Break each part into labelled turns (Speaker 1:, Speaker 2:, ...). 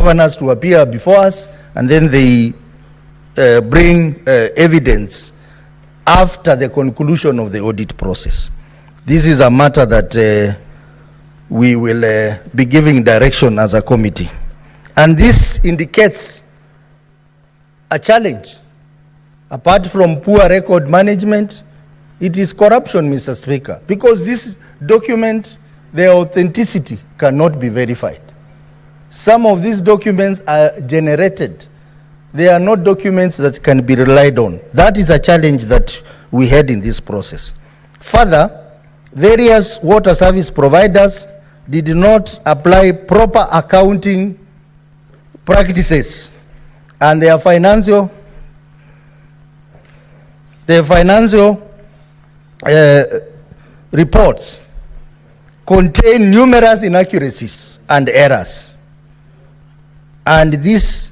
Speaker 1: governors to appear before us, and then they bring evidence after the conclusion of the audit process. This is a matter that we will be giving direction as a committee. And this indicates a challenge. Apart from poor record management, it is corruption, Mr. Speaker, because this document, their authenticity cannot be verified. Some of these documents are generated. They are not documents that can be relied on. That is a challenge that we had in this process. Further, various water service providers did not apply proper accounting practices, and their financial reports contain numerous inaccuracies and errors, and this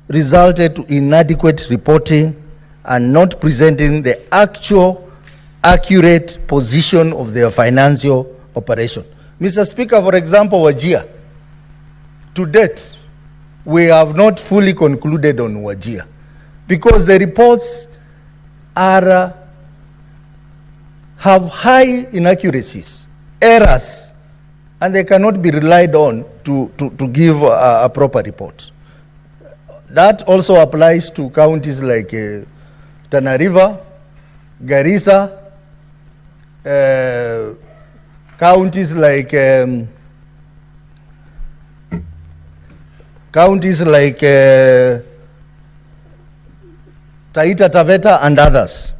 Speaker 1: resulted to inadequate reporting and not presenting the actual accurate position of their financial operation. Mr. Speaker, for example, Wajir, to date, we have not fully concluded on Wajir because the reports have high inaccuracies, errors, and they cannot be relied on to give a proper report. That also applies to counties like Tana River, Garissa, counties like Taita Taveta and others.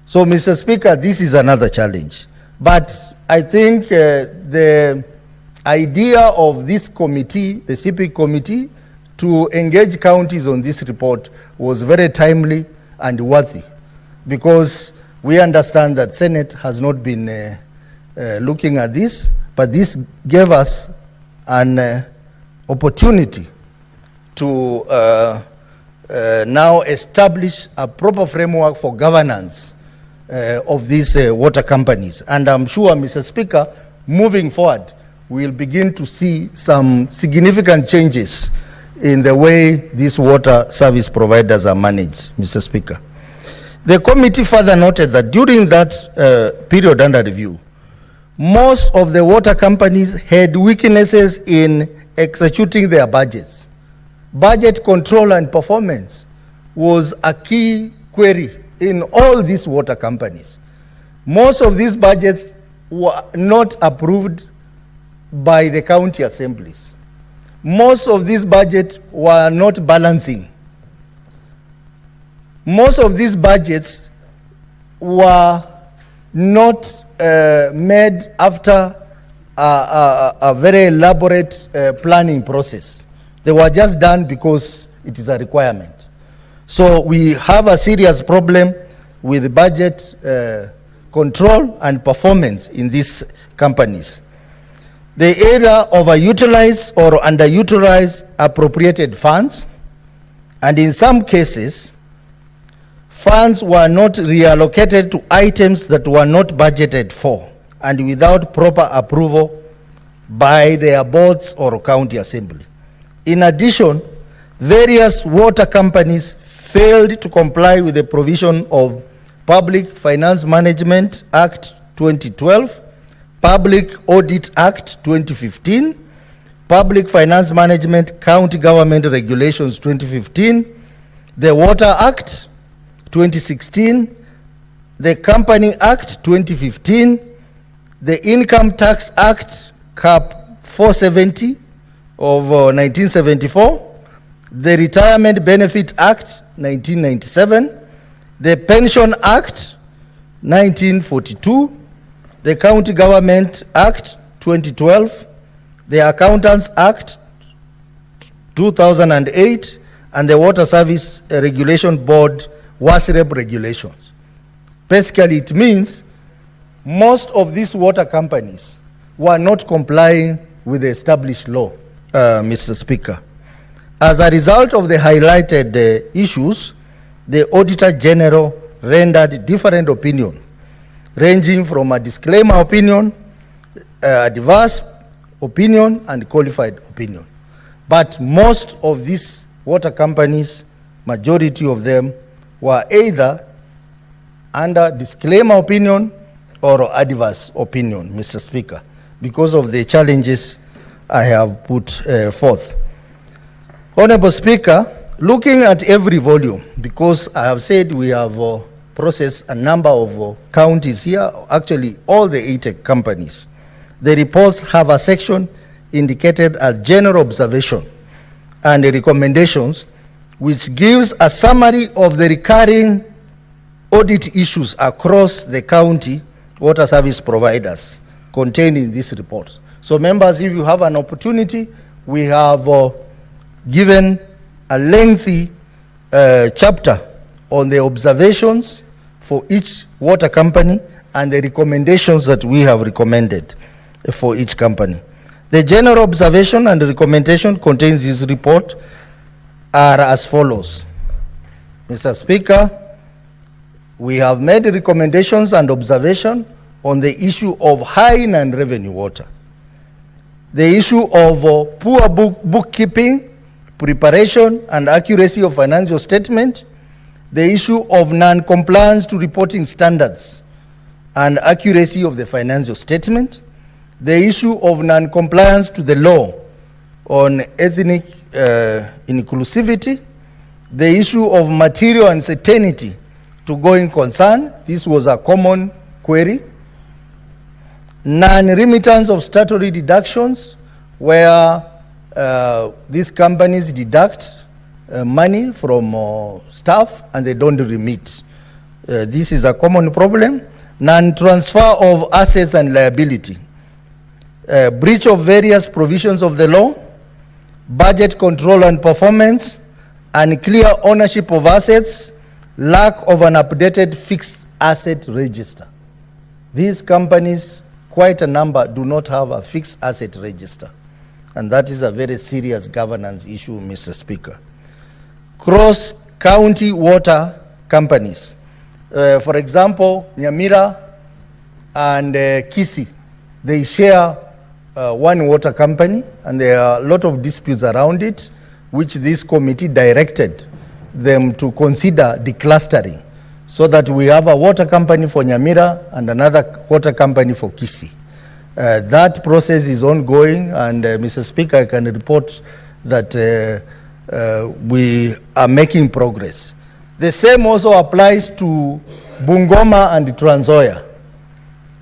Speaker 1: So, Mr. Speaker, this is another challenge. But I think the idea of this committee, the CP committee, to engage counties on this report was very timely and worthy, because we understand that Senate has not been looking at this, but this gave us an opportunity to now establish a proper framework for governance of these water companies. And I'm sure, Mr. Speaker, moving forward, we'll begin to see some significant changes in the way these water service providers are managed, Mr. Speaker. The committee further noted that during that period under review, most of the water companies had weaknesses in executing their budgets. Budget control and performance was a key query in all these water companies. Most of these budgets were not approved by the county assemblies. Most of these budgets were not balancing. Most of these budgets were not made after a very elaborate planning process. They were just done because it is a requirement. So we have a serious problem with budget control and performance in these companies. They either overutilize or underutilize appropriated funds, and in some cases, funds were not reallocated to items that were not budgeted for and without proper approval by their boards or county assembly. In addition, various water companies failed to comply with the provision of Public Finance Management Act 2012, Public Audit Act 2015, Public Finance Management County Government Regulations 2015, the Water Act 2016, the Company Act 2015, the Income Tax Act Cap 470 of 1974, the Retirement Benefit Act 1997, the Pension Act 1942, the County Government Act 2012, the Accountants Act 2008, and the Water Service Regulation Board WASREB regulations. Basically, it means most of these water companies were not complying with the established law, Mr. Speaker. As a result of the highlighted issues, the Auditor General rendered different opinion, ranging from a disclaimer opinion, adverse opinion, and qualified opinion. But most of these water companies, majority of them, were either under disclaimer opinion or adverse opinion, Mr. Speaker, because of the challenges I have put forth. Honorable Speaker, looking at every volume, because I have said we have processed a number of counties here, actually all the 80 companies. The reports have a section indicated as general observation and the recommendations, which gives a summary of the recurring audit issues across the county water service providers contained in this report. So members, if you have an opportunity, we have given a lengthy chapter on the observations for each water company and the recommendations that we have recommended for each company. The general observation and the recommendation contains this report are as follows. Mr. Speaker, we have made recommendations and observation on the issue of high non-revenue water, the issue of poor bookkeeping, preparation and accuracy of financial statement, the issue of non-compliance to reporting standards and accuracy of the financial statement, the issue of non-compliance to the law on ethnic inclusivity, the issue of material uncertainty to going concern. This was a common query. Non-remittance of statutory deductions, where these companies deduct money from staff and they don't remit. This is a common problem. Non-transfer of assets and liability. Breach of various provisions of the law, budget control and performance, unclear ownership of assets, lack of an updated fixed asset register. These companies, quite a number, do not have a fixed asset register. And that is a very serious governance issue, Mr. Speaker. Cross-county water companies. For example, Nyamira and Kisii, they share one water company, and there are a lot of disputes around it, which this committee directed them to consider declustering, so that we have a water company for Nyamira and another water company for Kisii. That process is ongoing, and Mr. Speaker, I can report that we are making progress. The same also applies to Bungoma and Trans Nzoia,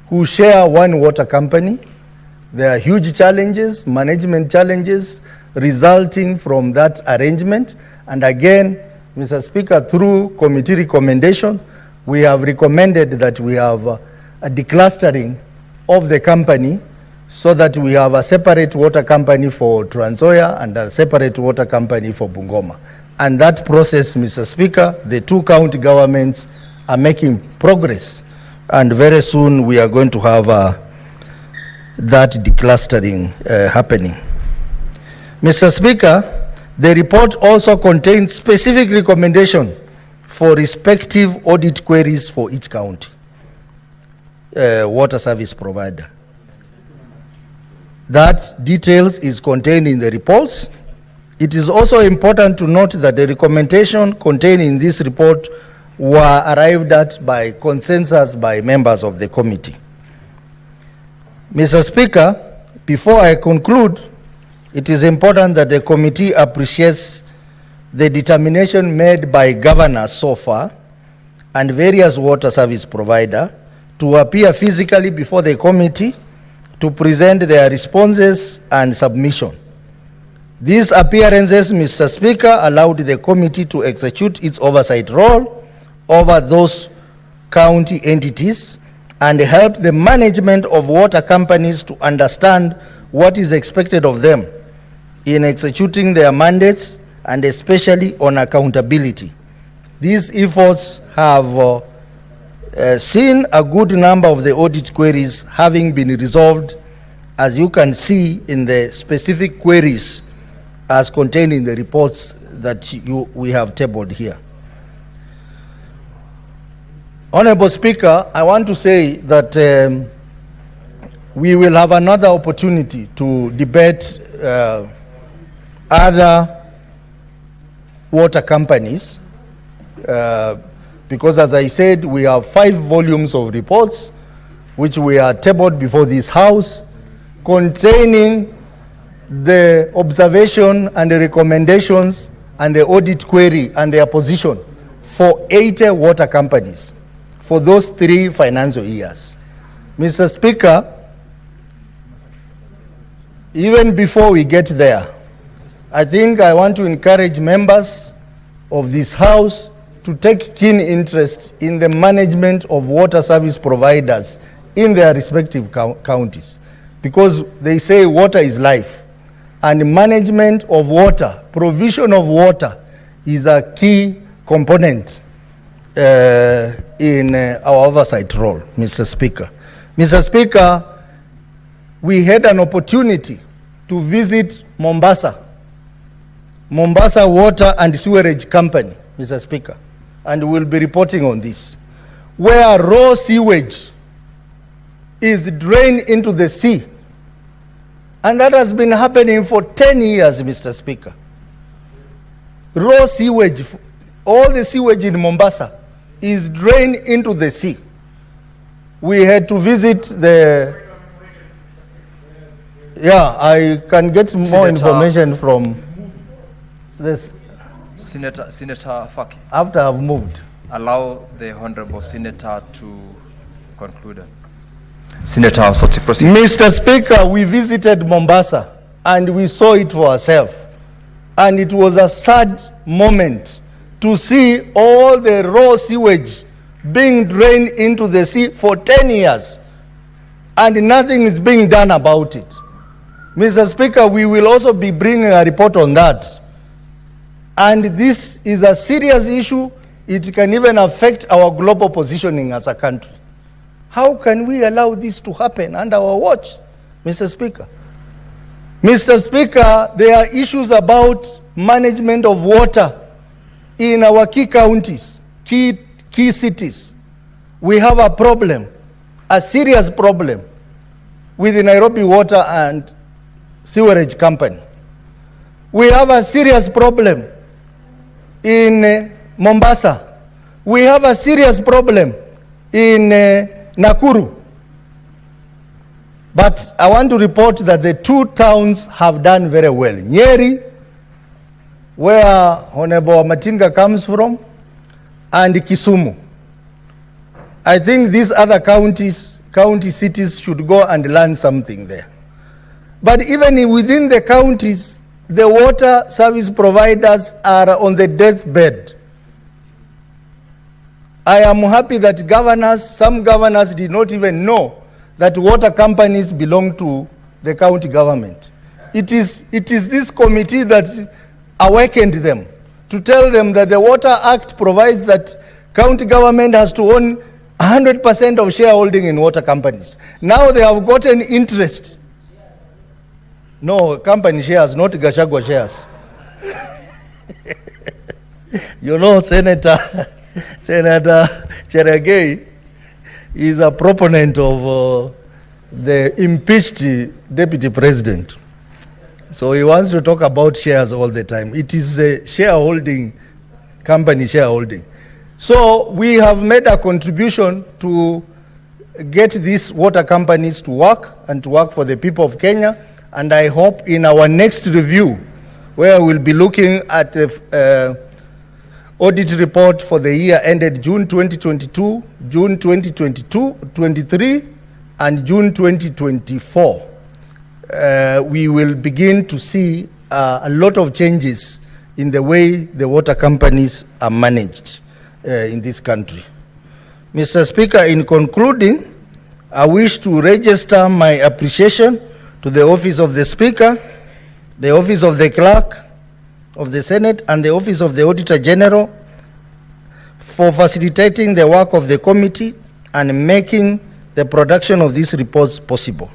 Speaker 1: who share one water company. There are huge challenges, management challenges resulting from that arrangement. And again, Mr. Speaker, through committee recommendation, we have recommended that we have a declustering of the company, so that we have a separate water company for Trans Nzoia and a separate water company for Bungoma. And that process, Mr. Speaker, the two county governments are making progress, and very soon we are going to have that declustering happening. Mr. Speaker, the report also contains specific recommendation for respective audit queries for each county water service provider. That details is contained in the reports. It is also important to note that the recommendation contained in this report were arrived at by consensus by members of the committee. Mr. Speaker, before I conclude, it is important that the committee appreciates the determination made by governors so far and various water service providers to appear physically before the committee to present their responses and submission. These appearances, Mr. Speaker, allowed the committee to execute its oversight role over those county entities and help the management of water companies to understand what is expected of them in executing their mandates, and especially on accountability. These efforts have seen a good number of the audit queries having been resolved, as you can see in the specific queries as contained in the reports that we have tabled here. Honorable Speaker, I want to say that we will have another opportunity to debate other water companies, because as I said, we have 5 volumes of reports which we are tabled before this House, containing the observation and the recommendations and the audit query and their position for 80 water companies for those 3 financial years. Mr. Speaker, even before we get there, I think I want to encourage members of this House to take keen interest in the management of water service providers in their respective counties, because they say water is life, and management of water, provision of water, is a key component in our oversight role, Mr. Speaker. Mr. Speaker, we had an opportunity to visit Mombasa Water and Sewerage Company, Mr. Speaker, and we'll be reporting on this, where raw sewage is drained into the sea. And that has been happening for 10 years, Mr. Speaker. Raw sewage, all the sewage in Mombasa is drained into the sea. We had to visit the... Yeah, I can get more information from this.
Speaker 2: Senator Faki.
Speaker 1: After I've moved.
Speaker 2: Allow the Honorable Senator to conclude. Senator Soti, proceed.
Speaker 1: Mr. Speaker, we visited Mombasa and we saw it for ourselves. And it was a sad moment to see all the raw sewage being drained into the sea for 10 years. And nothing is being done about it. Mr. Speaker, we will also be bringing a report on that. And this is a serious issue. It can even affect our global positioning as a country. How can we allow this to happen under our watch, Mr. Speaker? Mr. Speaker, there are issues about management of water in our key counties, key cities. We have a problem, a serious problem, with the Nairobi Water and Sewerage Company. We have a serious problem in Mombasa. We have a serious problem in Nakuru. But I want to report that the 2 towns have done very well. Nyeri, where Honorable Matinga comes from, and Kisumu. I think these other county cities should go and learn something there. But even within the counties, the water service providers are on the deathbed. I am happy that some governors did not even know that water companies belong to the county government. It is this committee that awakened them to tell them that the Water Act provides that county government has to own 100% of shareholding in water companies. Now they have gotten interest. No, company shares, not Gachagua shares. You know, Senator Cheragay is a proponent of the impeached deputy president. So he wants to talk about shares all the time. It is a shareholding, company shareholding. So we have made a contribution to get these water companies to work and to work for the people of Kenya. And I hope in our next review, where we'll be looking at the audit report for the year ended June 2022, June 2023, and June 2024, we will begin to see a lot of changes in the way the water companies are managed in this country. Mr. Speaker, in concluding, I wish to register my appreciation to the Office of the Speaker, the Office of the Clerk of the Senate, and the Office of the Auditor General for facilitating the work of the committee and making the production of these reports possible.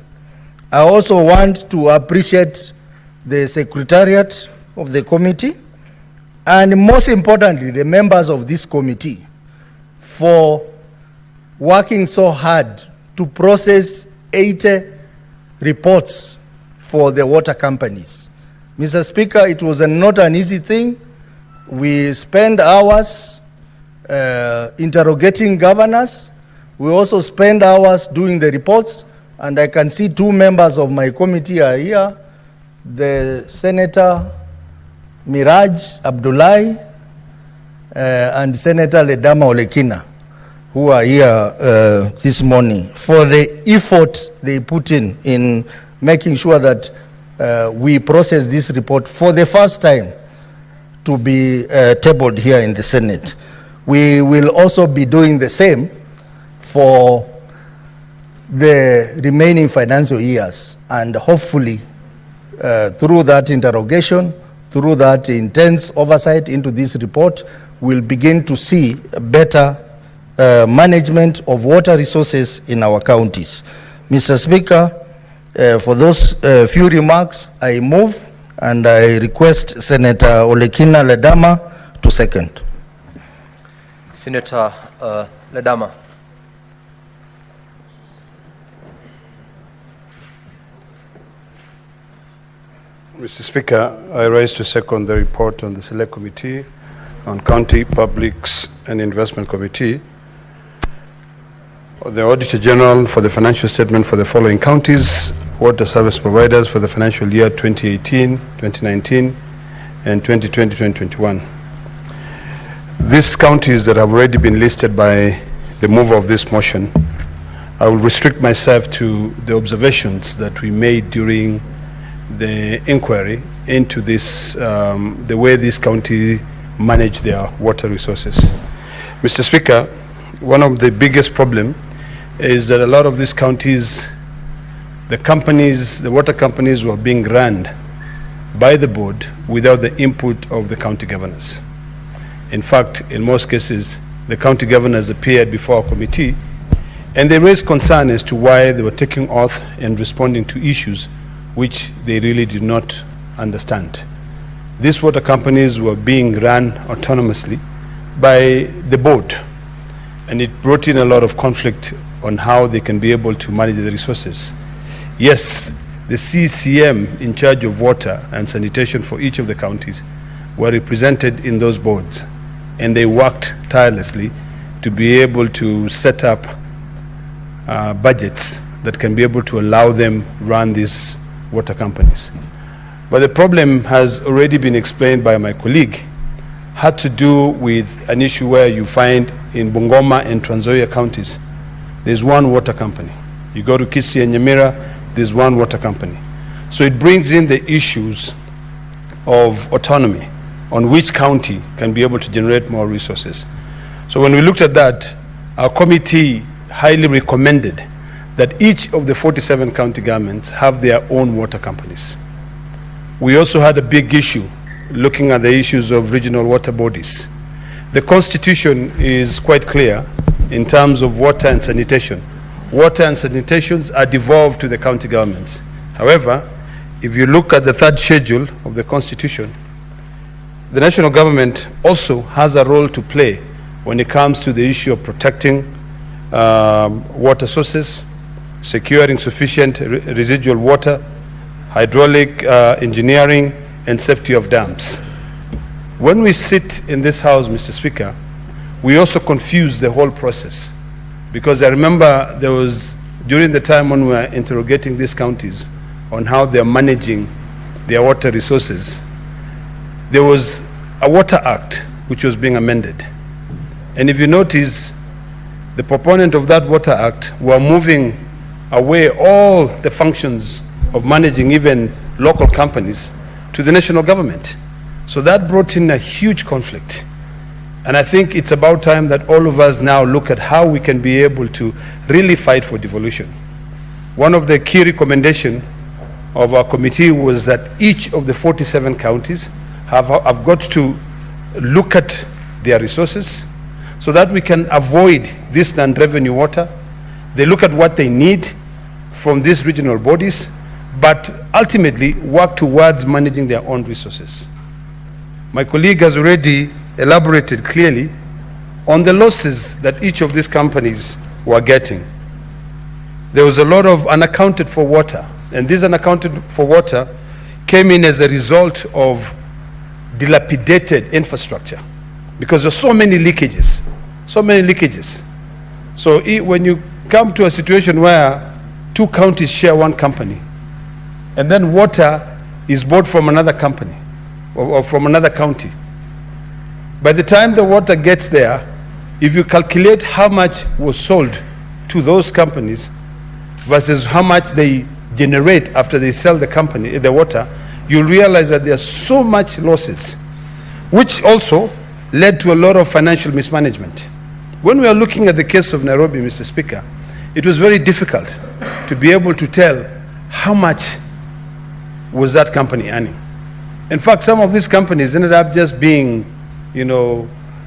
Speaker 1: I also want to appreciate the Secretariat of the committee and most importantly, the members of this committee for working so hard to process 80 reports for the water companies. Mr. Speaker, it was not an easy thing. We spent hours interrogating governors. We also spend hours doing the reports, and I can see two members of my committee are here, the Senator Miraj Abdullahi and Senator Ledama Olekina, who are here this morning, for the effort they put in making sure that we process this report for the first time to be tabled here in the Senate. We will also be doing the same for the remaining financial years, and hopefully through that interrogation, through that intense oversight into this report, we'll begin to see better management of water resources in our counties. Mr. Speaker, for those few remarks, I move, and I request Senator Olekina Ledama to second.
Speaker 2: Senator Ledama.
Speaker 3: Mr. Speaker, I rise to second the report on the Select Committee on County Publics and Investment Committee, the Auditor General for the financial statement for the following counties, water service providers for the financial year 2018, 2019, and 2020-2021. These counties that have already been listed by the mover of this motion, I will restrict myself to the observations that we made during the inquiry into this, the way this county manage their water resources. Mr. Speaker, one of the biggest problems is that a lot of these counties, the water companies were being run by the board without the input of the county governors. In fact, in most cases, the county governors appeared before our committee and they raised concern as to why they were taking oath and responding to issues which they really did not understand. These water companies were being run autonomously by the board, and it brought in a lot of conflict on how they can be able to manage the resources. Yes, the CCM in charge of water and sanitation for each of the counties were represented in those boards, and they worked tirelessly to be able to set up budgets that can be able to allow them run these water companies. But the problem has already been explained by my colleague, had to do with an issue where you find in Bungoma and Trans Nzoia counties, there's one water company. You go to Kisii and Nyamira, there's one water company. So it brings in the issues of autonomy on which county can be able to generate more resources. So when we looked at that, our committee highly recommended that each of the 47 county governments have their own water companies. We also had a big issue looking at the issues of regional water bodies. The Constitution is quite clear in terms of water and sanitation. Water and sanitation are devolved to the county governments. However, if you look at the third schedule of the Constitution, the national government also has a role to play when it comes to the issue of protecting water sources, securing sufficient residual water, hydraulic engineering, and safety of dams. When we sit in this house, Mr. Speaker, we also confuse the whole process, because I remember there was, during the time when we were interrogating these counties on how they're managing their water resources, there was a Water Act which was being amended. And if you notice, the proponent of that Water Act were moving away all the functions of managing even local companies to the national government. So that brought in a huge conflict. And I think it's about time that all of us now look at how we can be able to really fight for devolution. One of the key recommendations of our committee was that each of the 47 counties have got to look at their resources so that we can avoid this non-revenue water. They look at what they need from these regional bodies, but ultimately work towards managing their own resources. My colleague has already elaborated clearly on the losses that each of these companies were getting. There was a lot of unaccounted for water, and this unaccounted for water came in as a result of dilapidated infrastructure, because there's so many leakages, so many leakages. So when you come to a situation where two counties share one company, and then water is bought from another company or from another county, by the time the water gets there, if you calculate how much was sold to those companies versus how much they generate after they sell the water, you'll realize that there are so much losses, which also led to a lot of financial mismanagement. When we are looking at the case of Nairobi, Mr. Speaker, it was very difficult to be able to tell how much was that company earning. In fact, some of these companies ended up just being,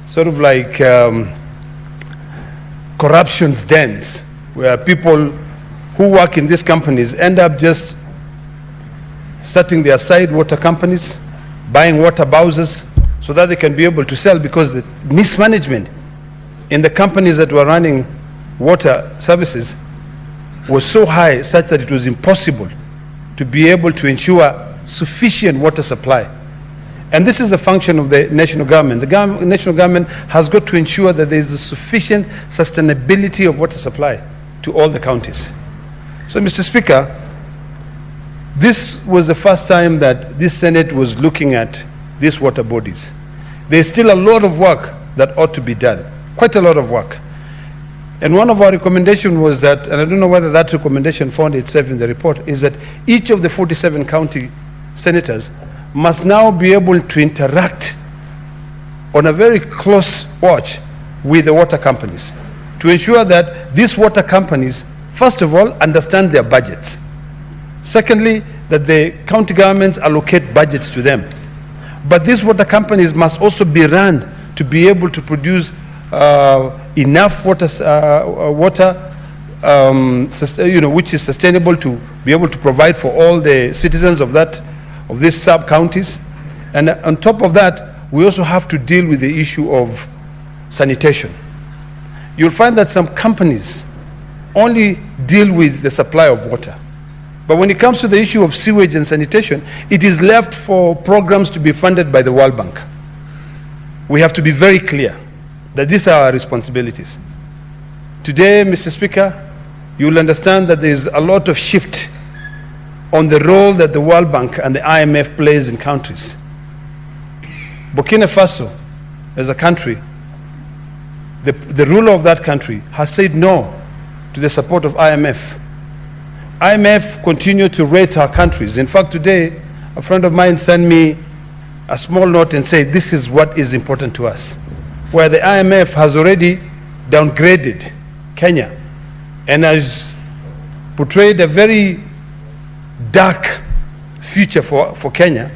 Speaker 3: sort of like corruption's dens, where people who work in these companies end up just setting their side water companies, buying water bowsers, so that they can be able to sell, because the mismanagement in the companies that were running water services was so high, such that it was impossible to be able to ensure sufficient water supply. And this is a function of the national government. The national government has got to ensure that there is a sufficient sustainability of water supply to all the counties. So, Mr. Speaker, this was the first time that this Senate was looking at these water bodies. There's still a lot of work that ought to be done, quite a lot of work. And one of our recommendations was that, and I don't know whether that recommendation found itself in the report, is that each of the 47 county senators must now be able to interact on a very close watch with the water companies to ensure that these water companies, first of all, understand their budgets. Secondly, that the county governments allocate budgets to them. But these water companies must also be run to be able to produce enough water, which is sustainable to be able to provide for all the citizens of these sub-counties. And on top of that, we also have to deal with the issue of sanitation. You'll find that some companies only deal with the supply of water. But when it comes to the issue of sewage and sanitation, it is left for programs to be funded by the World Bank. We have to be very clear that these are our responsibilities. Today, Mr. Speaker, you will understand that there is a lot of shift on the role that the World Bank and the IMF plays in countries. Burkina Faso, as a country, the ruler of that country has said no to the support of IMF. IMF continue to rate our countries. In fact, today, a friend of mine sent me a small note and said, this is what is important to us, where the IMF has already downgraded Kenya and has portrayed a very dark future for Kenya,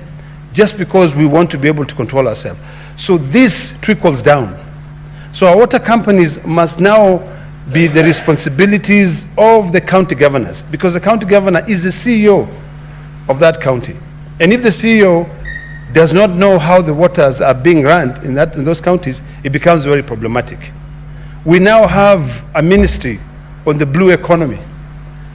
Speaker 3: just because we want to be able to control ourselves. So this trickles down. So our water companies must now be the responsibilities of the county governors, because the county governor is the CEO of that county. And if the CEO does not know how the waters are being run in those counties, it becomes very problematic. We now have a ministry on the blue economy.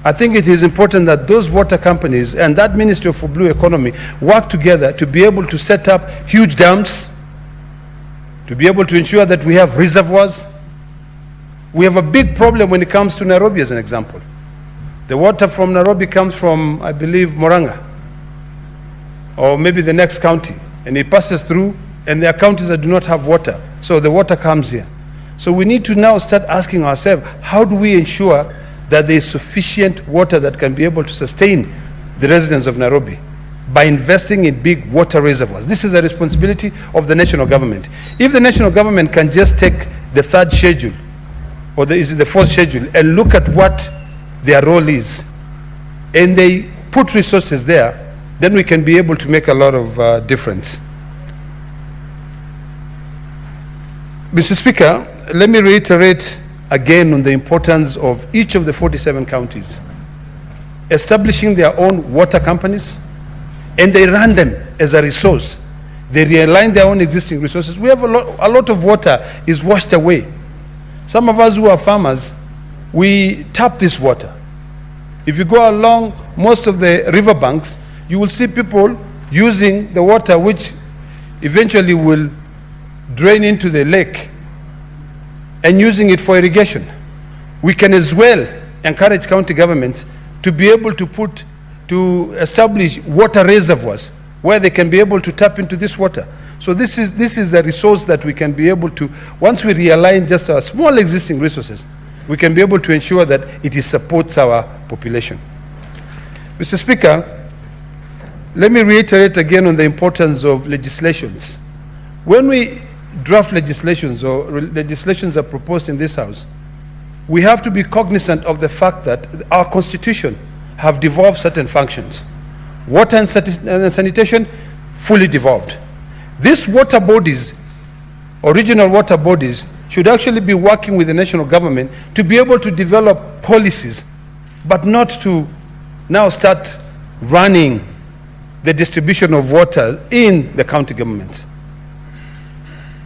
Speaker 3: I think it is important that those water companies and that Ministry for Blue Economy work together to be able to set up huge dams, to be able to ensure that we have reservoirs. We have a big problem when it comes to Nairobi, as an example. The water from Nairobi comes from, I believe, Moranga, or maybe the next county, and it passes through, and there are counties that do not have water, so the water comes here. So we need to now start asking ourselves, how do we ensure that there is sufficient water that can be able to sustain the residents of Nairobi by investing in big water reservoirs? This is a responsibility of the national government. If the national government can just take the third schedule, or the fourth schedule, and look at what their role is, and they put resources there, then we can be able to make a lot of difference. Mr. Speaker, let me reiterate again on the importance of each of the 47 counties establishing their own water companies, and they run them as a resource. They realign their own existing resources. We have a lot of water is washed away. Some of us who are farmers, we tap this water. If you go along most of the riverbanks, you will see people using the water which eventually will drain into the lake and using it for irrigation. We can as well encourage county governments to be able to establish water reservoirs where they can be able to tap into this water. So this is a resource that we can be able to, once we realign just our small existing resources, we can be able to ensure that it supports our population. Mr. Speaker, let me reiterate again on the importance of legislations. When we draft legislations or legislations are proposed in this House, we have to be cognizant of the fact that our Constitution have devolved certain functions. Water and sanitation, fully devolved. These water bodies, original water bodies, should actually be working with the national government to be able to develop policies, but not to now start running the distribution of water in the county governments.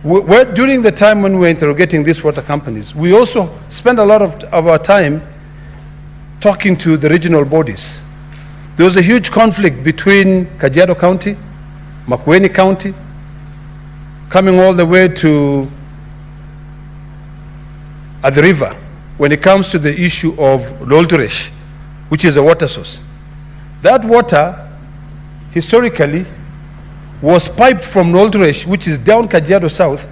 Speaker 3: During the time when we were interrogating these water companies, we also spent a lot of our time talking to the regional bodies. There was a huge conflict between Kajiado County, Makwiny County, coming all the way to the river when it comes to the issue of Lolturesh, which is a water source. That water, historically, was piped from Lolturesh, which is down Kajiado South,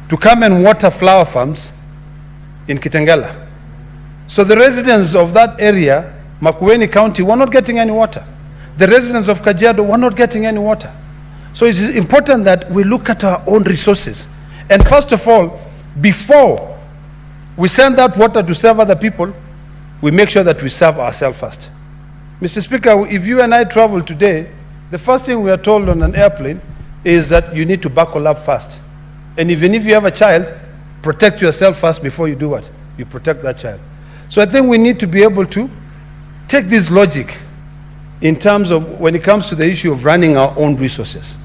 Speaker 3: to come and water flower farms in Kitengela. So the residents of that area, Makwiny County, were not getting any water. The residents of Kajiado were not getting any water. So it is important that we look at our own resources. And first of all, before we send that water to serve other people, we make sure that we serve ourselves first. Mr. Speaker, if you and I travel today, the first thing we are told on an airplane is that you need to buckle up first. And even if you have a child, protect yourself first before you do what? You protect that child. So I think we need to be able to take this logic in terms of when it comes to the issue of running our own resources.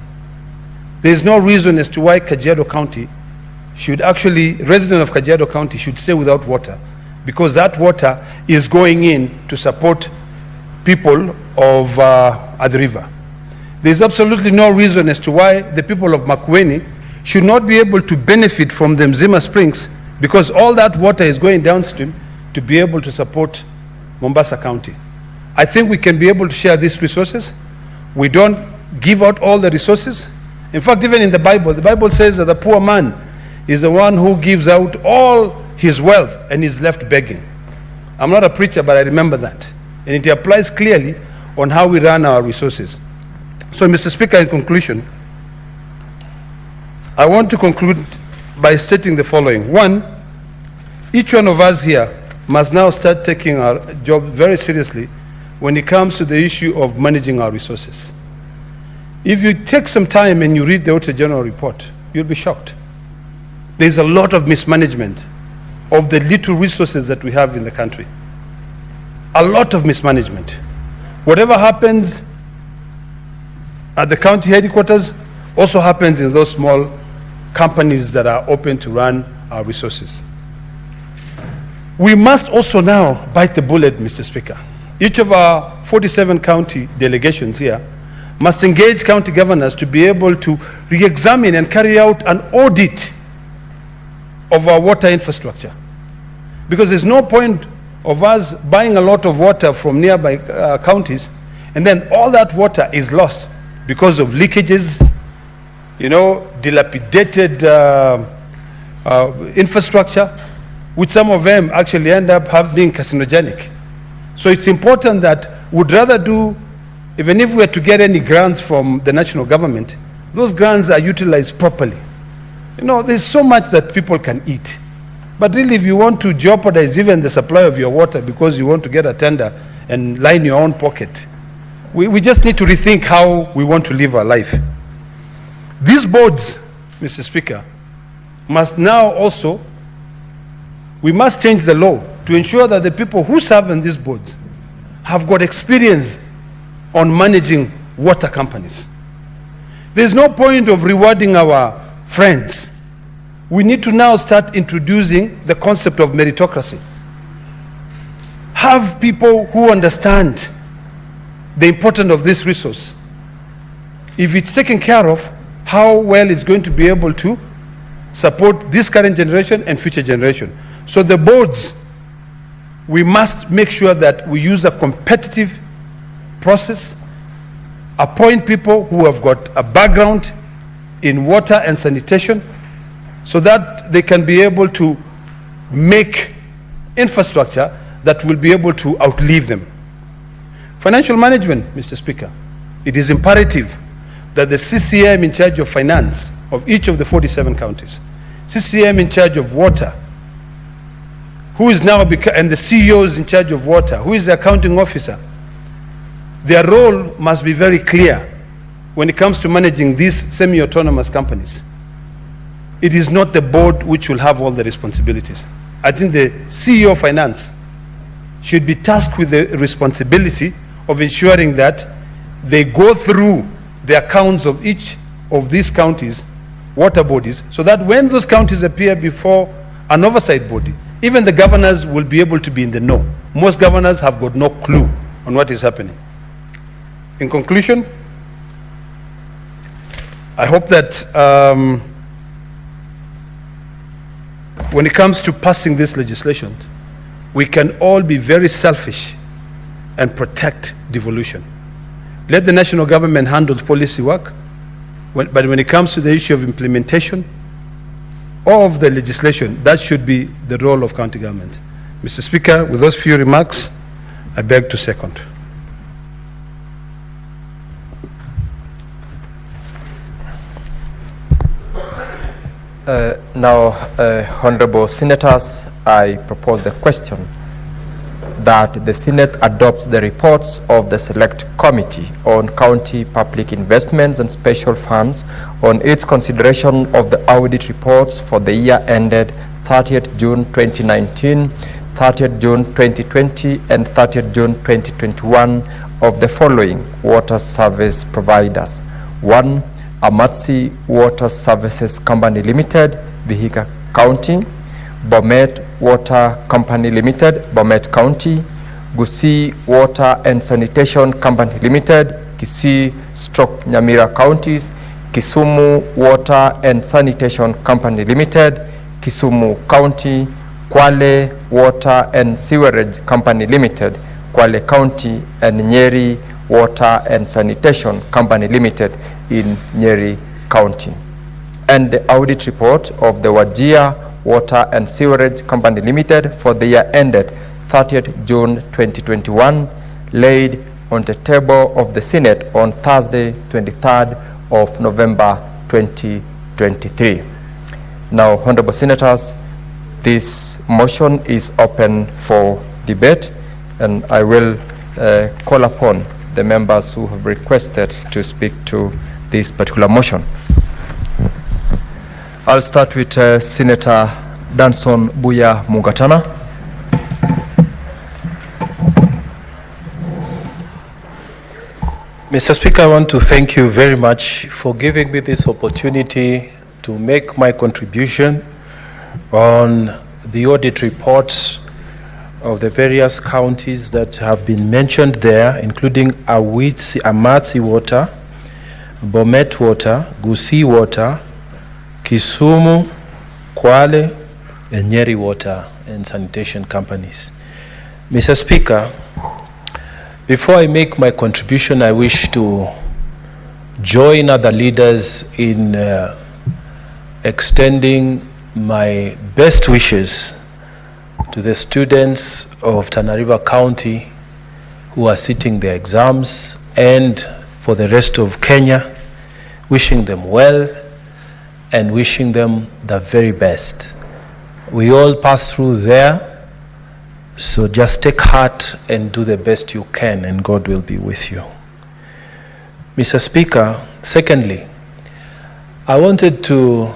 Speaker 3: There is no reason as to why Kajiado County should actually, residents of Kajiado County should stay without water, because that water is going in to support people of the river. There is absolutely no reason as to why the people of Makwiny should not be able to benefit from the Mzima Springs, because all that water is going downstream to be able to support Mombasa County. I think we can be able to share these resources. We don't give out all the resources. In fact, even in the Bible says that the poor man is the one who gives out all his wealth and is left begging. I'm not a preacher, but I remember that. And it applies clearly on how we run our resources. So, Mr. Speaker, in conclusion, I want to conclude by stating the following. One, each one of us here must now start taking our job very seriously when it comes to the issue of managing our resources. If you take some time and you read the Auditor General report, you'll be shocked. There's a lot of mismanagement of the little resources that we have in the country. A lot of mismanagement. Whatever happens at the county headquarters also happens in those small companies that are open to run our resources. We must also now bite the bullet, Mr. Speaker. Each of our 47 county delegations here must engage county governors to be able to re-examine and carry out an audit of our water infrastructure. Because there's no point of us buying a lot of water from nearby counties, and then all that water is lost because of leakages, dilapidated infrastructure, which some of them actually end up being carcinogenic. So it's important that we'd rather do, even if we were to get any grants from the national government, those grants are utilized properly. There's so much that people can eat. But really, if you want to jeopardize even the supply of your water because you want to get a tender and line your own pocket, we just need to rethink how we want to live our life. These boards, Mr. Speaker, must now also, we must change the law to ensure that the people who serve on these boards have got experience on managing water companies. There's no point of rewarding our friends. We need to now start introducing the concept of meritocracy. Have people who understand the importance of this resource. If it's taken care of, how well it's going to be able to support this current generation and future generation. So the boards, we must make sure that we use a competitive process, appoint people who have got a background in water and sanitation, so that they can be able to make infrastructure that will be able to outlive them. Financial management, Mr. Speaker. It is imperative that the CCM in charge of finance of each of the 47 counties, CCM in charge of water, who is now, and the CEOs in charge of water, who is the accounting officer, their role must be very clear when it comes to managing these semi-autonomous companies. It is not the board which will have all the responsibilities. I think the CEO of finance should be tasked with the responsibility of ensuring that they go through the accounts of each of these counties, water bodies, so that when those counties appear before an oversight body, even the governors will be able to be in the know. Most governors have got no clue on what is happening. In conclusion, I hope that when it comes to passing this legislation, we can all be very selfish and protect devolution. Let the national government handle policy work, but when it comes to the issue of implementation of the legislation, that should be the role of county government. Mr. Speaker, with those few remarks, I beg to second.
Speaker 2: Now, honorable senators, I propose the question that the Senate adopts the reports of the Select Committee on County Public Investments and Special Funds on its consideration of the audit reports for the year ended 30th June 2019, 30th June 2020, and 30th June 2021 of the following water service providers. 1. Amatsi Water Services Company Limited, Vihiga County; Bomet Water Company Limited, Bomet County; Gusii Water and Sanitation Company Limited, Kisii / Nyamira Counties; Kisumu Water and Sanitation Company Limited, Kisumu County; Kwale Water and Sewerage Company Limited, Kwale County; and Nyeri Water and Sanitation Company Limited in Nyeri County. And the audit report of the Wajir Water and Sewerage Company Limited for the year ended 30th June 2021, laid on the table of the Senate on Thursday, 23rd of November 2023. Now, honorable senators, this motion is open for debate, and I will call upon the members who have requested to speak to this particular motion. I'll start with Senator Danson Buya Mugatana.
Speaker 4: Mr. Speaker, I want to thank you very much for giving me this opportunity to make my contribution on the audit reports of the various counties that have been mentioned there, including Amatsi Water, Bomet Water, Gusii Water, Kisumu, Kwale, and Nyeri Water and Sanitation Companies. Mr. Speaker, before I make my contribution, I wish to join other leaders in extending my best wishes to the students of Tana River County who are sitting their exams, and for the rest of Kenya, wishing them well and wishing them the very best. We all pass through there, so just take heart and do the best you can, and God will be with you. Mr. Speaker, secondly, I wanted to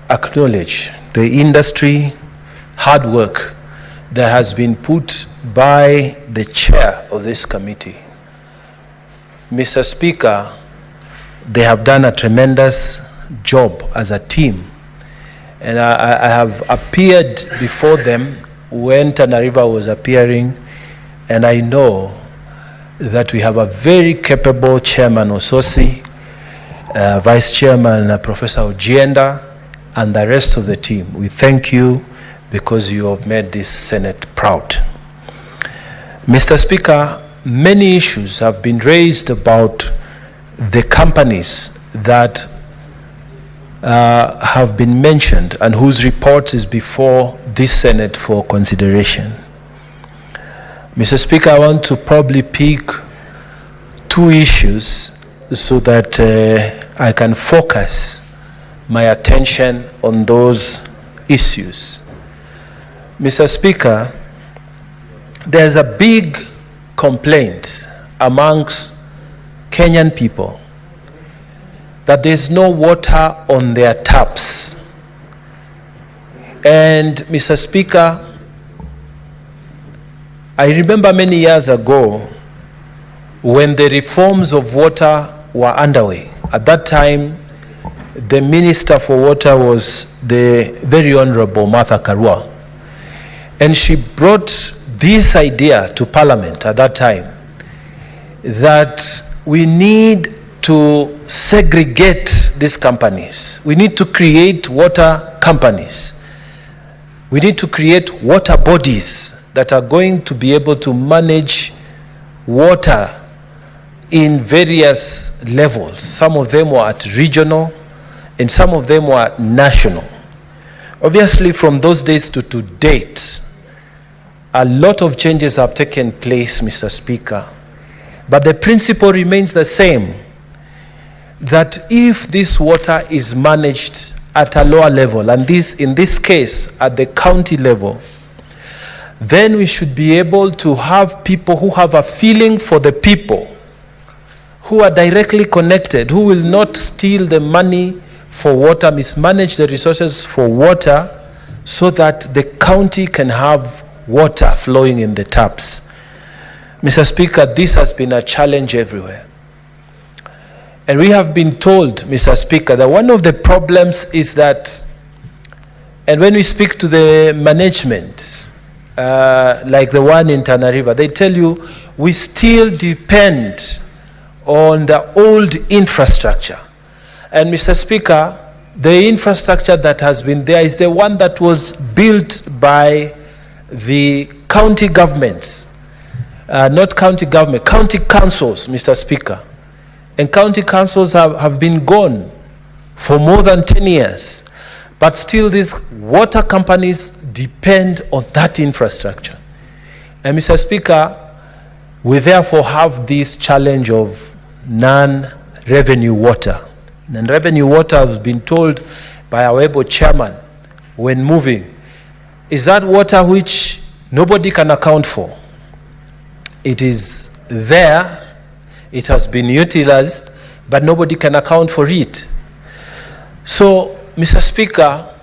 Speaker 4: acknowledge the industry hard work that has been put by the chair of this committee. Mr. Speaker, they have done a tremendous job as a team, and I have appeared before them when Tana River was appearing, and I know that we have a very capable Chairman Ososi, Vice Chairman Professor Ojienda, and the rest of the team. We thank you because you have made this Senate proud. Mr. Speaker, many issues have been raised about the companies that have been mentioned and whose report is before this Senate for consideration. Mr. Speaker, I want to probably pick two issues so that I can focus my attention on those issues. Mr. Speaker, there's a big complaint amongst Kenyan people that there's no water on their taps. And Mr. Speaker, I remember many years ago when the reforms of water were underway. At that time, the Minister for Water was the very Honorable Martha Karua. And she brought this idea to Parliament at that time, that we need to segregate these companies. We need to create water companies. We need to create water bodies that are going to be able to manage water in various levels. Some of them were at regional, and some of them were national. Obviously, from those days to date, a lot of changes have taken place, Mr. Speaker. But the principle remains the same, that if this water is managed at a lower level, and this, in this case, at the county level, then we should be able to have people who have a feeling for the people, who are directly connected, who will not steal the money for water, mismanage the resources for water, so that the county can have water flowing in the taps. Mr. Speaker, this has been a challenge everywhere. And we have been told, Mr. Speaker, that one of the problems is that, and when we speak to the management, like the one in Tana River, they tell you we still depend on the old infrastructure. And Mr. Speaker, the infrastructure that has been there is the one that was built by the county governments, not county government, county councils, Mr. Speaker. And county councils have been gone for more than 10 years. But still these water companies depend on that infrastructure. And Mr. Speaker, we therefore have this challenge of non-revenue water. Non-revenue water has been told by our able chairman when moving, is that water which nobody can account for. It is there, it has been utilized, but nobody can account for it. So, Mr. Speaker,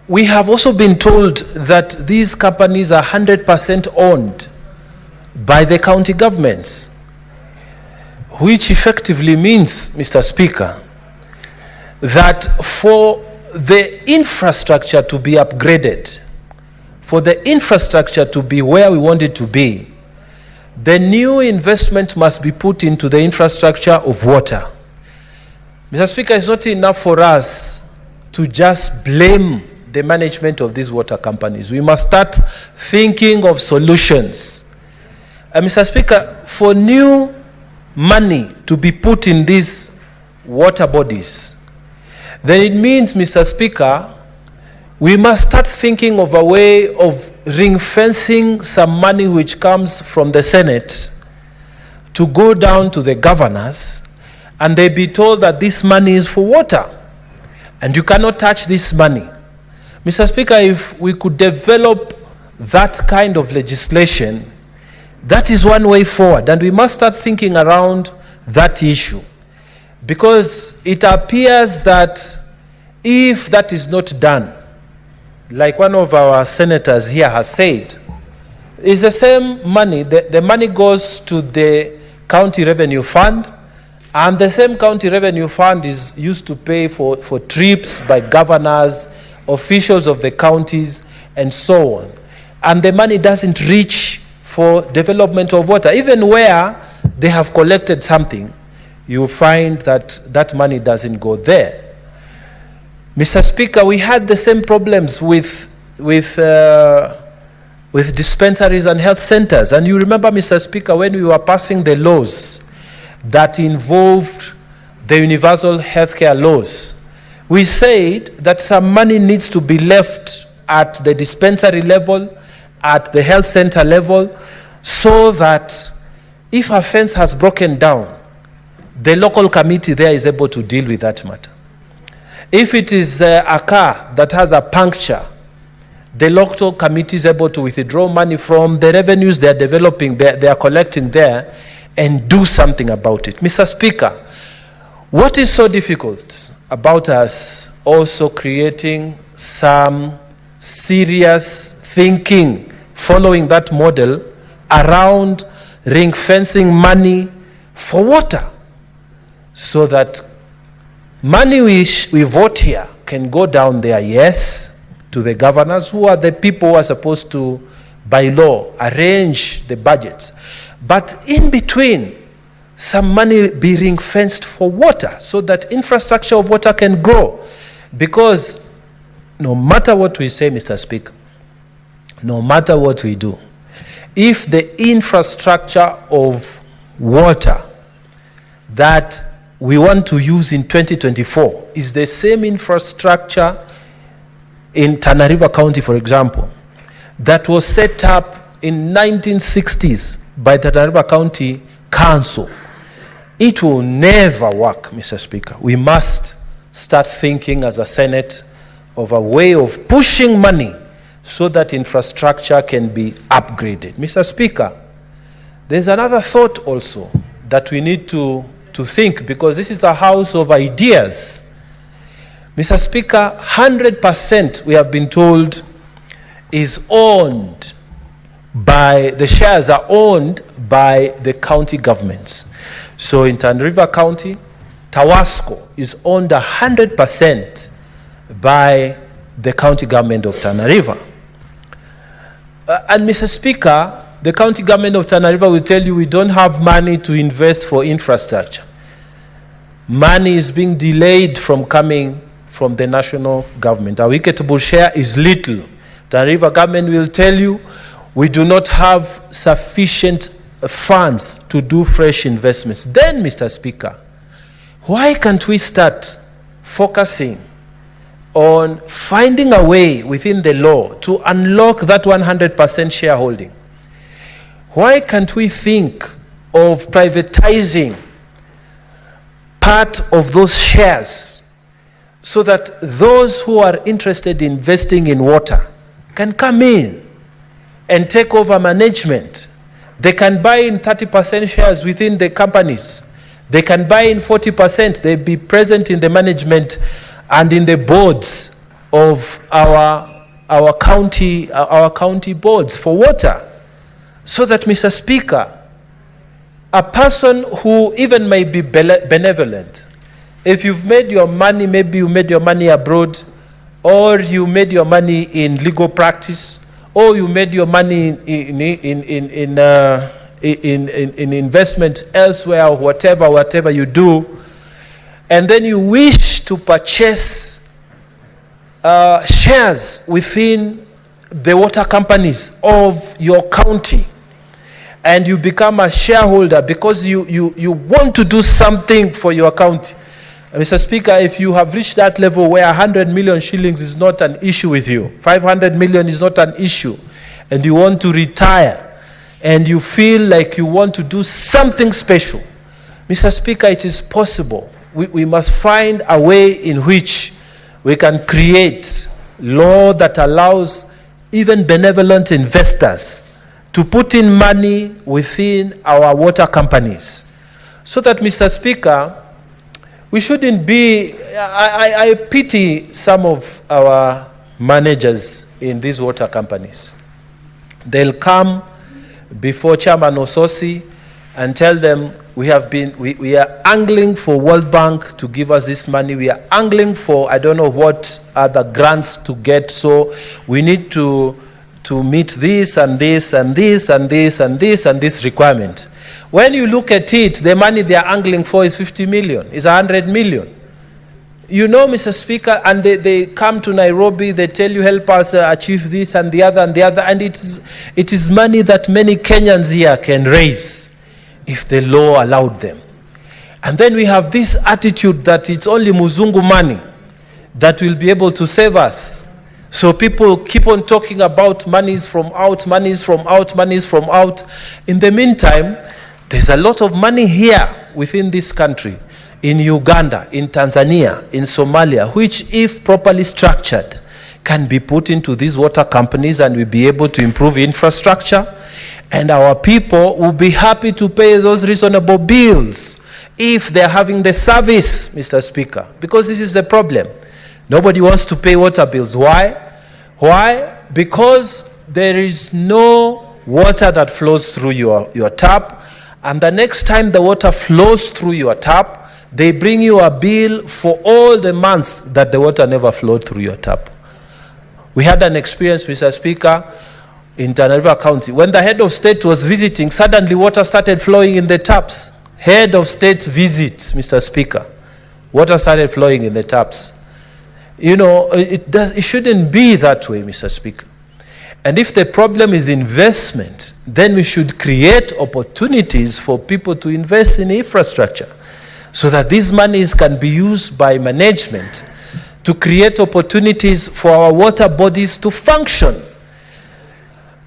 Speaker 4: we have also been told that these companies are 100% owned by the county governments, which effectively means, Mr. Speaker, that for the infrastructure to be upgraded, for the infrastructure to be where we want it to be, the new investment must be put into the infrastructure of water. Mr. Speaker, it's not enough for us to just blame the management of these water companies. We must start thinking of solutions. Mr. Speaker, for new money to be put in these water bodies, then it means, Mr. Speaker, we must start thinking of a way of ring-fencing some money which comes from the Senate to go down to the governors, and they be told that this money is for water, and you cannot touch this money. Mr. Speaker, if we could develop that kind of legislation, that is one way forward, and we must start thinking around that issue. Because it appears that if that is not done, like one of our senators here has said, it's the same money, the money goes to the county revenue fund, and the same county revenue fund is used to pay for trips by governors, officials of the counties, and so on. And the money doesn't reach for development of water. Even where they have collected something, you find that that money doesn't go there. Mr. Speaker, we had the same problems with dispensaries and health centers. And you remember, Mr. Speaker, when we were passing the laws that involved the universal healthcare laws, we said that some money needs to be left at the dispensary level, at the health center level, so that if a fence has broken down, the local committee there is able to deal with that matter. If it is a car that has a puncture, the local committee is able to withdraw money from the revenues they are developing, they are collecting there, and do something about it. Mr. Speaker, what is so difficult about us also creating some serious thinking following that model around ring fencing money for water, so that money we vote here can go down there, yes, to the governors, who are the people who are supposed to, by law, arrange the budgets. But in between, some money be ring-fenced for water, so that infrastructure of water can grow. Because no matter what we say, Mr. Speaker, no matter what we do, if the infrastructure of water that we want to use in 2024 is the same infrastructure in Tana River County, for example, that was set up in 1960s by the Tana River County Council, it will never work, Mr. Speaker. We must start thinking as a Senate of a way of pushing money so that infrastructure can be upgraded. Mr. Speaker, there's another thought also that we need to think, because this is a house of ideas. Mr. Speaker, 100% we have been told is owned by, the shares are owned by the county governments. So in Tana River County, Tawasco is owned 100% by the county government of Tana River. And Mr. Speaker, the county government of Tana River will tell you we don't have money to invest for infrastructure. Money is being delayed from coming from the national government. Our equitable share is little. Tana River government will tell you we do not have sufficient funds to do fresh investments. Then, Mr. Speaker, why can't we start focusing on finding a way within the law to unlock that 100% shareholding? Why can't we think of privatizing part of those shares so that those who are interested in investing in water can come in and take over management? They can buy in 30% shares within the companies. They can buy in 40%. They'll be present in the management and in the boards of our county boards for water. So that, Mr. Speaker, a person who even may be benevolent, if you've made your money, maybe you made your money abroad, or you made your money in legal practice, or you made your money in investment elsewhere, or whatever you do, and then you wish to purchase shares within the water companies of your county, and you become a shareholder because you want to do something for your county. Mr. Speaker, if you have reached that level where 100 million shillings is not an issue with you, 500 million is not an issue, and you want to retire, and you feel like you want to do something special, Mr. Speaker, it is possible. We must find a way in which we can create law that allows even benevolent investors to put in money within our water companies. So that, Mr. Speaker, we shouldn't be, I pity some of our managers in these water companies. They'll come before Chairman Ososi and tell them, we are angling for World Bank to give us this money. We are angling for, I don't know what other grants to get. So we need to to meet this and this and this and this and this and this requirement. When you look at it, the money they are angling for is 50 million, is 100 million. You know, Mr. Speaker, and they come to Nairobi, they tell you, help us achieve this and the other, and it is money that many Kenyans here can raise if the law allowed them. And then we have this attitude that it's only Muzungu money that will be able to save us. So people keep on talking about monies from out, monies from out, monies from out. In the meantime, there's a lot of money here within this country, in Uganda, in Tanzania, in Somalia, which, if properly structured, can be put into these water companies and will be able to improve infrastructure. And our people will be happy to pay those reasonable bills if they're having the service, Mr. Speaker. Because this is the problem. Nobody wants to pay water bills. Why? Why? Because there is no water that flows through your tap. And the next time the water flows through your tap, they bring you a bill for all the months that the water never flowed through your tap. We had an experience, Mr. Speaker, in Tana County. When the head of state was visiting, suddenly water started flowing in the taps. Head of state visits, Mr. Speaker. Water started flowing in the taps. You know, it shouldn't be that way, Mr. Speaker. And if the problem is investment, then we should create opportunities for people to invest in infrastructure, so that these monies can be used by management to create opportunities for our water bodies to function.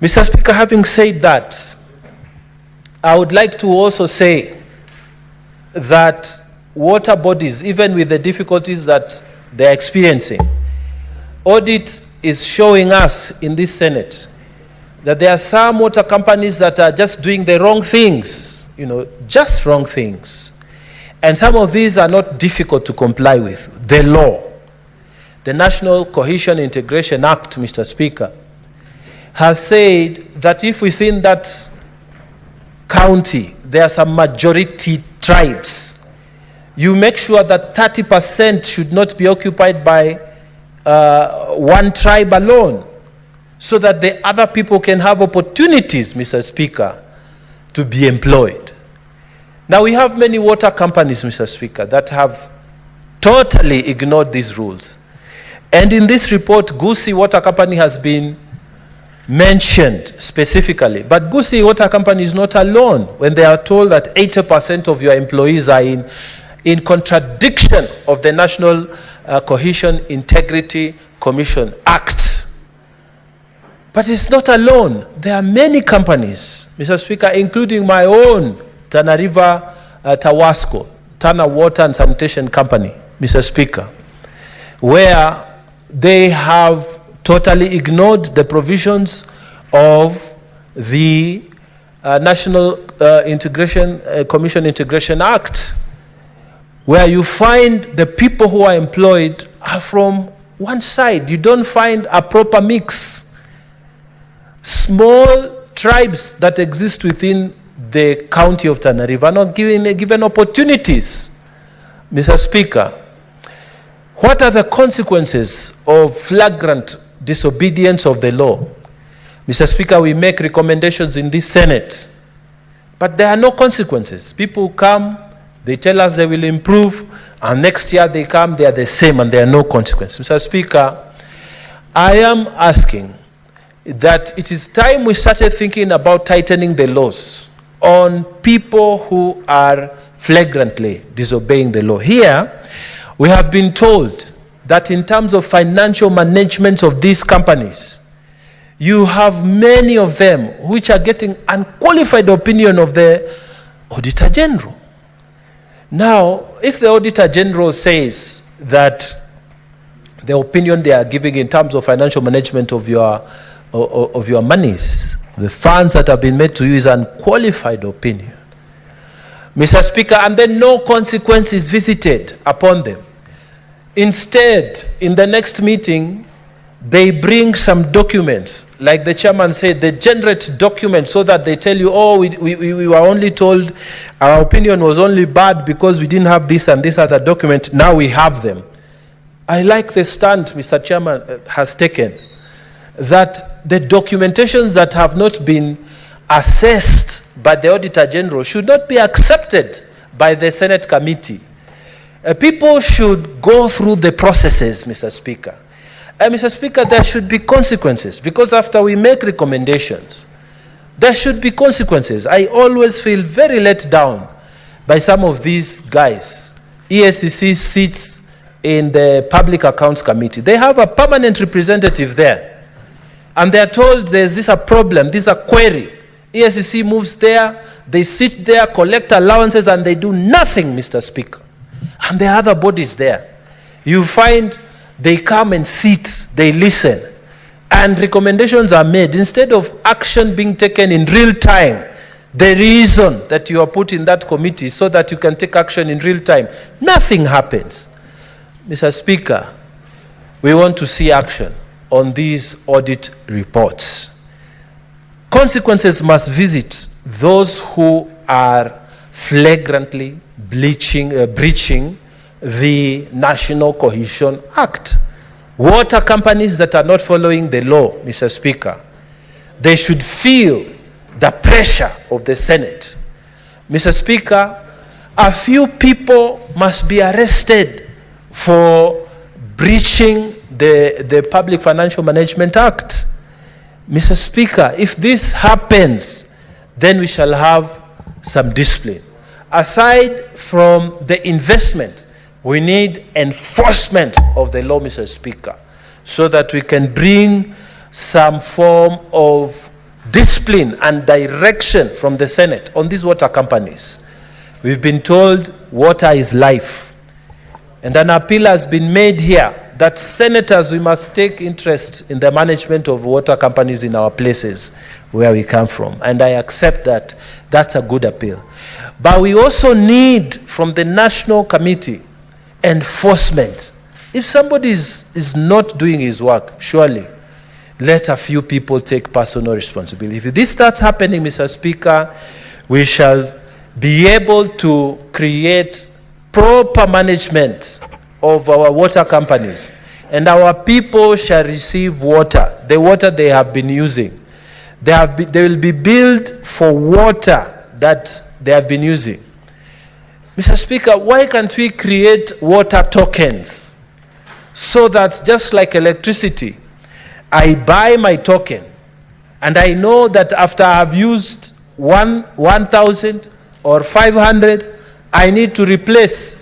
Speaker 4: Mr. Speaker, having said that, I would like to also say that water bodies, even with the difficulties that they're experiencing, Audit is showing us in this Senate that there are some water companies that are just doing the wrong things, you know, just wrong things. And some of these are not difficult to comply with. The law, the National Cohesion Integration Act, Mr. Speaker, has said that if within that county there are some majority tribes, you make sure that 30% should not be occupied by one tribe alone, so that the other people can have opportunities, Mr. Speaker, to be employed. Now, we have many water companies, Mr. Speaker, that have totally ignored these rules. And in this report, Gusii Water Company has been mentioned specifically. But Gusii Water Company is not alone when they are told that 80% of your employees are in contradiction of the National Cohesion Integrity Commission Act. But it's not alone. There are many companies, Mr. Speaker, including my own Tana River Tawasco, Tana Water and Sanitation Company, Mr. Speaker, where they have totally ignored the provisions of the National Commission Integration Act, where you find the people who are employed are from one side. You don't find a proper mix. Small tribes that exist within the county of Tana River are not given opportunities. Mr. Speaker, what are the consequences of flagrant disobedience of the law? Mr. Speaker, we make recommendations in this Senate, but there are no consequences. People come, they tell us they will improve, and next year they come, they are the same, and there are no consequences. Mr. Speaker, I am asking that it is time we started thinking about tightening the laws on people who are flagrantly disobeying the law. Here, we have been told that in terms of financial management of these companies, you have many of them which are getting unqualified opinion of the Auditor General. Now, if the Auditor General says that the opinion they are giving in terms of financial management of your monies, the funds that have been made to you, is unqualified opinion, Mr. Speaker, and then no consequence is visited upon them. Instead, in the next meeting, they bring some documents, like the chairman said, they generate documents so that they tell you, oh, we were only told, our opinion was only bad because we didn't have this and this other document. Now we have them. I like the stand Mr. Chairman has taken, that the documentations that have not been assessed by the Auditor General should not be accepted by the Senate committee. People should go through the processes, Mr. Speaker. Mr. Speaker, there should be consequences, because after we make recommendations, there should be consequences. I always feel very let down by some of these guys. EACC sits in the Public Accounts Committee. They have a permanent representative there. And they are told there's this a problem, this a query. EACC moves there, they sit there, collect allowances, and they do nothing, Mr. Speaker. And there are other bodies there. You find they come and sit, they listen, and recommendations are made. Instead of action being taken in real time, the reason that you are put in that committee so that you can take action in real time, nothing happens. Mr. Speaker, we want to see action on these audit reports. Consequences must visit those who are flagrantly breaching the National Cohesion Act. Water companies that are not following the law, Mr. Speaker, they should feel the pressure of the Senate. Mr. Speaker, a few people must be arrested for breaching the Public Financial Management Act. Mr. Speaker, if this happens, then we shall have some discipline. Aside from the investment, we need enforcement of the law, Mr. Speaker, so that we can bring some form of discipline and direction from the Senate on these water companies. We've been told water is life. And an appeal has been made here that senators, we must take interest in the management of water companies in our places where we come from. And I accept that. That's a good appeal. But we also need from the National Committee enforcement. If somebody is not doing his work, surely let a few people take personal responsibility. If this starts happening, Mr. Speaker, we shall be able to create proper management of our water companies, and our people shall receive water, the water they have been using. They will be billed for water that they have been using. Mr. Speaker, why can't we create water tokens so that, just like electricity, I buy my token and I know that after I've used 1,000 or 500, I need to replace,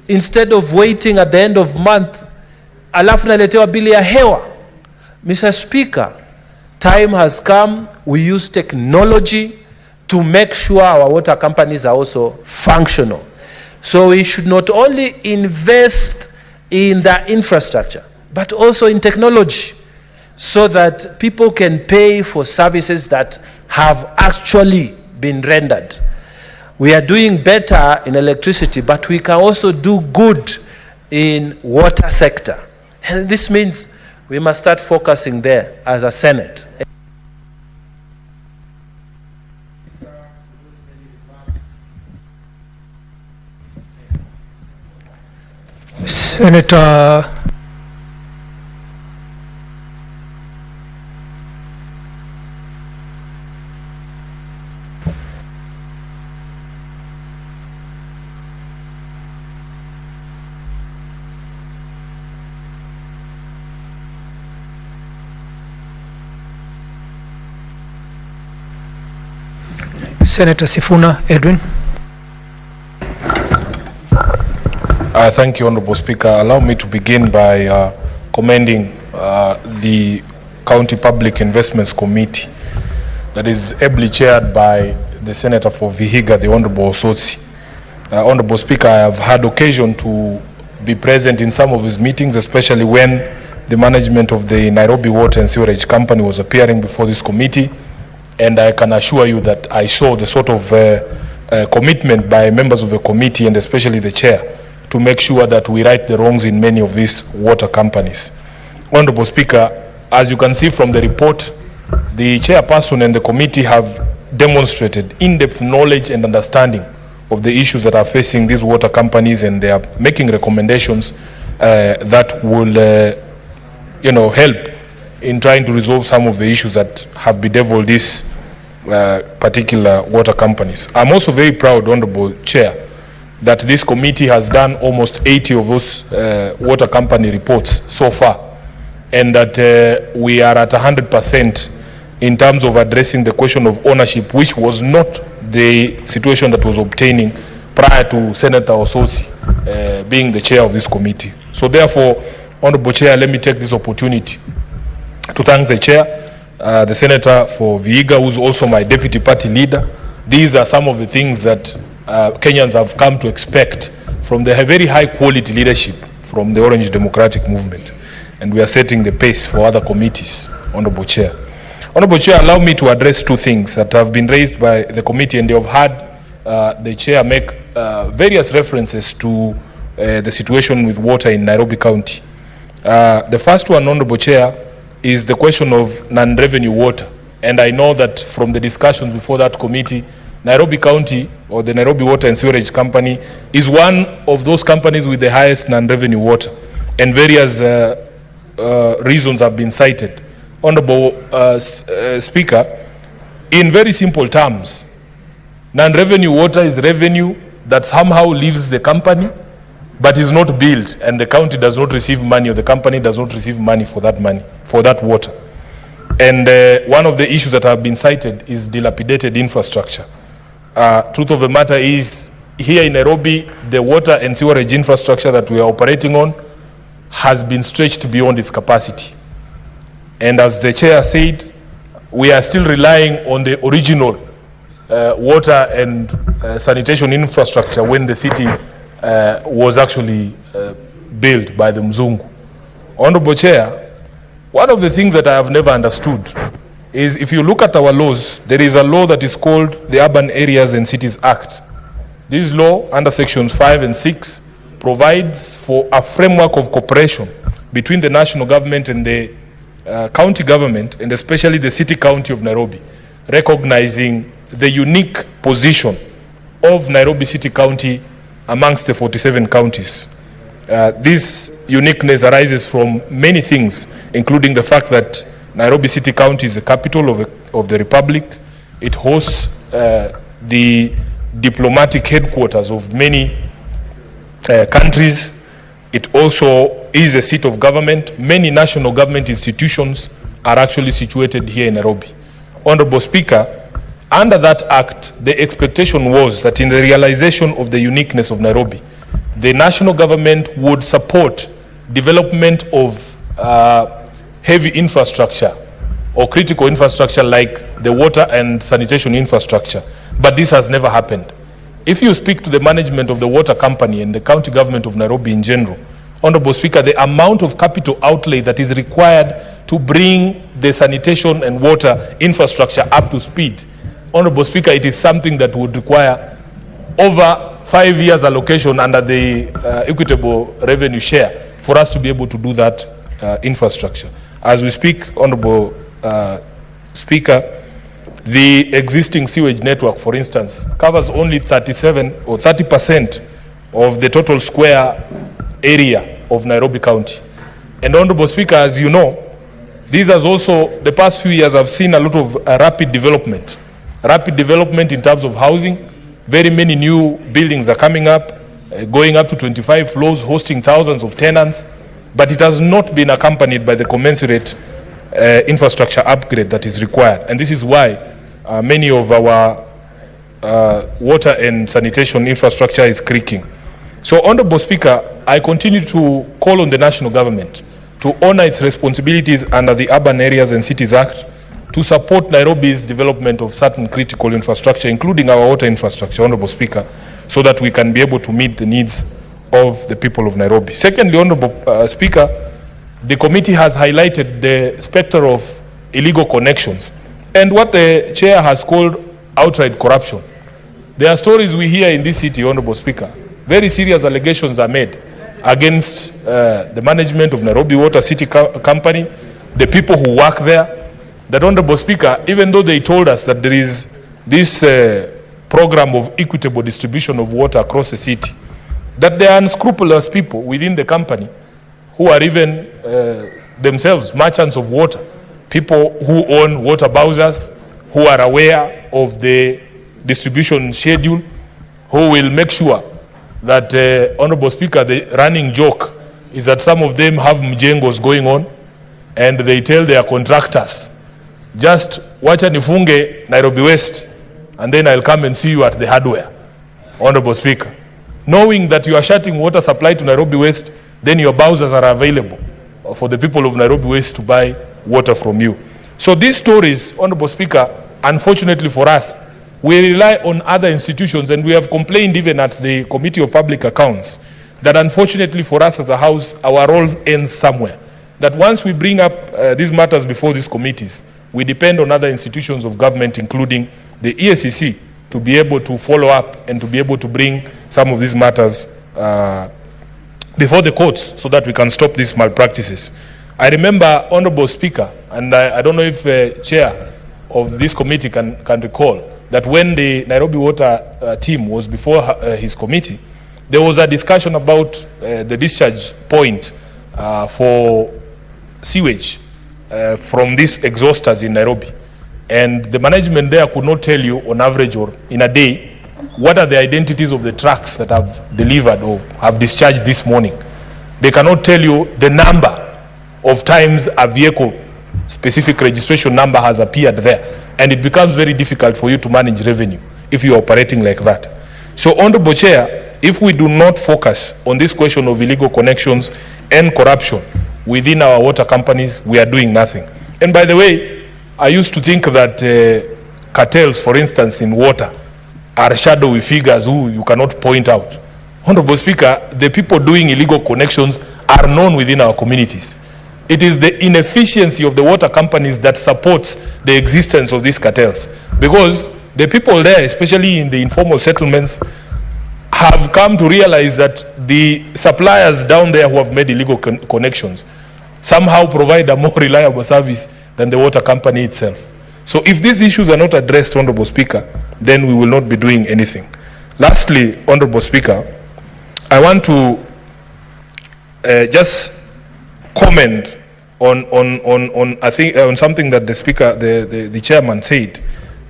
Speaker 4: instead of waiting at the end of month, alafu naletewa bili ya hewa. Mr. Speaker, time has come, we use technology to make sure our water companies are also functional. So we should not only invest in the infrastructure, but also in technology, so that people can pay for services that have actually been rendered. We are doing better in electricity, but we can also do good in water sector. And this means we must start focusing there as a Senate.
Speaker 5: Senator Sifuna Edwin.
Speaker 6: Thank you, Honorable Speaker. Allow me to begin by commending the County Public Investments Committee that is ably chaired by the Senator for Vihiga, the Honorable Osotsi. Honorable Speaker, I have had occasion to be present in some of his meetings, especially when the management of the Nairobi Water and Sewerage Company was appearing before this committee. And I can assure you that I saw the sort of commitment by members of the committee, and especially the chair, to make sure that we right the wrongs in many of these water companies. Honorable Speaker, as you can see from the report, the chairperson and the committee have demonstrated in-depth knowledge and understanding of the issues that are facing these water companies, and they are making recommendations that will help in trying to resolve some of the issues that have bedeviled these particular water companies. I'm also very proud, Honorable Chair, that this committee has done almost 80 of those water company reports so far, and that we are at 100% in terms of addressing the question of ownership, which was not the situation that was obtaining prior to Senator Ososi being the chair of this committee. So therefore, Honorable Chair, let me take this opportunity to thank the chair, the Senator for Vihiga, who's also my deputy party leader. These are some of the things that Kenyans have come to expect from the very high quality leadership from the Orange Democratic Movement. And we are setting the pace for other committees, Honorable Chair. Honorable Chair, allow me to address two things that have been raised by the committee, and they have had the Chair make various references to the situation with water in Nairobi County. The first one, Honorable Chair, is the question of non-revenue water. And I know that from the discussions before that committee, Nairobi County, or the Nairobi Water and Sewerage Company, is one of those companies with the highest non-revenue water. And various reasons have been cited. Honorable Speaker, in very simple terms, non-revenue water is revenue that somehow leaves the company but is not billed, and the county does not receive money, or the company does not receive money, for that water. And one of the issues that have been cited is dilapidated infrastructure. Truth of the matter is, here in Nairobi, the water and sewerage infrastructure that we are operating on has been stretched beyond its capacity. And as the chair said, we are still relying on the original water and sanitation infrastructure when the city was actually built by the Mzungu. Honorable Chair, one of the things that I have never understood is, if you look at our laws, there is a law that is called the Urban Areas and Cities Act. This law, under sections 5 and 6, provides for a framework of cooperation between the national government and the county government, and especially the city county of Nairobi, recognizing the unique position of Nairobi City County amongst the 47 counties. This uniqueness arises from many things, including the fact that Nairobi City County is the capital of the Republic. It hosts the diplomatic headquarters of many countries. It also is a seat of government. Many national government institutions are actually situated here in Nairobi. Honorable Speaker, under that act, the expectation was that in the realization of the uniqueness of Nairobi, the national government would support development of heavy infrastructure or critical infrastructure like the water and sanitation infrastructure. But this has never happened. If you speak to the management of the water company and the county government of Nairobi in general, Honorable Speaker, the amount of capital outlay that is required to bring the sanitation and water infrastructure up to speed, Honorable Speaker, it is something that would require over 5 years allocation under the equitable revenue share for us to be able to do that infrastructure. As we speak, Honorable Speaker, the existing sewage network, for instance, covers only 37 or 30% of the total square area of Nairobi County. And Honorable Speaker, as you know, these has also, the past few years, I've seen a lot of rapid development in terms of housing. Very many new buildings are coming up, going up to 25 floors, hosting thousands of tenants, but it has not been accompanied by the commensurate infrastructure upgrade that is required. And this is why many of our water and sanitation infrastructure is creaking. So, Honorable Speaker, I continue to call on the national government to honor its responsibilities under the Urban Areas and Cities Act, to support Nairobi's development of certain critical infrastructure, including our water infrastructure, Honorable Speaker, so that we can be able to meet the needs of the people of Nairobi. Secondly, Honorable Speaker, the committee has highlighted the specter of illegal connections and what the chair has called outright corruption. There are stories we hear in this city, Honorable Speaker. Very serious allegations are made against the management of Nairobi Water City Company, the people who work there, that, Honorable Speaker, even though they told us that there is this program of equitable distribution of water across the city, that there are unscrupulous people within the company who are even themselves merchants of water, people who own water bowsers, who are aware of the distribution schedule, who will make sure that, Honorable Speaker, the running joke is that some of them have mjengos going on and they tell their contractors, just wacha nifunge Nairobi West and then I'll come and see you at the hardware, Honorable Speaker. Knowing that you are shutting water supply to Nairobi West, then your bowsers are available for the people of Nairobi West to buy water from you. So these stories, Honorable Speaker, unfortunately for us, we rely on other institutions, and we have complained even at the Committee of Public Accounts that unfortunately for us as a house, our role ends somewhere. That once we bring up these matters before these committees, we depend on other institutions of government, including the EACC, to be able to follow up and to be able to bring some of these matters before the courts so that we can stop these malpractices. I remember, Honorable Speaker, and I don't know if Chair of this committee can recall, that when the Nairobi Water team was before his committee, there was a discussion about the discharge point for sewage from these exhausters in Nairobi. And the management there could not tell you on average or in a day what are the identities of the trucks that have delivered or have discharged this morning. They cannot tell you the number of times a vehicle specific registration number has appeared there, and it becomes very difficult for you to manage revenue if you are operating like that. So, Honorable Chair, if we do not focus on this question of illegal connections and corruption within our water companies, we are doing nothing. And by the way, I used to think that cartels, for instance, in water, are shadowy figures who you cannot point out. Honorable Speaker, the people doing illegal connections are known within our communities. It is the inefficiency of the water companies that supports the existence of these cartels. Because the people there, especially in the informal settlements, have come to realize that the suppliers down there who have made illegal connections somehow provide a more reliable service than the water company itself. So if these issues are not addressed, Honorable Speaker, then we will not be doing anything. Lastly, Honorable Speaker, I want to just comment on I think on something that the Speaker, the Chairman said,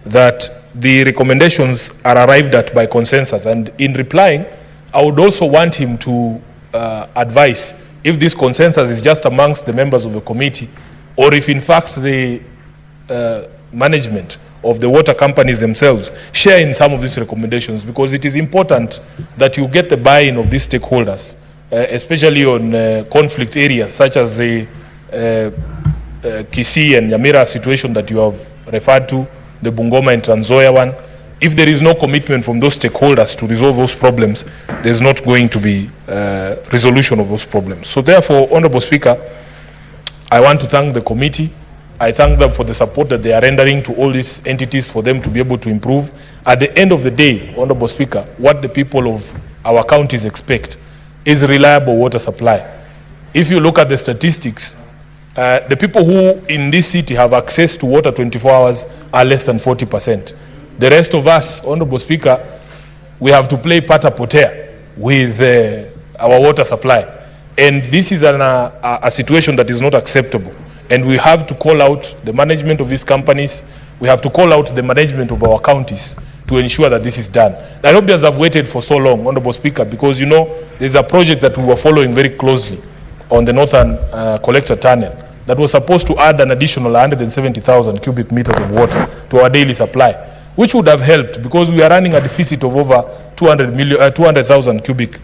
Speaker 6: that the recommendations are arrived at by consensus. And in replying, I would also want him to advise if this consensus is just amongst the members of the committee, or if in fact the management of the water companies themselves share in some of these recommendations, because it is important that you get the buy-in of these stakeholders, especially on conflict areas such as the Kisii and Nyamira situation that you have referred to, the Bungoma and Trans Nzoia one. If there is no commitment from those stakeholders to resolve those problems, there's not going to be resolution of those problems. So therefore, Honorable Speaker, I want to thank the committee. I thank them for the support that they are rendering to all these entities for them to be able to improve. At the end of the day, Honorable Speaker, what the people of our counties expect is reliable water supply. If you look at the statistics, the people who in this city have access to water 24 hours are less than 40%. The rest of us, Honorable Speaker, we have to play pata poter with our water supply. And this is a situation that is not acceptable. And we have to call out the management of these companies. We have to call out the management of our counties to ensure that this is done. Nairobians have waited for so long, Honorable Speaker, because, you know, there's a project that we were following very closely on the Northern Collector Tunnel that was supposed to add an additional 170,000 cubic meters of water to our daily supply, which would have helped, because we are running a deficit of over 200,000 cubic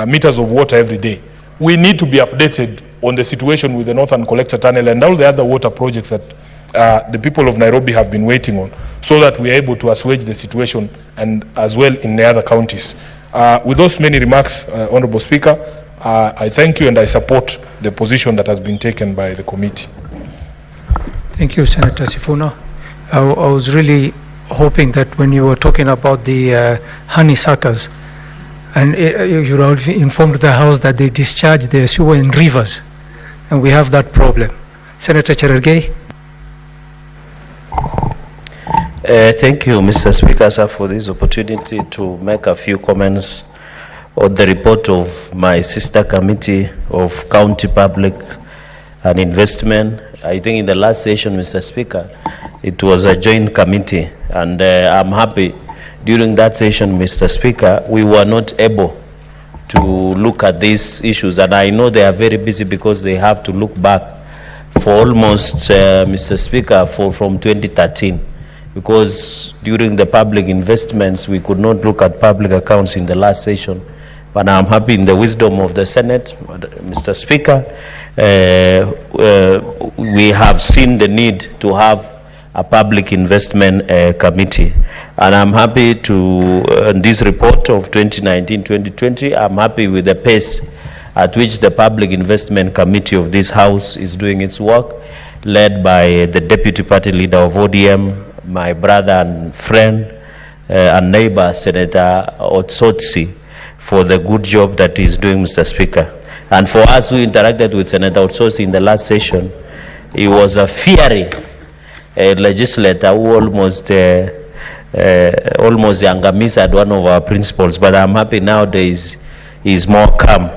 Speaker 6: meters of water every day. We need to be updated on the situation with the Northern Collector Tunnel and all the other water projects that the people of Nairobi have been waiting on, so that we are able to assuage the situation and as well in the other counties. With those many remarks, Honorable Speaker, I thank you and I support the position that has been taken by the committee.
Speaker 5: Thank you, Senator Sifuna. I was really hoping that when you were talking about the honeysuckers, and you informed the House that they discharge their sewer in rivers, and we have that problem. Senator Cherargei.
Speaker 7: Thank you, Mr. Speaker, sir, for this opportunity to make a few comments on the report of my sister committee of County Public and Investment. I think in the last session, Mr. Speaker, it was a joint committee, and I'm happy during that session, Mr. Speaker, we were not able to look at these issues, and I know they are very busy because they have to look back for almost, Mr. Speaker, from 2013, because during the public investments, we could not look at public accounts in the last session. But I'm happy in the wisdom of the Senate, Mr. Speaker, we have seen the need to have a public investment committee. And I'm happy to, this report of 2019-2020, I'm happy with the pace at which the Public Investment Committee of this House is doing its work, led by the Deputy Party Leader of ODM, my brother and friend and neighbor, Senator Otsotsi, for the good job that he's doing, Mr. Speaker. And for us who interacted with Senator Otsotsi in the last session, he was a fiery legislator who almost Yangamisa one of our principles, but I'm happy nowadays he's more calm.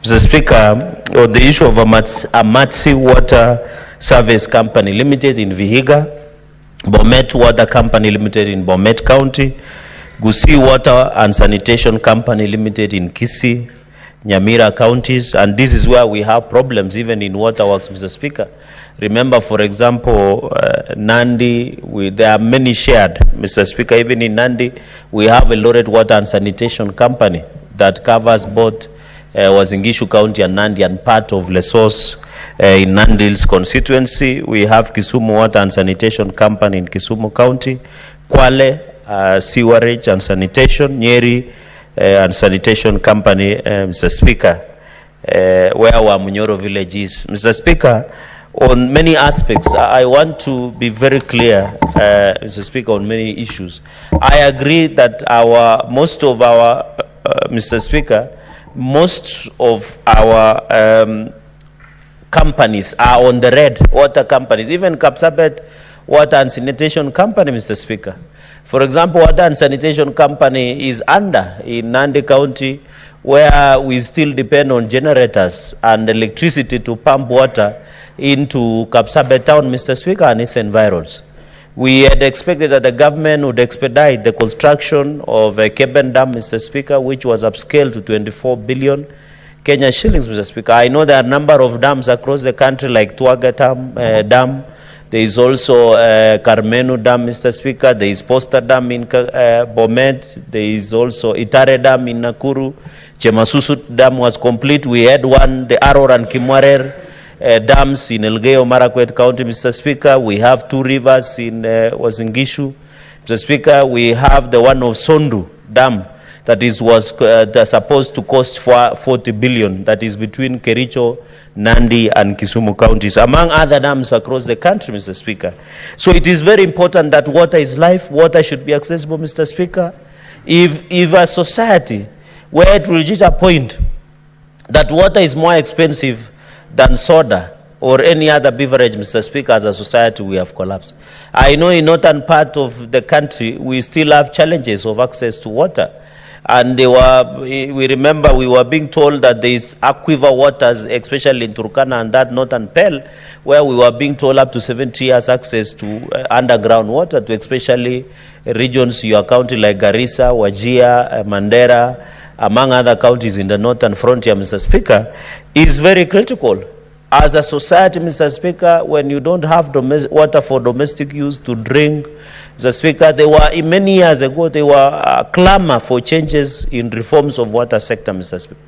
Speaker 7: Mr. Speaker, on the issue of Amatsi Water Service Company Limited in Vihiga, Bomet Water Company Limited in Bomet County, Gusii Water and Sanitation Company Limited in Kisii, Nyamira counties, and this is where we have problems even in waterworks, Mr. Speaker. Remember, for example, Nandi, there are many shared, Mr. Speaker. Even in Nandi, we have a Lored Water and Sanitation Company that covers both Wazingishu County and Nandi and part of Lesos in Nandi's constituency. We have Kisumu Water and Sanitation Company in Kisumu County, Kwale Sewerage and Sanitation, Nyeri and Sanitation Company, Mr. Speaker, where our Munyoro village is. Mr. Speaker, on many aspects, I want to be very clear, Mr. Speaker, on many issues. I agree that most of our, Mr. Speaker, most of our companies are on the red, water companies, even Kapsabet Water and Sanitation Company, Mr. Speaker. For example, Water and Sanitation Company is under in Nandi County, where we still depend on generators and electricity to pump water into Kapsabet town, Mr. Speaker, and its environs. We had expected that the government would expedite the construction of a Keben Dam, Mr. Speaker, which was upscaled to 24 billion Kenya shillings, Mr. Speaker. I know there are a number of dams across the country, like Tuaga Dam. There is also Karmenu Dam, Mr. Speaker. There is Posta Dam in Bomet. There is also Itare Dam in Nakuru. Chemasusu Dam was complete. We had one, the Aror and Kimwarer dams in Elgeyo Marakwet County, Mr. Speaker. We have two rivers in Wazingishu. Mr. Speaker, we have the one of Sondu Dam that was supposed to cost 40 billion, that is between Kericho, Nandi and Kisumu counties, among other dams across the country, Mr. Speaker. So it is very important that water is life. Water should be accessible, Mr. Speaker. If a society where it will reach a point that water is more expensive than soda or any other beverage, Mr. Speaker, as a society we have collapsed. I know in northern part of the country we still have challenges of access to water. And we remember we were being told that there is aquifer waters, especially in Turkana and that northern Pell, where we were being told up to 70 years access to underground water, to especially regions, your county like Garissa, Wajir, Mandera, among other counties in the northern frontier, Mr. Speaker, is very critical. As a society, Mr. Speaker, when you don't have water for domestic use to drink, Mr. Speaker, many years ago, there were clamor for changes in reforms of water sector, Mr. Speaker.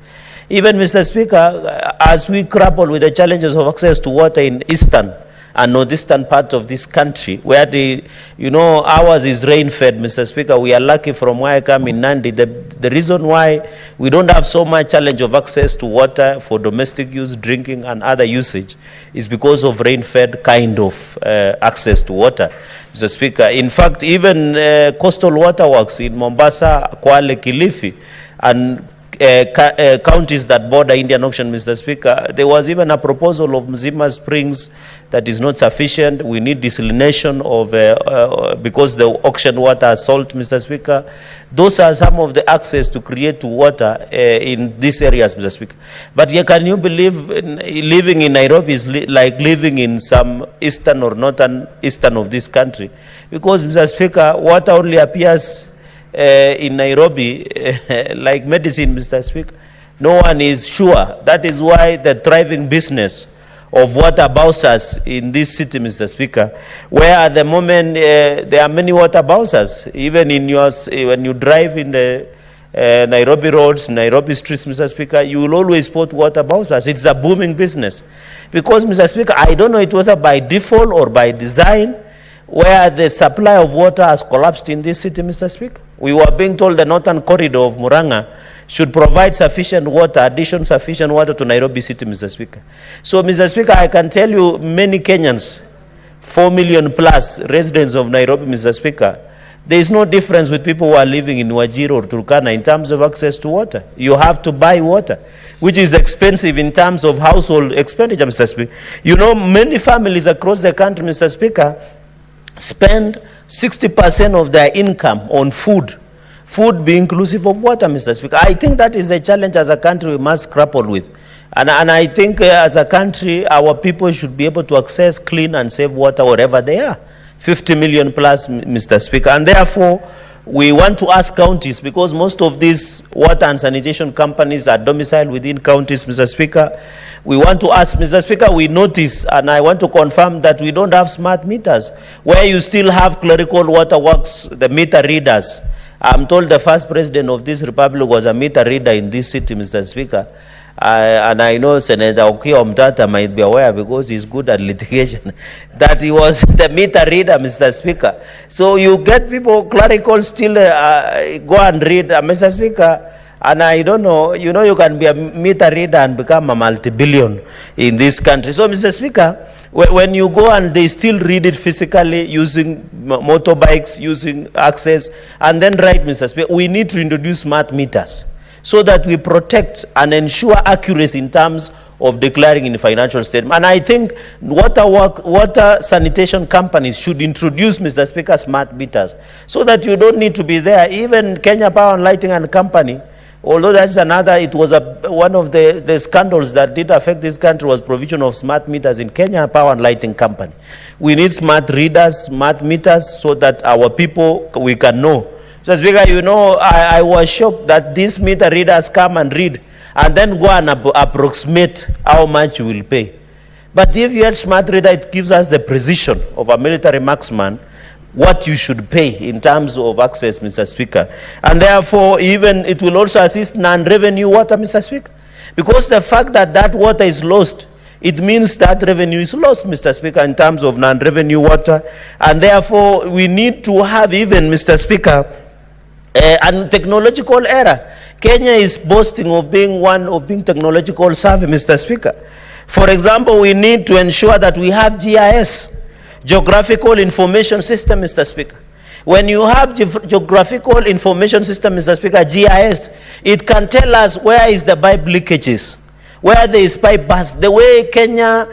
Speaker 7: Even, Mr. Speaker, as we grapple with the challenges of access to water in eastern and northeastern part of this country, where ours is rain-fed, Mr. Speaker. We are lucky from where I come in Nandi. The reason why we don't have so much challenge of access to water for domestic use, drinking, and other usage is because of rain-fed kind of access to water, Mr. Speaker. In fact, even coastal waterworks in Mombasa, Kwale, Kilifi, and counties that border Indian Ocean, Mr. Speaker. There was even a proposal of Mzima Springs that is not sufficient. We need desalination of, because the auction water has salt, Mr. Speaker. Those are some of the access to create water in these areas, Mr. Speaker. But can you believe living in Nairobi is like living in some eastern or northern eastern of this country? Because, Mr. Speaker, water only appears in Nairobi like medicine, Mr. Speaker. No one is sure. That is why the thriving business of water bowsers in this city, Mr. Speaker, where at the moment there are many water bowsers. Even in yours, when you drive in the Nairobi roads, Nairobi streets, Mr. Speaker, you will always spot water bowsers. It's a booming business. Because, Mr. Speaker, I don't know it was by default or by design, where the supply of water has collapsed in this city, Mr. Speaker. We were being told the northern corridor of Murang'a should provide sufficient water, sufficient water to Nairobi city, Mr. Speaker. So, Mr. Speaker, I can tell you many Kenyans, 4 million plus residents of Nairobi, Mr. Speaker, there is no difference with people who are living in Wajir or Turkana in terms of access to water. You have to buy water, which is expensive in terms of household expenditure, Mr. Speaker. You know, many families across the country, Mr. Speaker, spend 60% of their income on food. Food being inclusive of water, Mr. Speaker. I think that is a challenge as a country we must grapple with. And I think as a country, our people should be able to access clean and safe water wherever they are. 50 million plus, Mr. Speaker. And therefore, we want to ask counties, because most of these water and sanitation companies are domiciled within counties, Mr. Speaker. We want to ask, Mr. Speaker, we notice, and I want to confirm that we don't have smart meters, where you still have clerical waterworks, the meter readers. I'm told the first president of this republic was a meter reader in this city, Mr. Speaker. And I know Senator Okiya Omtata might be aware, because he's good at litigation, that he was the meter reader, Mr. Speaker. So you get people, clerical, still go and read, Mr. Speaker. And I don't know, you know, you can be a meter reader and become a multi-billion in this country. So, Mr. Speaker, when you go and they still read it physically using motorbikes, using access, and then write, Mr. Speaker, we need to introduce smart meters so that we protect and ensure accuracy in terms of declaring in the financial statement. And I think water sanitation companies should introduce, Mr. Speaker, smart meters so that you don't need to be there. Even Kenya Power and Lighting and Company, although that's another, it was one of the scandals that did affect this country was provision of smart meters in Kenya Power and Lighting Company. We need smart readers, smart meters, so that our people, we can know. So, Speaker, you know, I was shocked that these meter readers come and read and then go and approximate how much you will pay. But if you had smart reader, it gives us the precision of a military marksman what you should pay in terms of access, Mr. Speaker. And therefore, even it will also assist non-revenue water, Mr. Speaker. Because the fact that that water is lost, it means that revenue is lost, Mr. Speaker, in terms of non-revenue water. And therefore, we need to have even, Mr. Speaker, a technological era. Kenya is boasting of being technological savvy, Mr. Speaker. For example, we need to ensure that we have GIS. Geographical Information System, Mr. Speaker. When you have Geographical Information System, Mr. Speaker, GIS, it can tell us where is the pipe leakages, where there is pipe burst, the way Kenya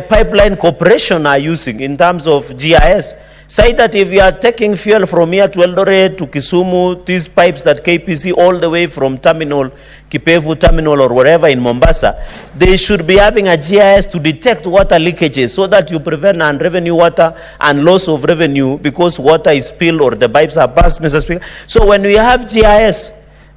Speaker 7: Pipeline Corporation are using in terms of GIS. Say that if you are taking fuel from here to Eldoret to Kisumu, these pipes that KPC all the way from terminal, Kipevu terminal or wherever in Mombasa, they should be having a GIS to detect water leakages so that you prevent non-revenue water and loss of revenue because water is spilled or the pipes are burst, Mr. Speaker. So when we have GIS,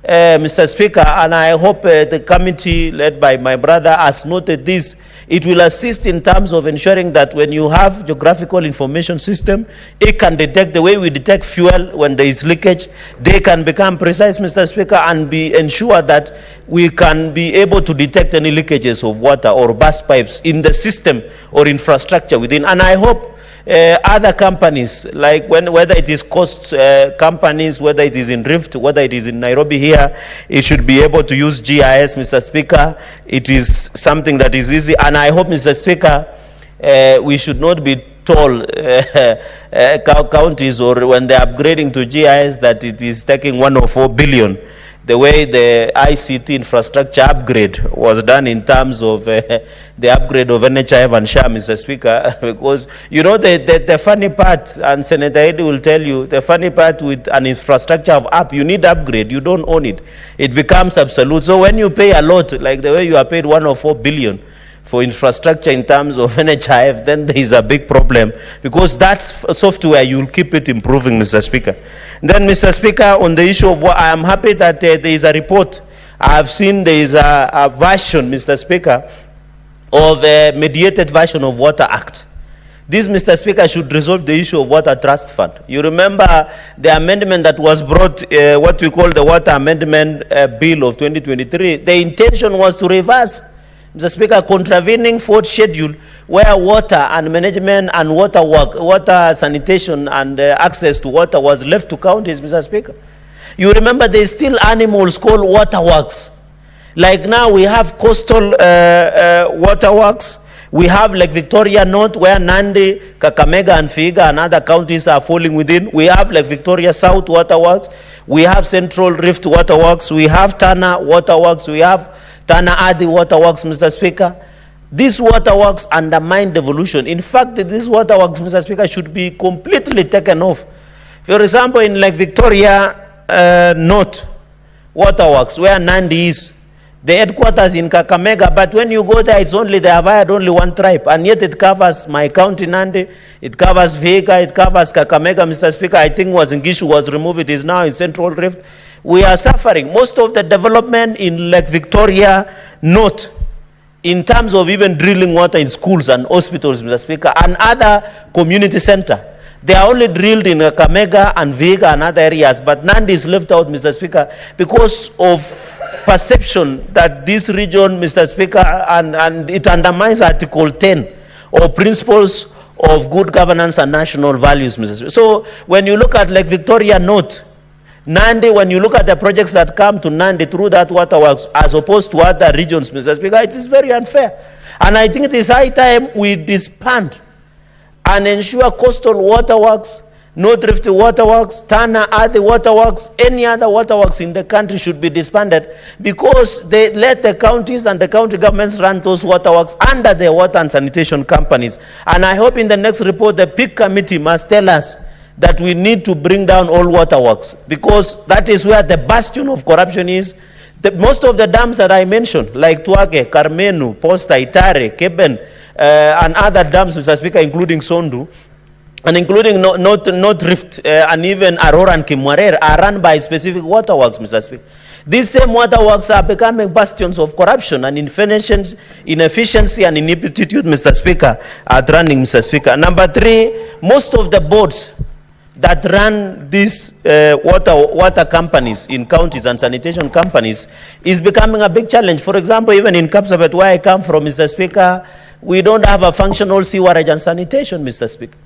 Speaker 7: Mr. Speaker, and I hope the committee led by my brother has noted this, it will assist in terms of ensuring that when you have geographical information system, it can detect the way we detect fuel when there is leakage. They can become precise, Mr. Speaker, and ensure that we can be able to detect any leakages of water or burst pipes in the system or infrastructure within. And I hope other companies, like whether it is coast companies, whether it is in Rift, whether it is in Nairobi here, it should be able to use GIS, Mr. Speaker. It is something that is easy. And I hope, Mr. Speaker, we should not be told counties or when they're upgrading to GIS that it is taking 104 billion. the way the ICT infrastructure upgrade was done in terms of the upgrade of NHIF and SHA, Mr. Speaker, because you know the funny part, and Senator Eddy will tell you, the funny part with an infrastructure of app, you need upgrade, you don't own it. It becomes absolute. So when you pay a lot, like the way you are paid 104 billion for infrastructure in terms of NHIF, then there is a big problem, because that's software, you'll keep it improving, Mr. Speaker. Then, Mr. Speaker, on the issue of what I am happy that there is a report. I have seen there is a version, Mr. Speaker, of a mediated version of Water Act. This, Mr. Speaker, should resolve the issue of Water Trust Fund. You remember the amendment that was brought, what we call the Water Amendment Bill of 2023. The intention was to reverse, Mr. Speaker, contravening fourth schedule, where water and management and water sanitation and access to water was left to counties, Mr. Speaker. You remember there's still animals called waterworks. Like now we have coastal waterworks. We have like Victoria North, where Nandi, Kakamega and Vihiga and other counties are falling within. We have like Victoria South waterworks. We have Central Rift waterworks. We have Tana waterworks. We have Tana Adi waterworks, Mr. Speaker. These waterworks undermine devolution. In fact, these waterworks, Mr. Speaker, should be completely taken off. For example, in like Victoria North waterworks, where Nandi is, the headquarters in Kakamega, but when you go there, it's only, they have hired only one tribe, and yet it covers my county, Nandi, it covers Vihiga, it covers Kakamega, Mr. Speaker. I think was in Gishu was removed, it is now in Central Rift. We are suffering. Most of the development in Lake Victoria North, in terms of even drilling water in schools and hospitals, Mr. Speaker, and other community center, they are only drilled in Kakamega and Vihiga and other areas, but Nandi is left out, Mr. Speaker, because of perception that this region, Mr. Speaker, and it undermines Article 10 or principles of good governance and national values, Mr. Speaker. So when you look at like Victoria North, Nandi, when you look at the projects that come to Nandi through that waterworks as opposed to other regions, Mr. Speaker, it is very unfair. And I think it is high time we disband and ensure coastal waterworks, North Rift waterworks, Tana, other waterworks, any other waterworks in the country should be disbanded, because they let the counties and the county governments run those waterworks under the water and sanitation companies. And I hope in the next report, the PIC committee must tell us that we need to bring down all waterworks, because that is where the bastion of corruption is. Most of the dams that I mentioned, like Tuake, Karmenu, Posta, Itare, Keben, and other dams, Mr. Speaker, including Sondu, and including North Rift, and even Aurora and Kimwarer, are run by specific waterworks, Mr. Speaker. These same waterworks are becoming bastions of corruption and inefficiency and ineptitude, Mr. Speaker, at running, Mr. Speaker. Number 3, most of the boards that run these water companies in counties and sanitation companies is becoming a big challenge. For example, even in Kapsabet, where I come from, Mr. Speaker, we don't have a functional sewerage and sanitation, Mr. Speaker.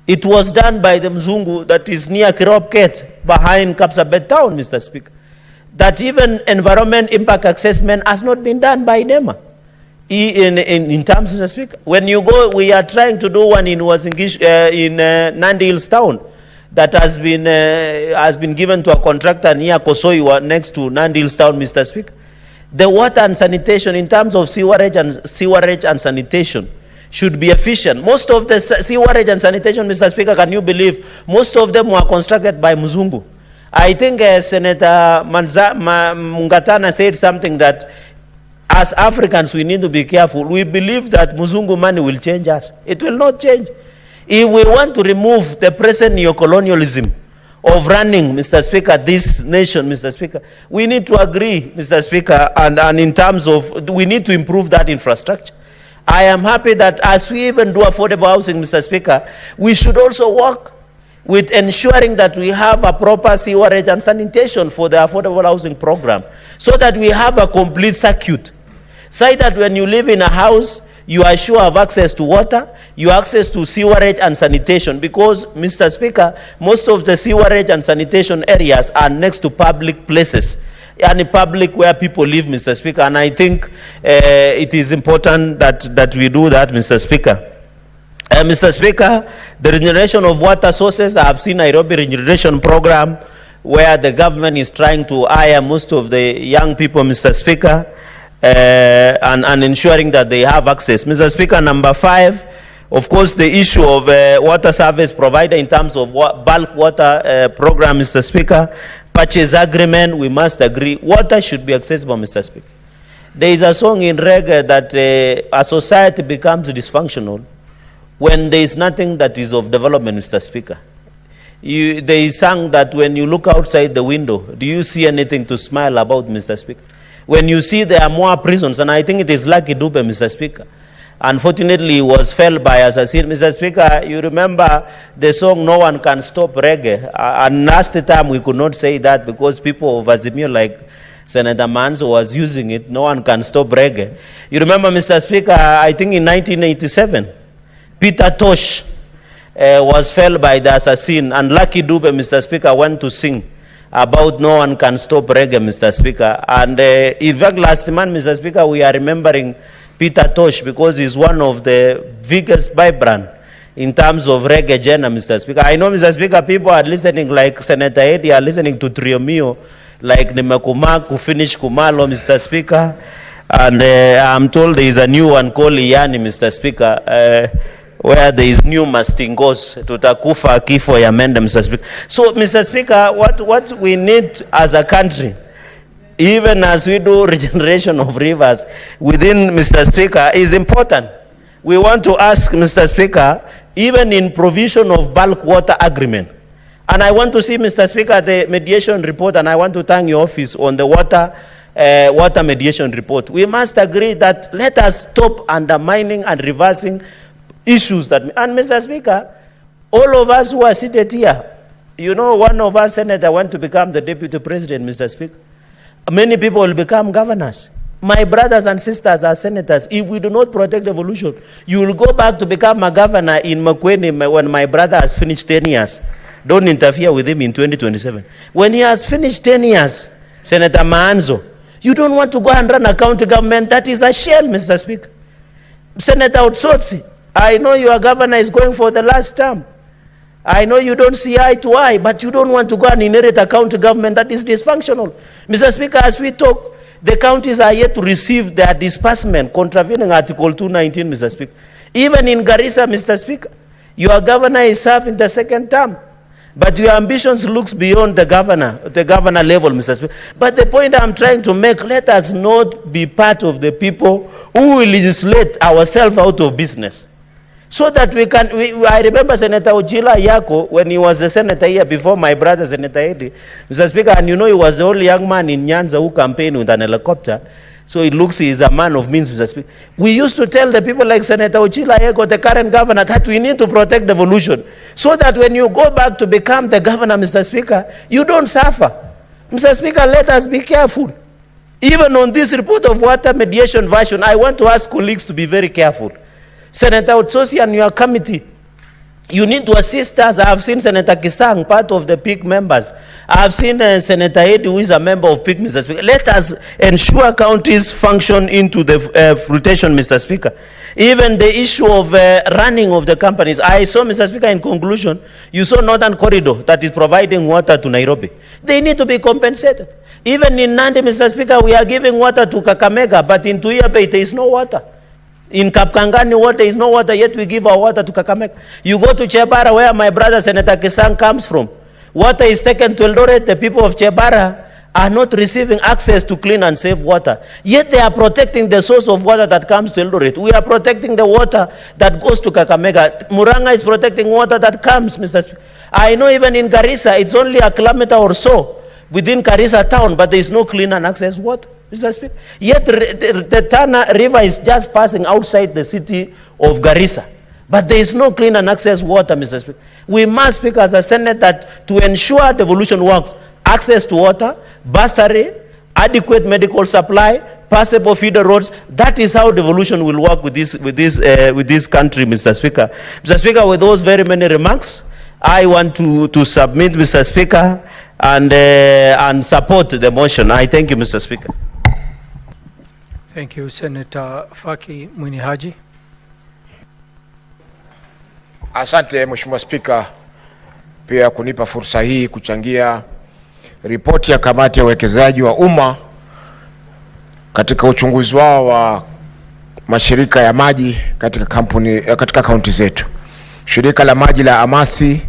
Speaker 7: It was done by the Mzungu that is near Kiropket, behind Kapsabet town, Mr. Speaker. That even environment impact assessment has not been done by NEMA. In terms, Mr. Speaker, when you go, we are trying to do one in Nandi Hills town that has been given to a contractor near Kosoi, next to Nandi Hills town, Mr. Speaker. The water and sanitation, in terms of sewerage and sanitation, should be efficient. Most of the sewerage and sanitation, Mr. Speaker, can you believe, most of them were constructed by Mzungu. I think Senator Mungatana said something that as Africans we need to be careful. We believe that Mzungu money will change us. It will not change. If we want to remove the present neocolonialism of running, Mr. Speaker, this nation, Mr. Speaker, we need to agree, Mr. Speaker, and in terms of, we need to improve that infrastructure. I am happy that as we even do affordable housing, Mr. Speaker, we should also work with ensuring that we have a proper sewerage and sanitation for the affordable housing program, so that we have a complete circuit. So that when you live in a house, you are sure of access to water, you have access to sewerage and sanitation, because, Mr. Speaker, most of the sewerage and sanitation areas are next to public places, and public where people live, Mr. Speaker, and I think it is important that we do that, Mr. Speaker. Mr. Speaker, the regeneration of water sources, I have seen Nairobi regeneration program where the government is trying to hire most of the young people, Mr. Speaker, and ensuring that they have access. Mr. Speaker, number 5, of course, the issue of water service provider in terms of bulk water program, Mr. Speaker, purchase agreement, we must agree, water should be accessible, Mr. Speaker. There is a song in reggae that a society becomes dysfunctional when there is nothing that is of development, Mr. Speaker. There is song that when you look outside the window, do you see anything to smile about, Mr. Speaker? When you see there are more prisons, and I think it is Lucky Dube, Mr. Speaker. Unfortunately, he was felled by assassin. Mr. Speaker, you remember the song "No One Can Stop Reggae"? And last time we could not say that because people of Azimio like Senator Manzo was using it. No one can stop reggae. You remember, Mr. Speaker, I think in 1987, Peter Tosh was felled by the assassin, and Lucky Dube, Mr. Speaker, went to sing about no one can stop reggae, Mr. Speaker. And in fact, last month, Mr. Speaker, we are remembering Peter Tosh because he's one of the biggest vibrant in terms of reggae genre, Mr. Speaker. I know, Mr. Speaker, people are listening like Senator Eddie are listening to Triomio, like Nimekuma, Kufinish Kumalo, Mr. Speaker. And I'm told there is a new one called Iyani, Mr. Speaker, where there is new mastingos, tutakufa kifo ya mende, Mr. Speaker. So, Mr. Speaker, what we need as a country, even as we do regeneration of rivers within, Mr. Speaker, is important. We want to ask, Mr. Speaker, even in provision of bulk water agreement. And I want to see, Mr. Speaker, the mediation report, and I want to thank your office on the water mediation report. We must agree that let us stop undermining and reversing issues that, and Mr. Speaker, all of us who are seated here, you know, one of our senators went to become the deputy president, Mr. Speaker. Many people will become governors. My brothers and sisters are senators. If we do not protect devolution, you will go back to become a governor in makwiny when my brother has finished 10 years. Don't interfere with him in 2027. When he has finished 10 years, Senator Maanzo, you don't want to go and run a county government. That is a shell, Mr. Speaker. Senator Otsotsi, I know your governor is going for the last term. I know you don't see eye to eye, but you don't want to go and inherit a county government that is dysfunctional. Mr. Speaker, as we talk, the counties are yet to receive their disbursement, contravening Article 219, Mr. Speaker. Even in Garissa, Mr. Speaker, your governor is serving the second term. But your ambitions looks beyond the governor level, Mr. Speaker. But the point I'm trying to make, let us not be part of the people who will legislate ourselves out of business. So that we can, I remember Senator Ojila Yako, when he was the senator here before my brother, Senator Eddie, Mr. Speaker, and you know he was the only young man in Nyanza who campaigned with an helicopter. So it looks he is a man of means, Mr. Speaker. We used to tell the people like Senator Ojila Yako, the current governor, that we need to protect devolution. So that when you go back to become the governor, Mr. Speaker, you don't suffer. Mr. Speaker, let us be careful. Even on this report of water mediation version, I want to ask colleagues to be very careful. Senator Otsosi and your committee, you need to assist us. I have seen Senator Kisang, part of the PIC members. I have seen Senator Eddie, who is a member of PIC, Mr. Speaker. Let us ensure counties function into the fruition, Mr. Speaker. Even the issue of running of the companies. I saw, Mr. Speaker, in conclusion, you saw Northern Corridor that is providing water to Nairobi. They need to be compensated. Even in Nandi, Mr. Speaker, we are giving water to Kakamega, but in Tuia Bay, there is no water. In Kapkangani water is no water, yet we give our water to Kakamega. You go to Chebara, where my brother Senator Kisang comes from. Water is taken to Eldoret. The people of Chebara are not receiving access to clean and safe water. Yet they are protecting the source of water that comes to Eldoret. We are protecting the water that goes to Kakamega. Muranga is protecting water that comes, Mr. Speaker. I know even in Garissa, it's only a kilometer or so within Garissa town, but there is no clean and access water, Mr. Speaker. Yet the Tana River is just passing outside the city of Garissa. But there is no clean and access water, Mr. Speaker. We must speak as a Senate that to ensure devolution works, access to water, bursary, adequate medical supply, passable feeder roads, that is how devolution will work with this country, Mr. Speaker. Mr. Speaker, with those very many remarks, I want to submit, Mr. Speaker, and support the motion. I thank you, Mr. Speaker.
Speaker 5: Thank you, Senator Faki Mwinihaji.
Speaker 8: Asante Mheshimiwa Spika pia kunipa fursa hii kuchangia ripoti ya kamati ya uwekezaji wa umma katika uchunguzi wao wa mashirika ya maji katika kaunti zetu. Shirika la maji la Amasi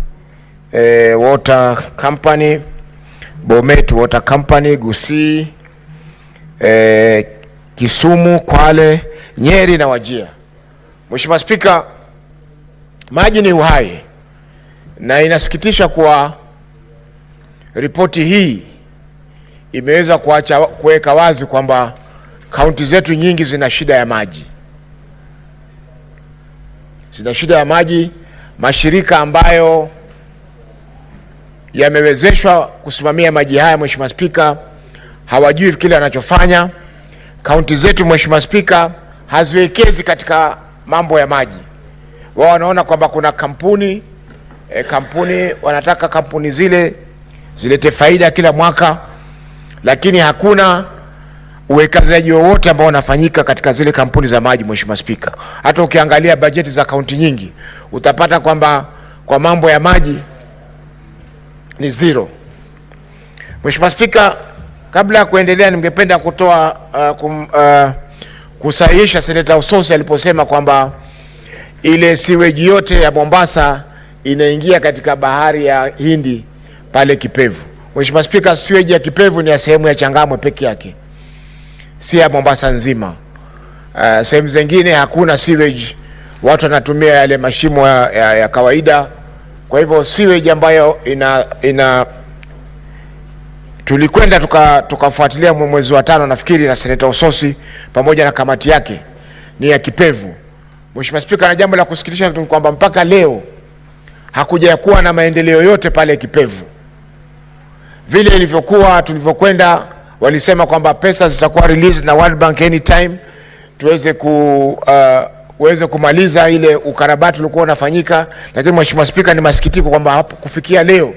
Speaker 8: Water Company, Bomet Water Company, Gusii, Kisumu, Kwale, Nyeri na Wajir. Mheshimiwa Spika, maji ni uhai, na inasikitisha kuwa ripoti hii imeweza kuweka wazi kwamba kaunti zetu nyingi zina shida ya maji. Zina shida ya maji. Mashirika ambayo yamewezeshwa kusimamia maji haya, Mheshimiwa Spika, hawajui kile wanachofanya. Kaunti zetu, Mheshimiwa Spika, haziwekezi katika mambo ya maji. Wao wanaona kwamba kuna kampuni wanataka kampuni zile zilete faida kila mwaka, lakini hakuna uwekezaji wowote ambao unafanyika katika zile kampuni za maji. Mheshimiwa Spika, hata ukiangalia bajeti za kaunti nyingi utapata kwamba kwa mambo ya maji ni zero. Mheshimiwa Spika, kabla ya kuendelea, ningependa kusahihisha Senator Ososi aliposema kwamba ile sewage yote ya Mombasa inaingia katika bahari ya Hindi pale Kipevu. Mheshimiwa Spika, sewage ya Kipevu ni ya sehemu ya Changamwe peke yake, si ya Mombasa nzima. Sehemu zingine hakuna sewage, watu wanatumia yale mashimo ya kawaida. Kwa hivyo sewage ambayo tulikwenda tukafuatilia mwezi wa 5 nafikiri na Senator Ososi pamoja na kamati yake, ni ya Kipevu. Mheshimiwa Spika, na jambo la kusikitisha ni kwamba mpaka leo hakuja kuwa na maendeleo yote pale Kipevu. Vile ilivyokuwa tulivyokwenda, walisema kwamba pesa zitakuwa released na World Bank anytime tuweze kumaliza ile ukarabati ulikuwa unafanyika. Lakini Mheshimiwa Spika, ni masikitiko kwamba kufikia leo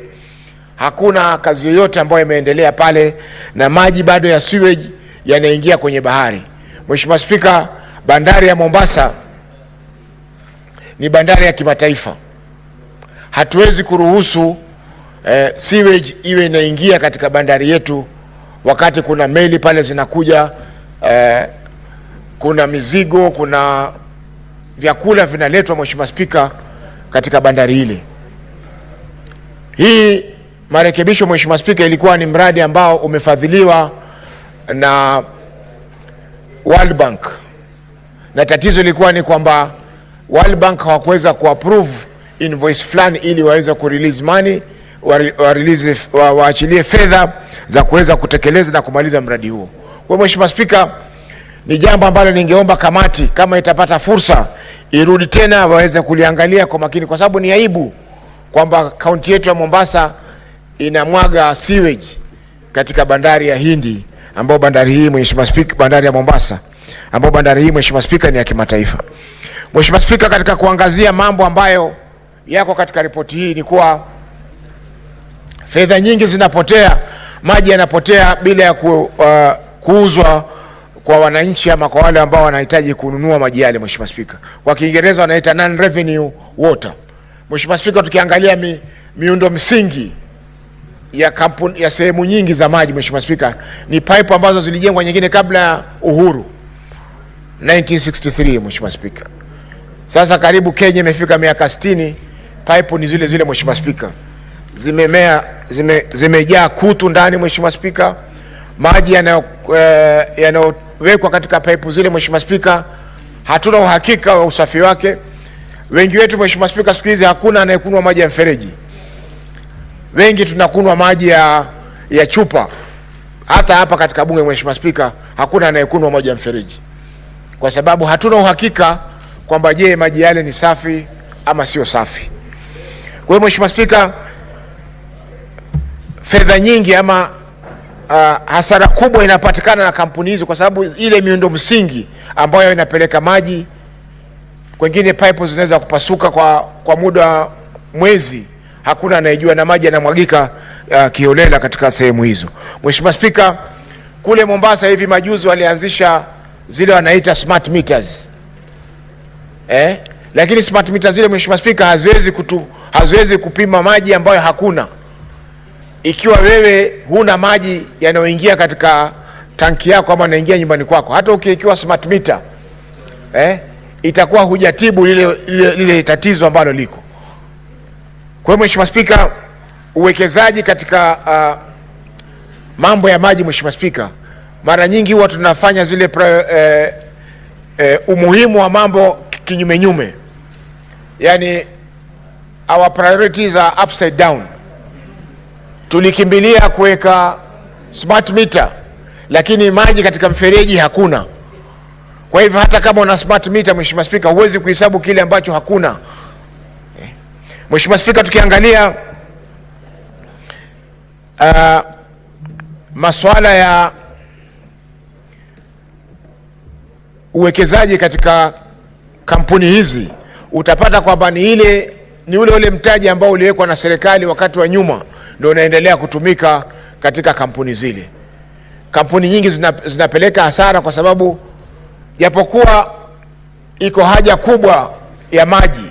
Speaker 8: hakuna kazi yoyote ambayo imeendelea pale, na maji bado ya sewage yanaingia kwenye bahari. Mheshimiwa Spika, bandari ya Mombasa ni bandari ya kimataifa. Hatuwezi kuruhusu sewage iwe inaingia katika bandari yetu wakati kuna meli pale zinakuja, kuna mizigo, kuna vyakula vinaletwa, Mheshimiwa Spika, katika bandari ile. Hii marekebisho, Mheshimiwa Spika, ilikuwa ni mradi ambao umefadhiliwa na World Bank, na tatizo lilikuwa ni kwamba World Bank hawakuweza kuapprove invoice fulani ili waweze kurelease money, waachilie fedha za kuweza kutekeleza na kumaliza mradi huo. Kwa Mheshimiwa Spika, ni jambo ambalo ningeomba kamati kama itapata fursa irudi tena waweze kuliangalia kwa makini, kwa sababu ni aibu kwamba kaunti yetu ya Mombasa inamwaga sewage katika bandari ya Hindi, ambao bandari hii, Mheshimiwa Spika, bandari ya Mombasa ambao bandari hii, Mheshimiwa Spika, ni ya kimataifa. Mheshimiwa Spika, katika kuangazia mambo ambayo yako katika ripoti hii ni kuwa fedha nyingi zinapotea, maji yanapotea bila ya kuuzwa kwa wananchi ama kwa wale ambao wanahitaji kununua maji yale. Mheshimiwa Spika, kwa Kiingereza wanaita non revenue water. Mheshimiwa Spika, tukiangalia miundo msingi ya kampuni ya sehemu nyingi za maji, Mheshimiwa Spika, ni pipe ambazo zilijengwa nyingine kabla ya uhuru 1963. Mheshimiwa Spika, sasa karibu Kenya imefika miaka 60, pipe ni zile zile. Mheshimiwa Spika, zimejaa kutu ndani. Mheshimiwa Spika, maji yanayowekwa katika pipe zile, Mheshimiwa Spika, hatuna uhakika wa usafi wake. Wengi wetu, Mheshimiwa Spika, siku hizi hakuna anayekunywa maji ya mfereji. Wengi tunakunywa maji ya chupa. Hata hapa katika bunge, Mheshimiwa Spika, hakuna anayekunywa maji ya mfereji, kwa sababu hatuna uhakika kwamba je, maji yale ni safi ama sio safi. Kwa hiyo Mheshimiwa Spika, fedha nyingi ama hasara kubwa inapatikana na kampuni hizo, kwa sababu ile miundo msingi ambayo inapeleka maji kwengine, pipe zinaweza kupasuka kwa muda mwezi, hakuna anayejua, na maji yanamwagika kiholela katika sehemu hizo. Mheshimiwa Spika, kule Mombasa hivi majuzi walianzisha zile wanaita smart meters. Lakini smart meters zile, Mheshimiwa Spika, haziwezi kupima maji ambayo hakuna. ikiwa wewe huna maji yanayoingia katika tanki yako ama yanaingia nyumbani kwako, hata ukiwekewa smart meter itakuwa hujatibu lile tatizo ambalo liko. Kwa hiyo Mheshimiwa Spika, uwekezaji katika mambo ya maji, Mheshimiwa Spika, mara nyingi huwa tunafanya zile umuhimu wa mambo kinyume. Yani our priorities are upside down. Tulikimbilia kuweka smart meter, lakini maji katika mfereji hakuna. Kwa hivyo hata kama una smart meter, Mheshimiwa Spika, huwezi kuhesabu kile ambacho hakuna. Mheshimiwa Spika, tukiangalia masuala ya uwekezaji katika kampuni hizi, utapata kwamba ni ule mtaji ambao uliwekwa na serikali wakati wa nyuma ndio unaendelea kutumika katika kampuni zile. Kampuni nyingi zinapeleka hasara kwa sababu japokuwa iko haja kubwa ya maji,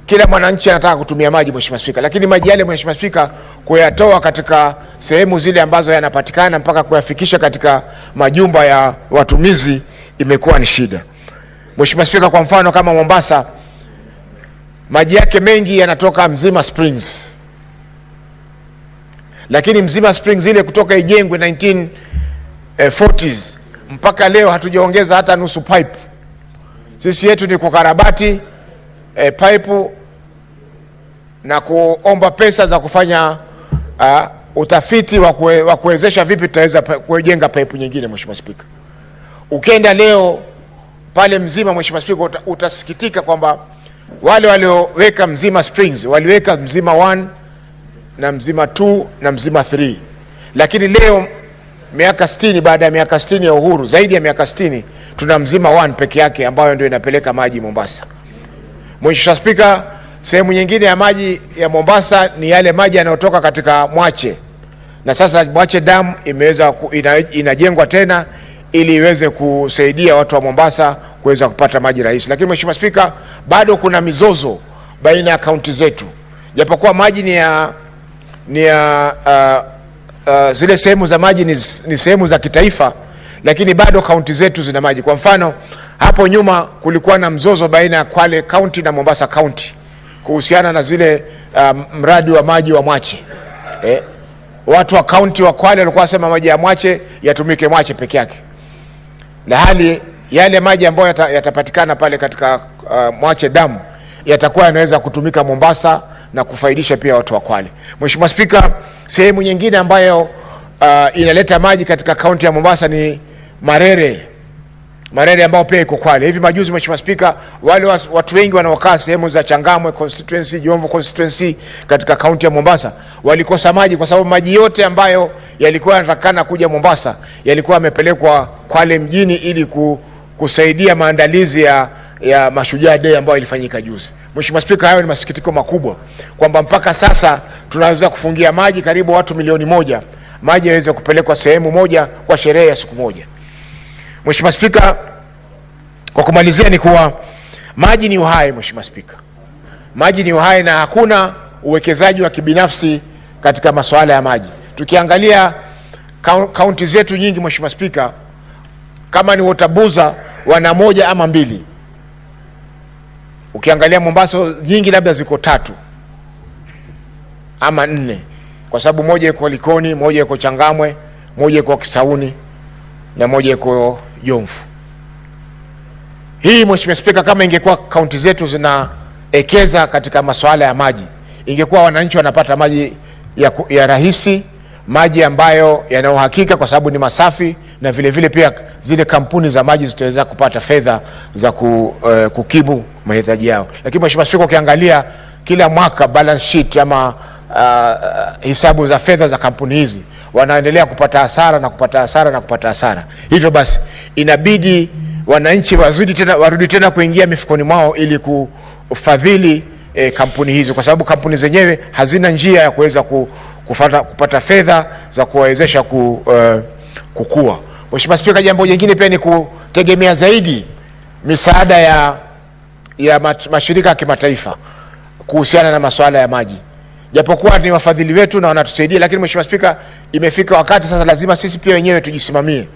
Speaker 8: kila mwananchi anataka kutumia maji, Mheshimiwa Spika, lakini maji yale, Mheshimiwa Spika, kuyatoa katika sehemu zile ambazo yanapatikana mpaka kuyafikisha katika majumba ya watumizi imekuwa ni shida. Mheshimiwa Spika, kwa mfano kama Mombasa, maji yake mengi yanatoka Mzima Springs, lakini Mzima Springs ile kutoka ijengwe 1940s mpaka leo hatujaongeza hata nusu pipe. Sisi yetu ni kukarabati pipe na kuomba pesa za kufanya utafiti wa kuwezesha vipi tutaweza kujenga pipe nyingine. Mheshimiwa Spika, ukienda leo pale Mzima, Mheshimiwa Spika, utasikitika kwamba wale walioweka Mzima Springs waliweka Mzima 1 na Mzima 2 na Mzima 3, lakini leo miaka 60 baada ya miaka 60 ya uhuru, zaidi ya miaka 60, tuna Mzima 1 peke yake ambayo ndio inapeleka maji Mombasa. Mheshimiwa Spika, sehemu nyingine ya maji ya Mombasa ni yale maji yanayotoka katika Mwache, na sasa Mwache Dam inajengwa tena ili iweze kusaidia watu wa Mombasa kuweza kupata maji rahisi. Lakini Mheshimiwa Spika, bado kuna mizozo baina ya kaunti zetu, japokuwa maji zile sehemu za maji ni sehemu za kitaifa, lakini bado kaunti zetu zina maji. Kwa mfano, hapo nyuma kulikuwa na mzozo baina ya Kwale County na Mombasa County kuhusiana na zile mradi wa maji wa Mwache. Watu wa county wa Kwale walikuwa wasema maji ya Mwache yatumike Mwache peke yake, na hali yale maji ambayo yatapatikana pale katika Mwache Dam yatakuwa yanaweza kutumika Mombasa na kufaidisha pia watu wa Kwale. Mheshimiwa Spika, sehemu nyingine ambayo inaleta maji katika kaunti ya Mombasa ni Marere ambao pia iko Kwale. Hivi majuzi, Mheshimiwa Spika, wale watu wengi wanaokaa sehemu za Changamwe constituency, Jomvu constituency katika kaunti ya Mombasa walikosa maji kwa sababu maji yote ambayo yalikuwa yanatakana kuja Mombasa yalikuwa yamepelekwa Kwale mjini ili kusaidia maandalizi ya Mashujaa Day ambayo ilifanyika juzi. Mheshimiwa Spika, hayo ni masikitiko makubwa kwamba mpaka sasa tunaweza kufungia maji karibu watu 1,000,000 maji yaweze kupelekwa sehemu moja kwa sherehe ya siku moja. Mheshimiwa Spika, kwa kumalizia ni kuwa maji ni uhai. Mheshimiwa Spika, maji ni uhai na hakuna uwekezaji wa kibinafsi katika masuala ya maji. Tukiangalia kaunti zetu nyingi, Mheshimiwa Spika, kama ni Watabuza wana 1 ama 2. Ukiangalia Mombasa nyingi labda ziko 3 ama 4, kwa sababu moja iko Likoni, moja iko Changamwe, moja iko Kisauni na moja iko Jomvu. Hii Mheshimiwa Spika, kama ingekuwa kaunti zetu zinaekeza katika masuala ya maji, ingekuwa wananchi wanapata maji ya rahisi, maji ambayo yana uhakika kwa sababu ni masafi, na vile vile pia zile kampuni za maji zitaweza kupata fedha za kukimu mahitaji yao. Lakini Mheshimiwa Spika, ukiangalia kila mwaka balance sheet ama hisabu za fedha za kampuni hizi, wanaendelea kupata hasara na kupata hasara na kupata hasara. Hivyo basi inabidi wananchi warudi tena kuingia mifukoni mwao ili kufadhili kampuni hizi, kwa sababu kampuni zenyewe hazina njia ya kuweza kupata fedha za kuwawezesha kukua. Mheshimiwa Spika, jambo jingine pia ni kutegemea zaidi misaada ya mashirika ya kimataifa kuhusiana na masuala ya maji. japokuwa ni wafadhili wetu na wanatusaidia, lakini Mheshimiwa Spika, imefika wakati sasa lazima sisi pia wenyewe tujisimamie.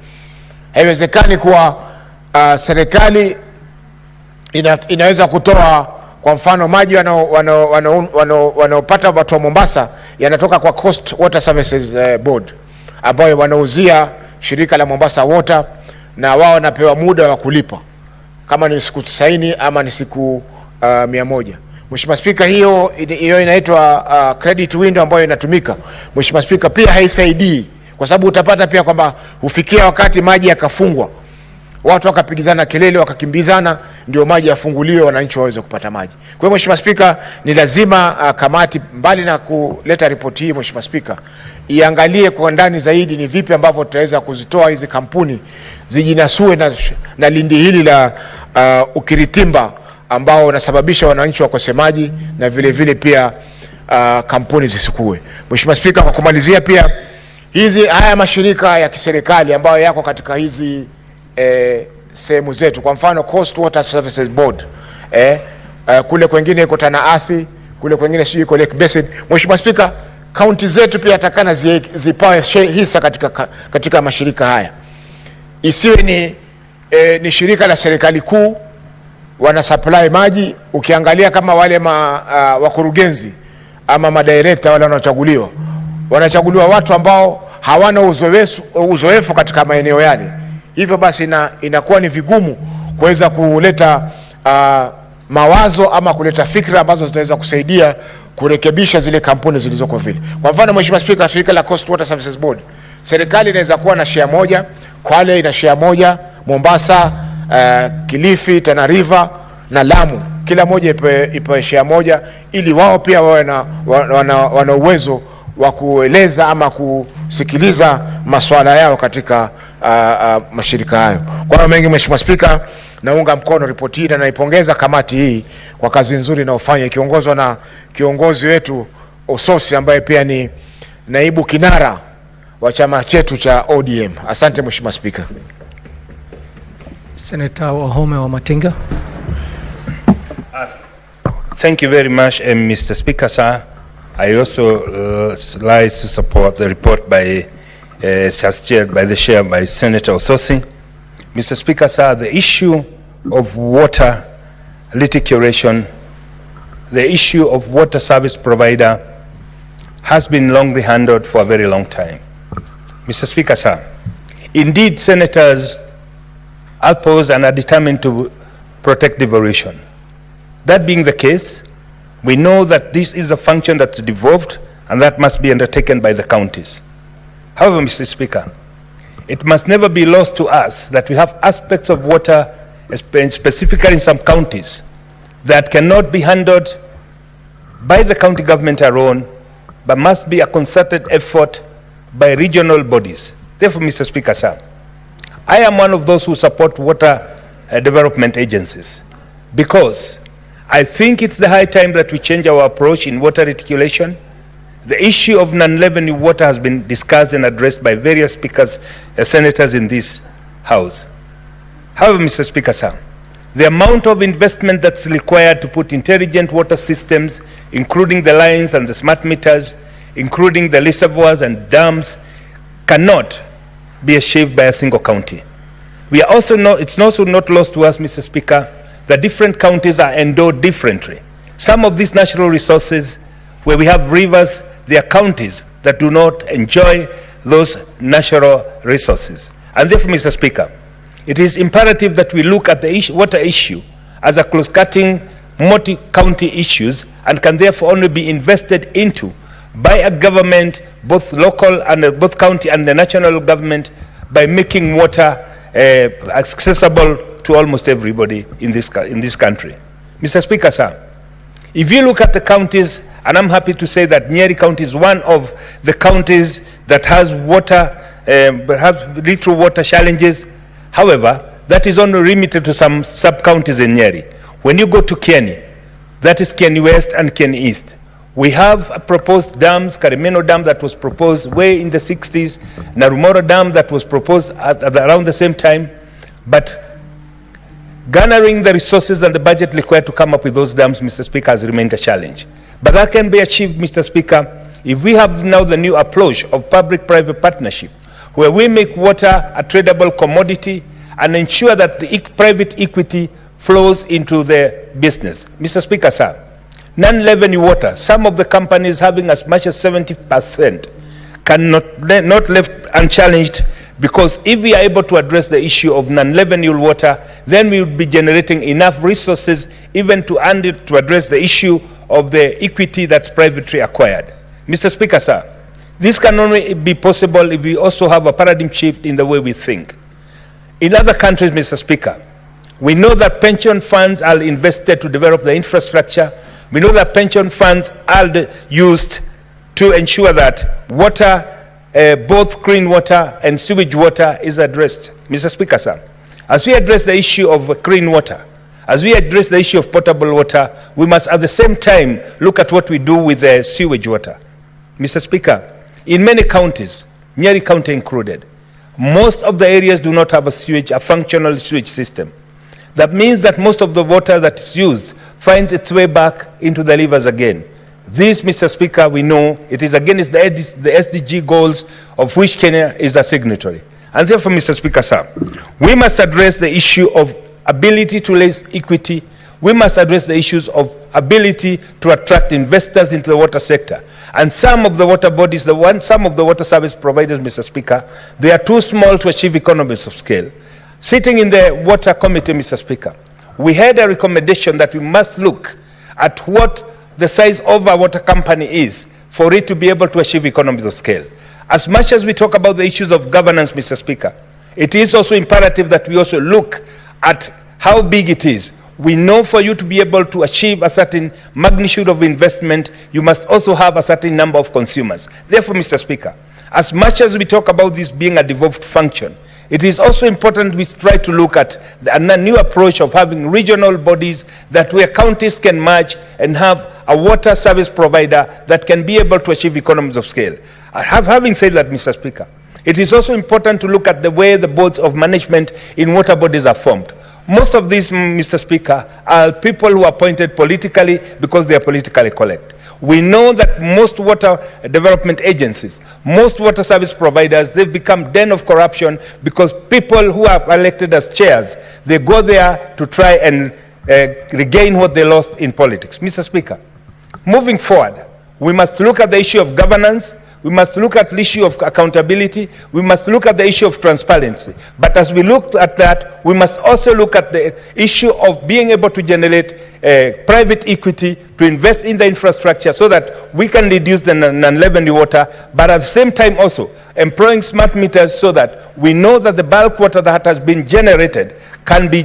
Speaker 8: Haiwezekani kuwa serikali inaweza kutoa kwa mfano maji wanaopata watu wa Mombasa yanatoka kwa Coast Water Services Board ambayo wanauzia shirika la Mombasa Water, na wao wanapewa muda wa kulipa kama ni siku 90 ama ni siku 100. Mheshimiwa Spika, hiyo inaitwa credit window ambayo inatumika. Mheshimiwa Spika, pia haisaidii kwa sababu utapata pia kwamba hufikia wakati maji yakafungwa, watu wakapigizana kelele, wakakimbizana, ndio maji yafunguliwe, wananchi waweze kupata maji. Kwa hiyo Mheshimiwa Spika, ni lazima kamati mbali na kuleta ripoti hii, Mheshimiwa Spika, iangalie kwa ndani zaidi ni vipi ambavyo tutaweza kuzitoa hizi kampuni zijinasue na lindi hili la ukiritimba ambao unasababisha wananchi wakose maji na vile vile pia kampuni zisikue. Mheshimiwa Spika, kwa kumalizia pia haya mashirika ya kiserikali ambayo yako katika hizi sehemu zetu, kwa mfano Coast Water Services Board, kule kwingine iko Tana Athi, kule kwingine sio iko Lake Basin. Mheshimiwa Spika, kaunti zetu pia atakana zipawe hisa katika mashirika haya. Isiwe ni shirika la serikali kuu wana supply maji. Ukiangalia kama wale wakurugenzi ama madirector wale wanachaguliwa watu ambao hawana uzoefu katika maeneo yale. Hivyo basi inakuwa ni vigumu kuweza kuleta mawazo ama kuleta fikra ambazo zitaweza kusaidia kurekebisha zile kampuni zilizoko vile. Kwa mfano Mheshimiwa Spika, shirika la Coast Water Services Board, serikali inaweza kuwa na share moja, Kwale ina share moja, Mombasa, Kilifi, Tana River na Lamu, kila moja ipewe share moja, ili wao pia wawe wana uwezo wa kueleza ama kusikiliza masuala yao katika mashirika hayo. Kwa hiyo mengi, Mheshimiwa Spika, naunga mkono ripoti hii na naipongeza kamati hii kwa kazi nzuri inayofanya ikiongozwa na kiongozi wetu Ososi ambaye pia ni naibu kinara wa chama chetu cha ODM. Asante Mheshimiwa Spika.
Speaker 5: Senator Wahome wa Matinga.
Speaker 9: Thank you very much, Mr. Speaker, sir. I also like to support the report by just chaired by the chair by Senator Ososi. Mr. Speaker, sir, the issue of water litigation, the issue of water service provider has been longly handled for a very long time. Mr. Speaker, sir, indeed senators oppose and are determined to protect devolution. That being the case, we know that this is a function that's devolved and that must be undertaken by the counties. However, Mr. Speaker, it must never be lost to us that we have aspects of water, specifically in some counties, that cannot be handled by the county government alone, but must be a concerted effort by regional bodies. Therefore, Mr. Speaker, sir, I am one of those who support water development agencies because I think it's the high time that we change our approach in water reticulation. The issue of non-revenue water has been discussed and addressed by various speakers, senators in this House. However, Mr. Speaker, sir, the amount of investment that's required to put intelligent water systems, including the lines and the smart meters, including the reservoirs and dams, cannot be achieved by a single county. We are also it's also not lost to us, Mr. Speaker, that different counties are endowed differently. Some of these natural resources, where we have rivers, there are counties that do not enjoy those natural resources. And therefore, Mr. Speaker, it is imperative that we look at the water issue as a close-cutting multi-county issues and can therefore only be invested into by a government, both local and both county and the national government, by making water accessible to almost everybody in this country. Mr. Speaker, sir, if you look at the counties, and I'm happy to say that Nyeri County is one of the counties that has water, have little water challenges. However, that is only limited to some sub-counties in Nyeri. When you go to Kieni, that is Kieni West and Kieni East, we have proposed dams, Karimeno Dam that was proposed way in the 60s, Narumoro Dam that was proposed at around the same time, but garnering the resources and the budget required to come up with those dams, Mr. Speaker, has remained a challenge. But that can be achieved, Mr. Speaker, if we have now the new approach of public-private partnership, where we make water a tradable commodity and ensure that the private equity flows into the business. Mr. Speaker, sir, non-revenue water, some of the companies having as much as 70% not left unchallenged, because if we are able to address the issue of non-revenue water, then we would be generating enough resources even to address the issue of the equity that's privately acquired. Mr. Speaker, sir, this can only be possible if we also have a paradigm shift in the way we think. In other countries, Mr. Speaker, we know that pension funds are invested to develop the infrastructure. We know that pension funds are used to ensure that water, both clean water and sewage water, is addressed. Mr. Speaker, sir, as we address the issue of clean water, as we address the issue of potable water, we must at the same time look at what we do with the sewage water. Mr. Speaker, in many counties, Nyeri County included, most of the areas do not have a functional sewage system. That means that most of the water that is used finds its way back into the rivers again. This, Mr. Speaker, we know it is against the SDG goals of which Kenya is a signatory. And therefore, Mr. Speaker, sir, we must address the issue of ability to raise equity. We must address the issues of ability to attract investors into the water sector. And some of the water bodies, some of the water service providers, Mr. Speaker, they are too small to achieve economies of scale. Sitting in the water committee, Mr. Speaker, we had a recommendation that we must look at what the size of a water company is for it to be able to achieve economies of scale. As much as we talk about the issues of governance, Mr. Speaker, it is also imperative that we also look at how big it is. We know for you to be able to achieve a certain magnitude of investment, you must also have a certain number of consumers. Therefore, Mr. Speaker, as much as we talk about this being a devolved function, it is also important we try to look at a new approach of having regional bodies that where counties can merge and have a water service provider that can be able to achieve economies of scale. Having said that, Mr. Speaker, it is also important to look at the way the boards of management in water bodies are formed. Most of these, Mr. Speaker, are people who are appointed politically because they are politically correct. We know that most water development agencies, most water service providers, they've become den of corruption because people who are elected as chairs, they go there to try and regain what they lost in politics. Mr. Speaker, moving forward, we must look at the issue of governance. We must look at the issue of accountability. We must look at the issue of transparency. But as we look at that, we must also look at the issue of being able to generate private equity to invest in the infrastructure so that we can reduce the non-revenue water, but at the same time also employing smart meters so that we know that the bulk water that has been generated can be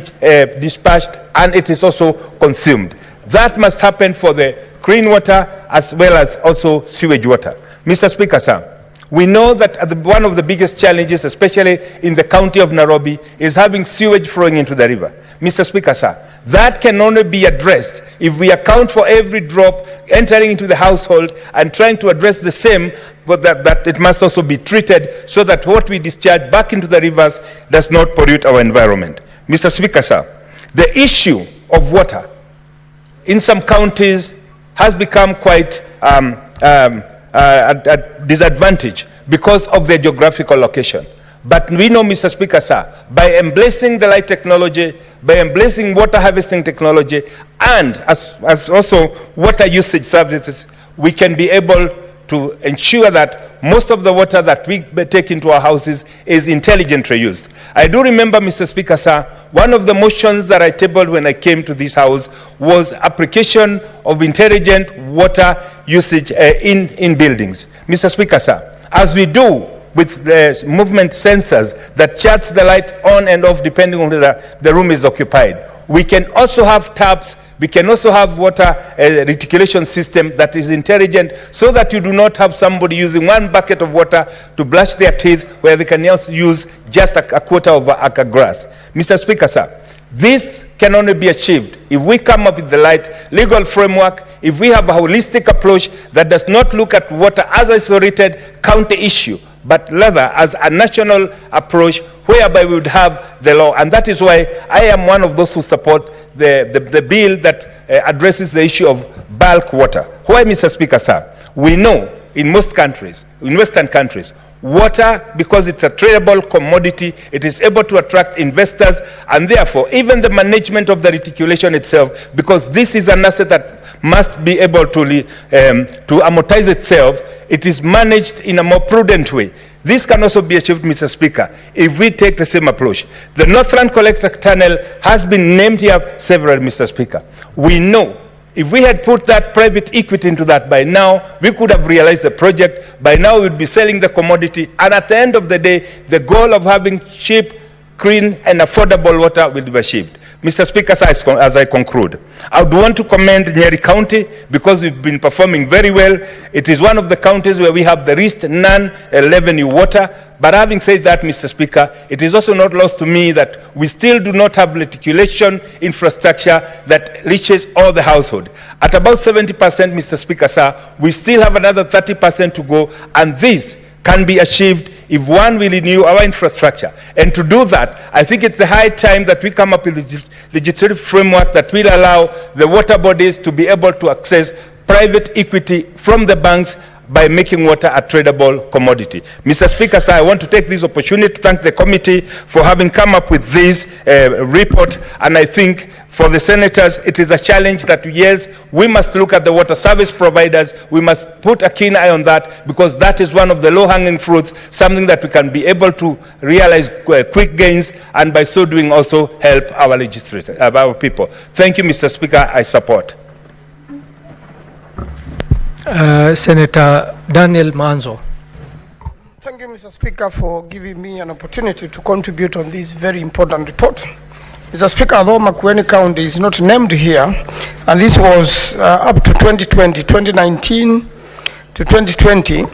Speaker 9: dispatched and it is also consumed. That must happen for the clean water as well as also sewage water. Mr. Speaker, sir, we know that one of the biggest challenges, especially in the county of Nairobi, is having sewage flowing into the river. Mr. Speaker, sir, that can only be addressed if we account for every drop entering into the household and trying to address the same, but that it must also be treated so that what we discharge back into the rivers does not pollute our environment. Mr. Speaker, sir, the issue of water in some counties has become quite a disadvantage because of their geographical location. But we know, Mr. Speaker, sir, by embracing the light technology, by embracing water harvesting technology, and as also water usage services, we can be able to ensure that most of the water that we take into our houses is intelligently used. I do remember, Mr. Speaker, sir, one of the motions that I tabled when I came to this house was application of intelligent water usage in buildings. Mr. Speaker, sir, as we do with the movement sensors that charts the light on and off depending on whether the room is occupied, we can also have taps. We can also have water reticulation system that is intelligent so that you do not have somebody using one bucket of water to brush their teeth where they can also use just a quarter of an acre grass. Mr. Speaker, sir, this can only be achieved if we come up with the right legal framework, if we have a holistic approach that does not look at water as an isolated county issue, but rather as a national approach whereby we would have the law. And that is why I am one of those who support the bill that addresses the issue of bulk water. Why, Mr. Speaker, sir? We know in most countries, in Western countries, water, because it's a tradable commodity, it is able to attract investors, and therefore even the management of the reticulation itself, because this is an asset that must be able to amortize itself, it is managed in a more prudent way. This can also be achieved, Mr. Speaker, if we take the same approach. The Northland Collector Tunnel has been named here several, Mr. Speaker. We know if we had put that private equity into that, by now we could have realized the project. By now we would be selling the commodity, and at the end of the day, the goal of having cheap, clean, and affordable water will be achieved. Mr. Speaker, as I conclude, I would want to commend Nyeri County because we've been performing very well. It is one of the counties where we have the least non-revenue water. But having said that, Mr. Speaker, it is also not lost to me that we still do not have reticulation infrastructure that reaches all the household. At about 70%, Mr. Speaker, sir, we still have another 30% to go, and this can be achieved if one will renew our infrastructure. And to do that, I think it's the high time that we come up with a legislative framework that will allow the water bodies to be able to access private equity from the banks by making water a tradable commodity. Mr. Speaker, sir, I want to take this opportunity to thank the committee for having come up with this report, and I think for the senators, it is a challenge that, yes, we must look at the water service providers. We must put a keen eye on that, because that is one of the low-hanging fruits, something that we can be able to realize quick gains, and by so doing also help our legislators, our people. Thank you, Mr. Speaker. I support.
Speaker 5: Senator Daniel Manzo.
Speaker 10: Thank you, Mr. Speaker, for giving me an opportunity to contribute on this very important report. Mr. Speaker, although Makwiny County is not named here, and this was up to 2019 to 2020,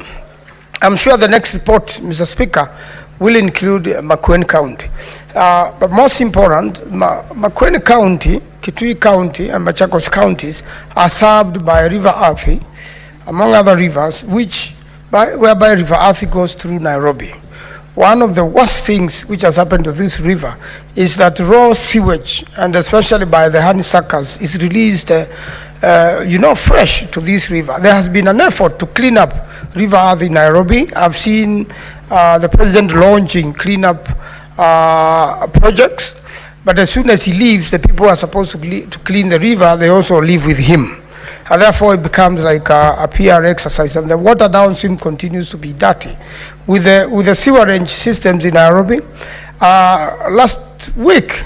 Speaker 10: I'm sure the next report, Mr. Speaker, will include Makwiny County. But most important, Makwiny County, Kitui County, and Machakos counties are served by River Athi, among other rivers, whereby River Athi goes through Nairobi. One of the worst things which has happened to this river is that raw sewage, and especially by the honeysuckers, is released, fresh to this river. There has been an effort to clean up River Athi in Nairobi. I've seen the president launching cleanup projects, but as soon as he leaves, the people who are supposed to clean the river, they also leave with him. And therefore it becomes like a PR exercise, and the water downstream continues to be dirty. With the sewerage systems in Nairobi, last week,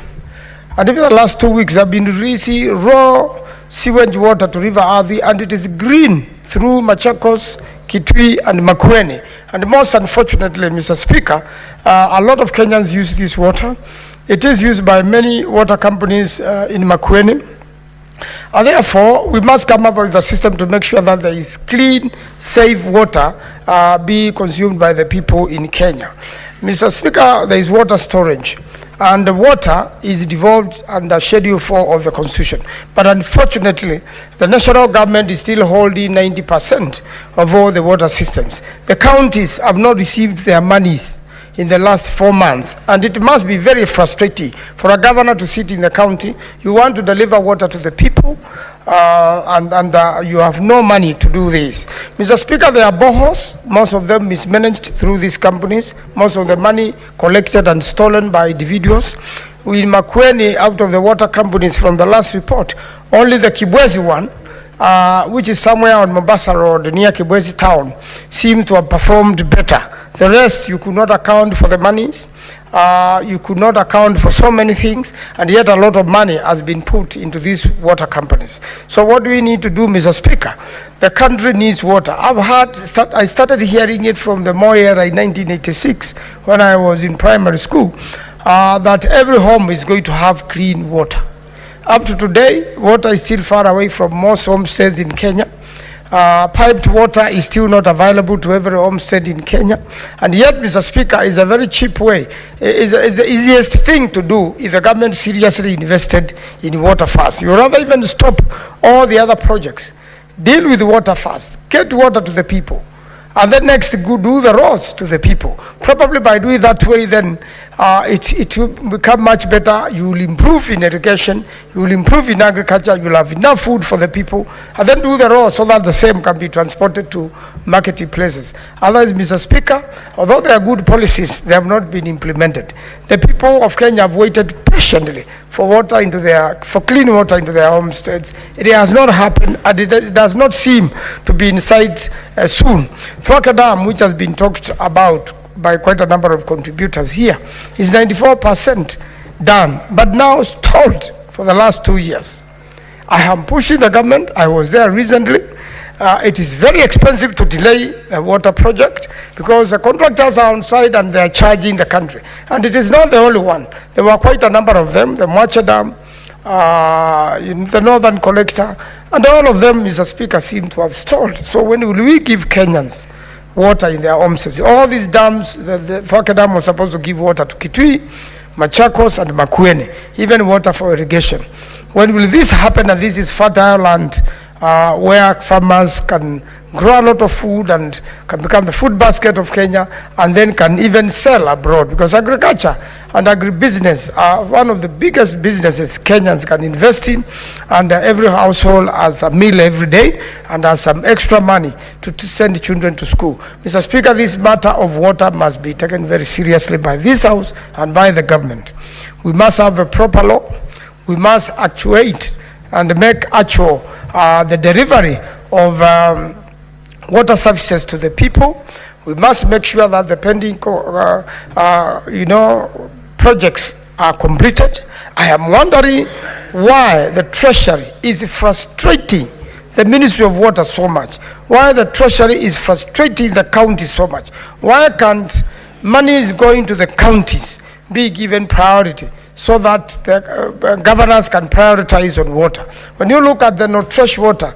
Speaker 10: and even the last 2 weeks, have been releasing raw sewage water to River Athi, and it is green through Machakos, Kitui, and Makwiny. And most unfortunately, Mr. Speaker, a lot of Kenyans use this water. It is used by many water companies in Makwiny. And therefore, we must come up with a system to make sure that there is clean, safe water be consumed by the people in Kenya. Mr. Speaker, there is water storage, and the water is devolved under Schedule 4 of the Constitution. But unfortunately, the national government is still holding 90% of all the water systems. The counties have not received their monies in the last 4 months, and it must be very frustrating for a governor to sit in the county. You want to deliver water to the people, and you have no money to do this. Mr. Speaker, there are boreholes, most of them mismanaged through these companies, most of the money collected and stolen by individuals. In Makwiny, out of the water companies from the last report, only the Kibwezi one, which is somewhere on Mombasa Road near Kibwezi town, seems to have performed better. The rest, you could not account for the monies, you could not account for so many things, and yet a lot of money has been put into these water companies. So what do we need to do, Mr. Speaker? The country needs water. I started hearing it from the Moi era in 1986, when I was in primary school, that every home is going to have clean water. Up to today, water is still far away from most homesteads in Kenya. Piped water is still not available to every homestead in Kenya, and yet, Mr. Speaker, is a very cheap way. Is the easiest thing to do if the government seriously invested in water first. You rather even stop all the other projects. Deal with water first. Get water to the people. and then next do the roads to the people. Probably by doing that way, then it will become much better. You will improve in education, you will improve in agriculture, you will have enough food for the people, and then do the roads so that the same can be transported to marketing places. Otherwise, Mr. Speaker, although there are good policies, they have not been implemented. The people of Kenya have waited patiently for clean water into their homesteads. It has not happened, and it does not seem to be in sight soon. Thwaka Dam, which has been talked about by quite a number of contributors here, is 94% done, but now stalled for the last 2 years. I am pushing the government. I was there recently. It is very expensive to delay a water project because the contractors are on site and they are charging the country. And it is not the only one. There were quite a number of them, the Mwacha Dam, the Northern Collector, and all of them, Mr. Speaker, seem to have stalled. So when will we give Kenyans water in their homesteads? All these dams, the Thwaka Dam was supposed to give water to Kitui, Machakos, and makwiny, even water for irrigation. When will this happen? And this is fertile land where farmers can grow a lot of food and can become the food basket of Kenya, and then can even sell abroad, because agriculture and agribusiness are one of the biggest businesses Kenyans can invest in, and every household has a meal every day and has some extra money to send children to school. Mr. Speaker, this matter of water must be taken very seriously by this House and by the government. We must have a proper law. We must actuate and make actual the delivery of water services to the people. We must make sure that the pending projects are completed. I am wondering why the Treasury is frustrating the Ministry of Water so much, why the Treasury is frustrating the counties so much. Why can't money is going to the counties be given priority, so that the governors can prioritize on water? When you look at the Notresh water,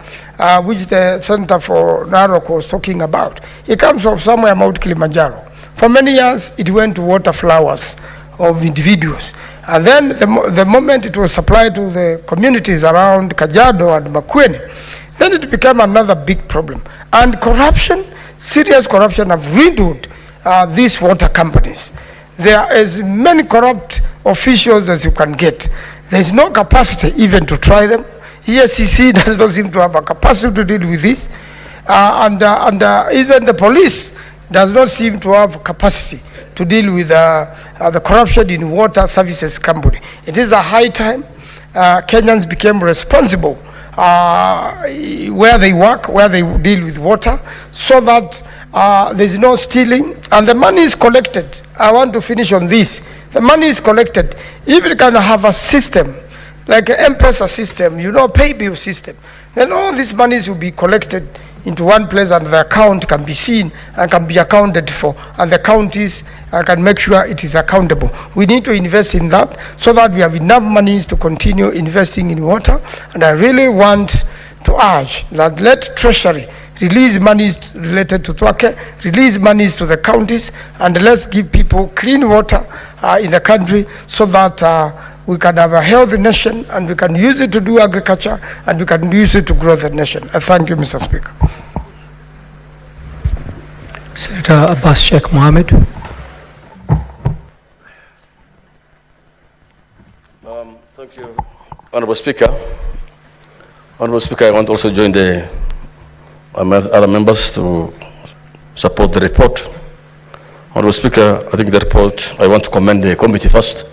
Speaker 10: which the Center for Narok was talking about, it comes from somewhere Mount Kilimanjaro. For many years, it went to water flowers of individuals. And then the moment it was supplied to the communities around Kajiado and makwiny, then it became another big problem. And corruption, serious corruption, have riddled these water companies. There are as many corrupt officials as you can get. There is no capacity even to try them. ESCC does not seem to have a capacity to deal with this. And even the police does not seem to have capacity to deal with the corruption in water services company. It is a high time Kenyans became responsible where they work, where they deal with water, so that there is no stealing, and the money is collected. I want to finish on this. The money is collected. If you can have a system, like an M-Pesa system, pay bill system, then all these monies will be collected into one place, and the account can be seen and can be accounted for, and the counties can make sure it is accountable. We need to invest in that so that we have enough monies to continue investing in water. And I really want to urge that let Treasury release monies related to Thwaka, release monies to the counties, and let's give people clean water in the country, so that we can have a healthy nation, and we can use it to do agriculture, and we can use it to grow the nation. Thank you, Mr. Speaker.
Speaker 5: Senator Abbas Sheikh Mohammed.
Speaker 11: Thank you, Honorable Speaker. Honorable Speaker, I want to also join the other members to support the report. Honorable Speaker, I think the report, I want to commend the committee first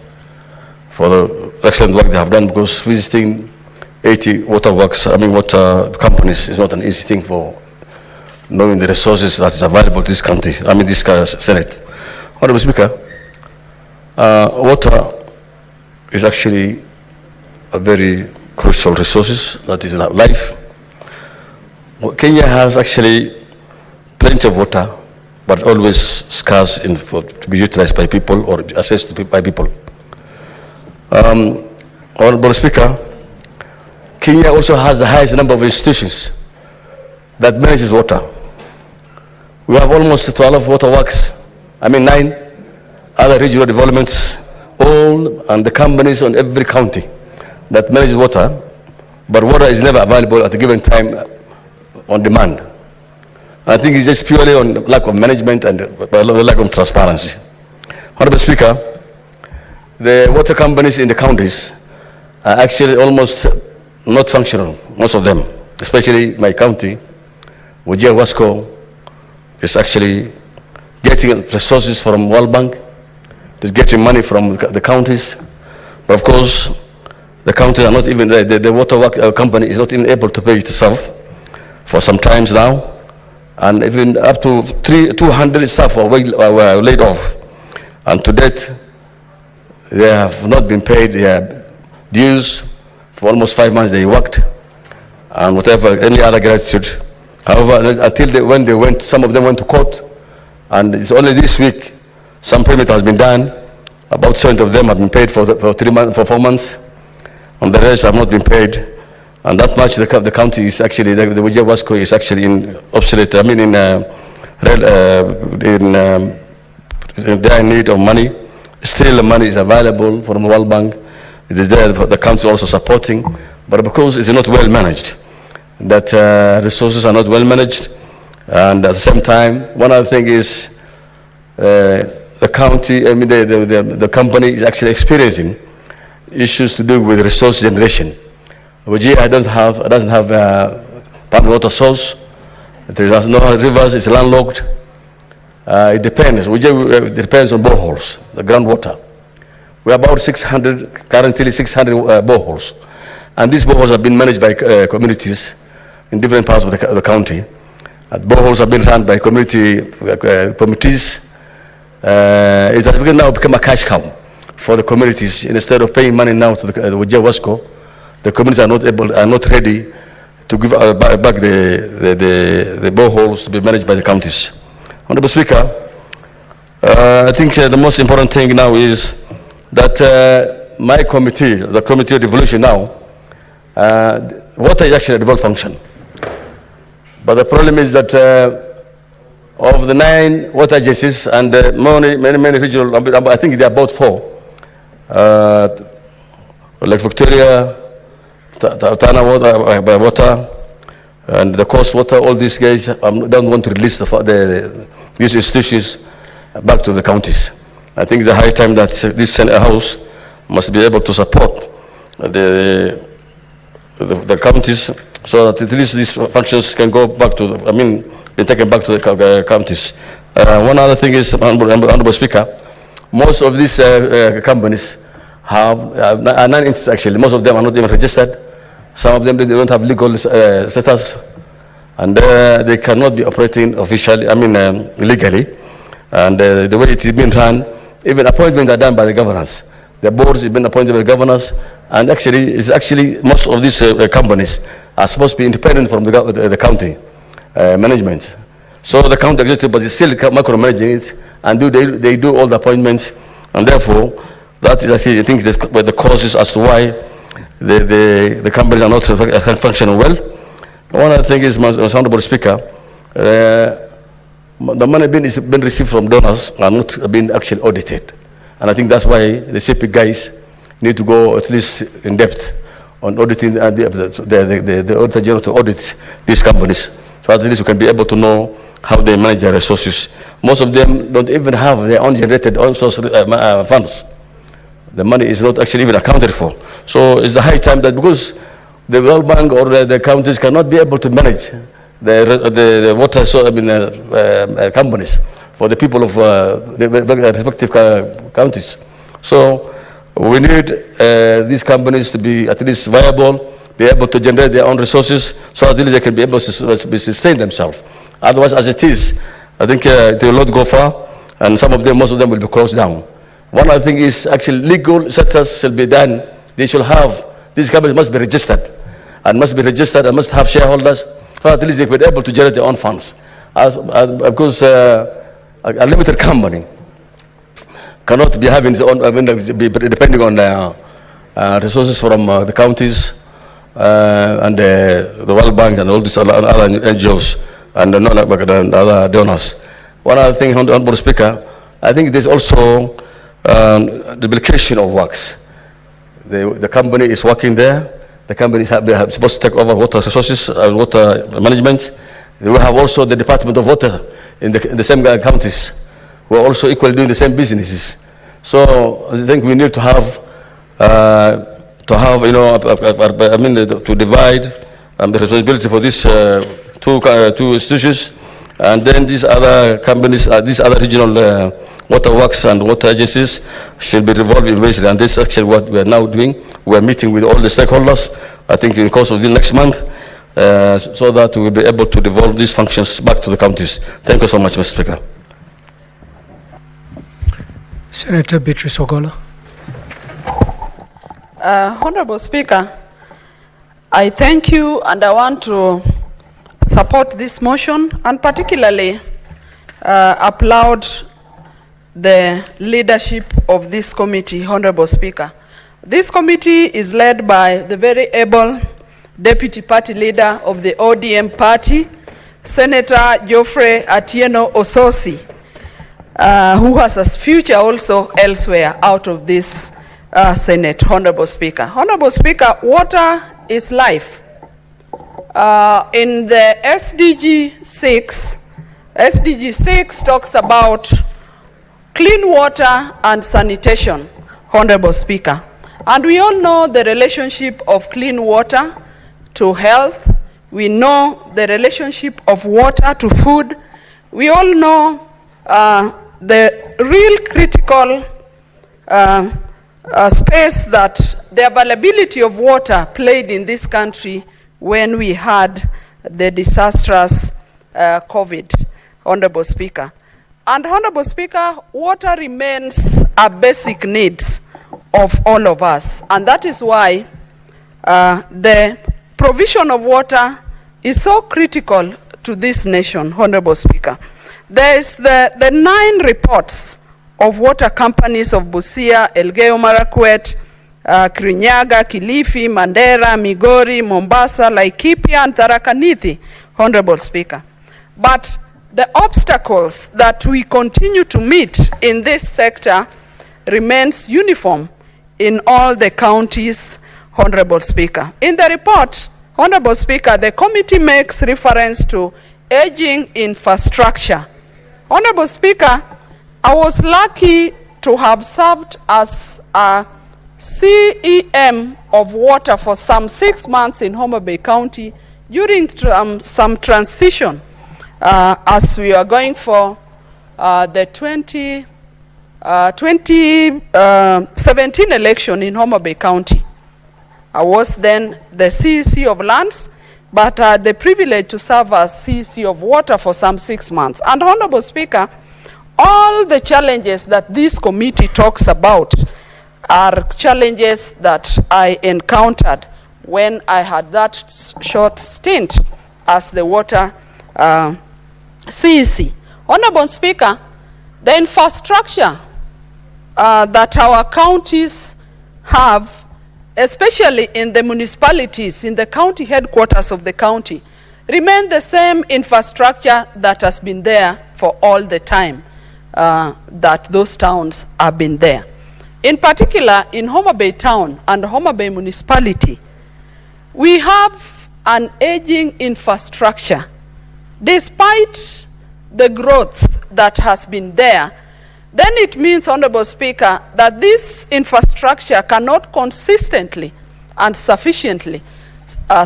Speaker 11: for the excellent work they have done, because visiting 80 water companies is not an easy thing, for knowing the resources that is available to this country, this Senate. Honorable Speaker, water is actually a very crucial resource that is life. Kenya has actually plenty of water, but always scarce to be utilized by people or accessed by people. Honorable Speaker, Kenya also has the highest number of institutions that manages water. We have almost 12 water works, 9 other regional developments, all and the companies on every county that manages water, but water is never available at a given time on demand. I think it's just purely on lack of management and lack of transparency. Honorable Speaker, the water companies in the counties are actually almost not functional, most of them, especially my county, Wajir Wasco is actually getting resources from World Bank, is getting money from the counties, but of course, the counties are not even, the water company is not even able to pay itself for some times now, and even up to 200 staff were laid off, and to date, they have not been paid their dues for almost 5 months they worked, and whatever, any other gratitude. However, until when they went, some of them went to court, and it's only this week some payment has been done. About 70 of them have been paid for 4 months, and the rest have not been paid. And that much the county is actually, the Wajir Wasco is actually in obsolete, I mean they're in need of money. Still the money is available from the World Bank. It is there, the council also supporting, but because it's not well managed, that resources are not well managed, and at the same time, one other thing is the county, I mean the company is actually experiencing issues to do with resource generation. Wajir doesn't have pumped water source. There is no rivers, it's landlocked. It depends. It depends on boreholes, the groundwater. We have about 600, currently 600 boreholes. And these boreholes have been managed by communities in different parts of the county. Boreholes have been run by community committees. It has now become a cash cow for the communities. Instead of paying money now to the Wajir Wasco, the communities are not ready to give back the boreholes to be managed by the counties. Honorable Speaker, I think the most important thing now is that my committee, the Committee of Devolution now, water is actually a devolved function. But the problem is that of the 9 water agencies and many regional, I think there are about 4, like Victoria, Tana water, and the coast water, all these guys don't want to release these institutions back to the counties. I think the high time that this House must be able to support the counties so that at least these functions can go back to, be taken back to the counties. One other thing is, Honorable Speaker, most of these companies are non-entities actually. Most of them are not even registered. Some of them, they don't have legal status, and they cannot be operating officially, legally. And the way it is being run, even appointments are done by the governors. The boards have been appointed by the governors, and actually most of these companies are supposed to be independent from the county management. So the county executive, but it's still micromanaging it, and they do all the appointments, and therefore that is, I think, the causes as to why the companies are not functioning well. One other thing is, Honorable Speaker, the money been received from donors are not being actually audited. And I think that's why the CP guys need to go at least in depth on auditing the Auditor General to audit these companies. So at least we can be able to know how they manage their resources. Most of them don't even have their own generated own source funds. The money is not actually even accounted for. So it's the high time that, because the World Bank or the counties cannot be able to manage the water companies for the people of the respective counties. So we need these companies to be at least viable, be able to generate their own resources, so at least they can be able to sustain themselves. Otherwise, as it is, I think they will not go far, and most of them will be closed down. One other thing is actually legal status shall be done. They should have, these companies must be registered and must have shareholders, so at least they will be able to generate their own funds. Because a limited company cannot be having its own, be depending on resources from the counties and the World Bank and all these other NGOs and other donors. One other thing, Honorable Speaker, I think there's also duplication of works. The company is working there. The company is supposed to take over water resources and water management. We have also the Department of Water in the same counties, who are also equally doing the same businesses. So I think we need to have, to divide the responsibility for these two institutions, and then these other companies, these other regional water works and water agencies should be revolved eventually. And this is actually what we are now doing. We are meeting with all the stakeholders, I think in the course of the next month, so that we will be able to devolve these functions back to the counties. Thank you so much, Mr. Speaker.
Speaker 5: Senator Beatrice Ogola.
Speaker 12: Honorable Speaker, I thank you, and I want to support this motion and particularly applaud the leadership of this committee, Honorable Speaker. This committee is led by the very able Deputy Party Leader of the ODM Party, Senator Geoffrey Atieno Ososi, who has a future also elsewhere out of this Senate, Honorable Speaker. Honorable Speaker, water is life. In the SDG 6 talks about clean water and sanitation, Honorable Speaker. And we all know the relationship of clean water to health. We know the relationship of water to food. We all know the real critical space that the availability of water played in this country when we had the disastrous COVID, Honorable Speaker. And Honorable Speaker, water remains a basic need of all of us. And that is why the provision of water is so critical to this nation, Honorable Speaker. There's the 9 reports of water companies of Busia, Elgeyo Marakwet, Kirinyaga, Kilifi, Mandera, Migori, Mombasa, Laikipia, and Tharaka Nithi, Honorable Speaker. But the obstacles that we continue to meet in this sector remains uniform in all the counties, Honorable Speaker. In the report, Honorable Speaker, the committee makes reference to aging infrastructure. Honorable Speaker, I was lucky to have served as a CEM of water for some 6 months in Homa Bay County during some transition as we are going for the 2017 election in Homa Bay County. I was then the CEC of lands, but the privilege to serve as CEC of water for some 6 months. And Honorable Speaker, all the challenges that this committee talks about are challenges that I encountered when I had that short stint as the water CEC. Honorable Speaker, the infrastructure that our counties have, especially in the municipalities, in the county headquarters of the county, remain the same infrastructure that has been there for all the time that those towns have been there. In particular, in Homa Bay Town and Homa Bay Municipality, we have an aging infrastructure. Despite the growth that has been there, then it means, Honorable Speaker, that this infrastructure cannot consistently and sufficiently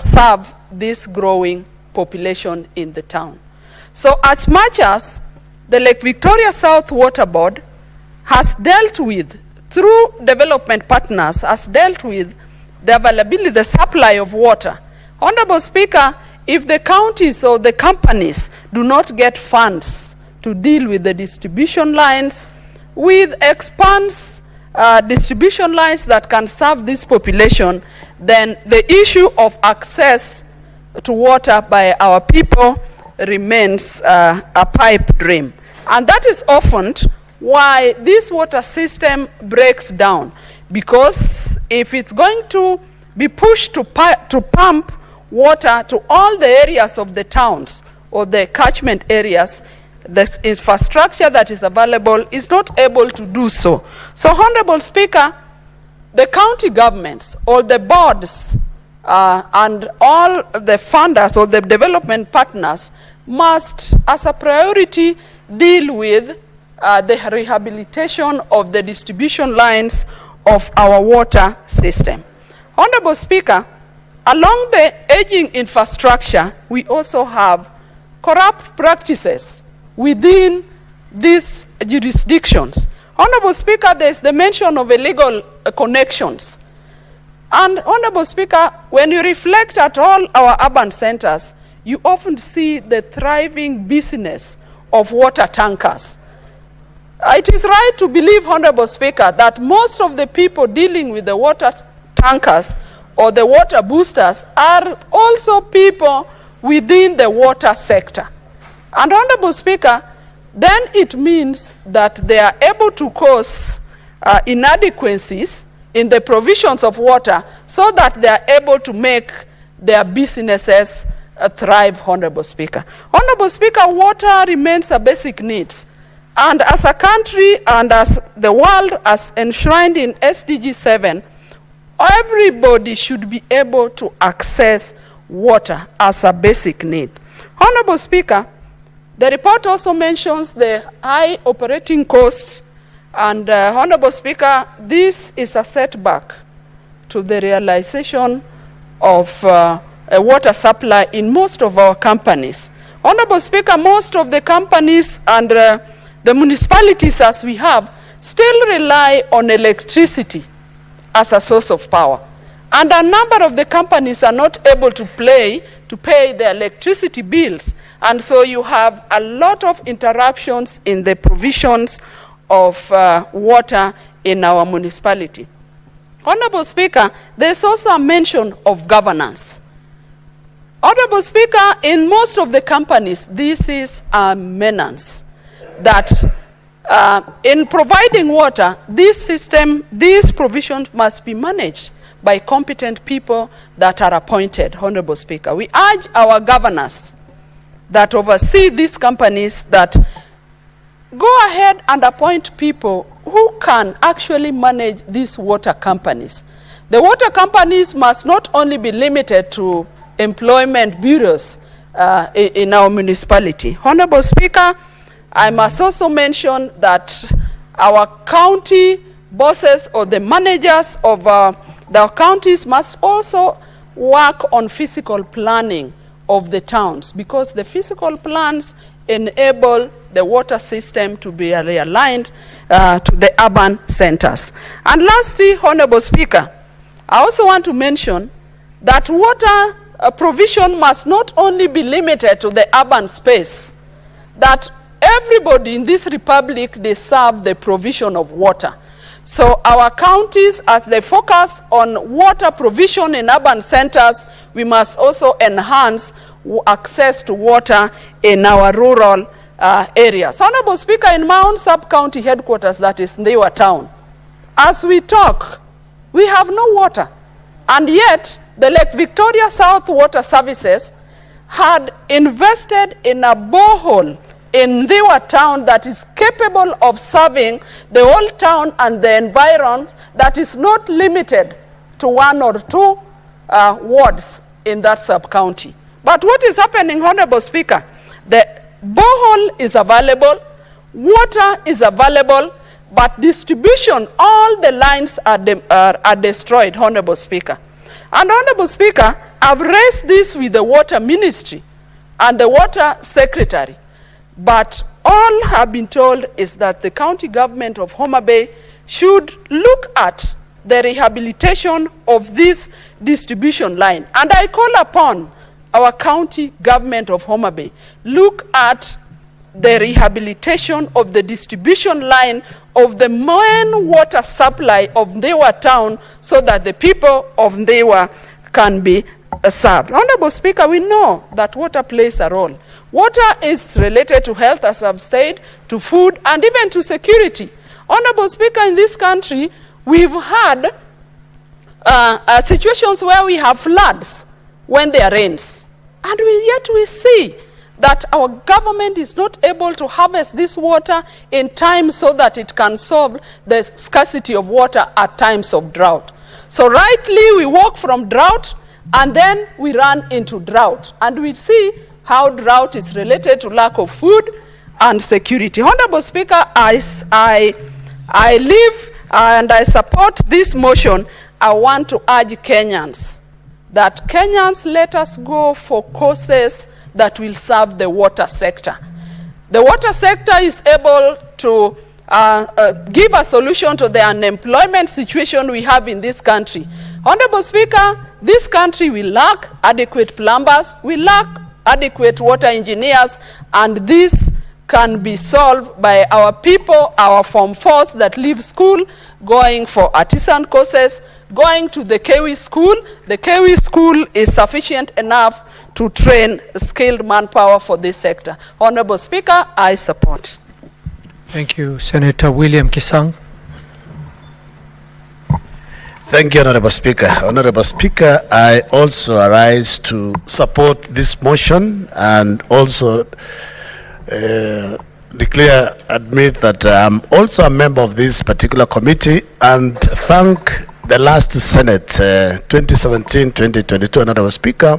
Speaker 12: serve this growing population in the town. So as much as the Lake Victoria South Water Board has dealt with, through development partners, has dealt with the availability, the supply of water. Honorable Speaker, if the counties or the companies do not get funds to deal with the distribution lines, with expanse distribution lines that can serve this population, then the issue of access to water by our people remains a pipe dream. And that is often why this water system breaks down, because if it's going to be pushed to pump water to all the areas of the towns or the catchment areas, the infrastructure that is available is not able to do so. So, Honorable Speaker, the county governments or the boards and all the funders or the development partners must, as a priority, deal with the rehabilitation of the distribution lines of our water system. Honorable Speaker, along the aging infrastructure, we also have corrupt practices within these jurisdictions. Honorable Speaker, there is the mention of illegal connections. And Honorable Speaker, when you reflect at all our urban centers, you often see the thriving business of water tankers. It is right to believe, Honorable Speaker, that most of the people dealing with the water tankers or the water boosters are also people within the water sector. And Honorable Speaker, then it means that they are able to cause inadequacies in the provisions of water so that they are able to make their businesses thrive, Honorable Speaker. Honorable Speaker, water remains a basic need. And as a country and as the world as enshrined in SDG 7, everybody should be able to access water as a basic need. Honorable Speaker, the report also mentions the high operating costs, and Honorable Speaker, this is a setback to the realization of a water supply in most of our companies. Honorable Speaker, most of the companies and the municipalities as we have still rely on electricity as a source of power. And a number of the companies are not able to pay their electricity bills. And so you have a lot of interruptions in the provisions of water in our municipality. Honorable Speaker, there's also a mention of governance. Honorable Speaker, in most of the companies, this is a menace that in providing water, these provisions must be managed by competent people that are appointed, Honorable Speaker. We urge our governors that oversee these companies that go ahead and appoint people who can actually manage these water companies. The water companies must not only be limited to employment bureaus in our municipality. Honorable Speaker, I must also mention that our county bosses or the managers of the counties must also work on physical planning of the towns, because the physical plans enable the water system to be realigned to the urban centers. And lastly, Honorable Speaker, I also want to mention that water provision must not only be limited to the urban space, that everybody in this republic deserve the provision of water. So our counties, as they focus on water provision in urban centers, we must also enhance access to water in our rural areas. Honorable Speaker, in my own sub-county headquarters, that is Nairobi town, as we talk, we have no water. And yet, the Lake Victoria South Water Services had invested in a borehole in Nairobi town that is capable of serving the whole town and the environs, that is not limited to 1 or 2 wards in that sub-county. But what is happening, Honorable Speaker? The borehole is available, water is available, but distribution, all the lines are destroyed, Honorable Speaker. And Honorable Speaker, I've raised this with the Water Ministry and the Water Secretary, but all have been told is that the county government of Homa Bay should look at the rehabilitation of this distribution line. And I call upon our county government of Homa Bay, look at the rehabilitation of the distribution line of the main water supply of Nairobi town so that the people of Nairobi can be served. Honorable Speaker, we know that water plays a role. Water is related to health, as I've said, to food, and even to security. Honorable Speaker, in this country, we've had situations where we have floods when there rains. And yet we see that our government is not able to harvest this water in time so that it can solve the scarcity of water at times of drought. So rightly we walk from drought and then we run into drought. And we see how drought is related to lack of food and security. Honorable Speaker, I live and I support this motion. I want to urge Kenyans that Kenyans, let us go for courses that will serve the water sector. The water sector is able to give a solution to the unemployment situation we have in this country. Honorable Speaker, this country will lack adequate plumbers, we lack adequate water engineers, and this can be solved by our people, our Form 4s that leave school, going for artisan courses, going to the Kewi school. The Kewi school is sufficient enough to train skilled manpower for this sector. Honorable Speaker, I support.
Speaker 5: Thank you, Senator William Kisang.
Speaker 13: Thank you, Honorable Speaker. Honorable Speaker, I also arise to support this motion and also admit that I'm also a member of this particular committee and thank the last Senate 2017-2022, Honorable Speaker,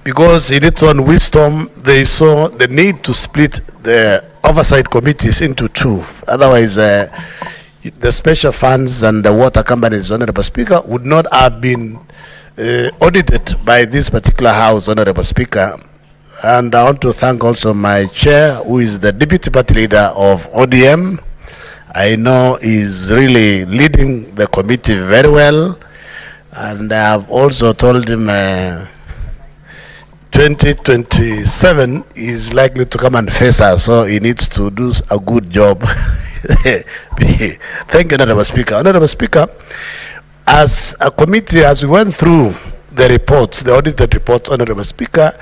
Speaker 13: because in its own wisdom they saw the need to split the oversight committees into two. Otherwise, the special funds and the water companies, Honorable Speaker, would not have been audited by this particular House, Honorable Speaker. And I want to thank also my chair, who is the deputy party leader of ODM. I know is really leading the committee very well. And I have also told him 2027 is likely to come and face us, so he needs to do a good job. Thank you, Honorable Speaker. Honorable Speaker, as a committee, as we went through the reports, the audited reports, Honorable Speaker,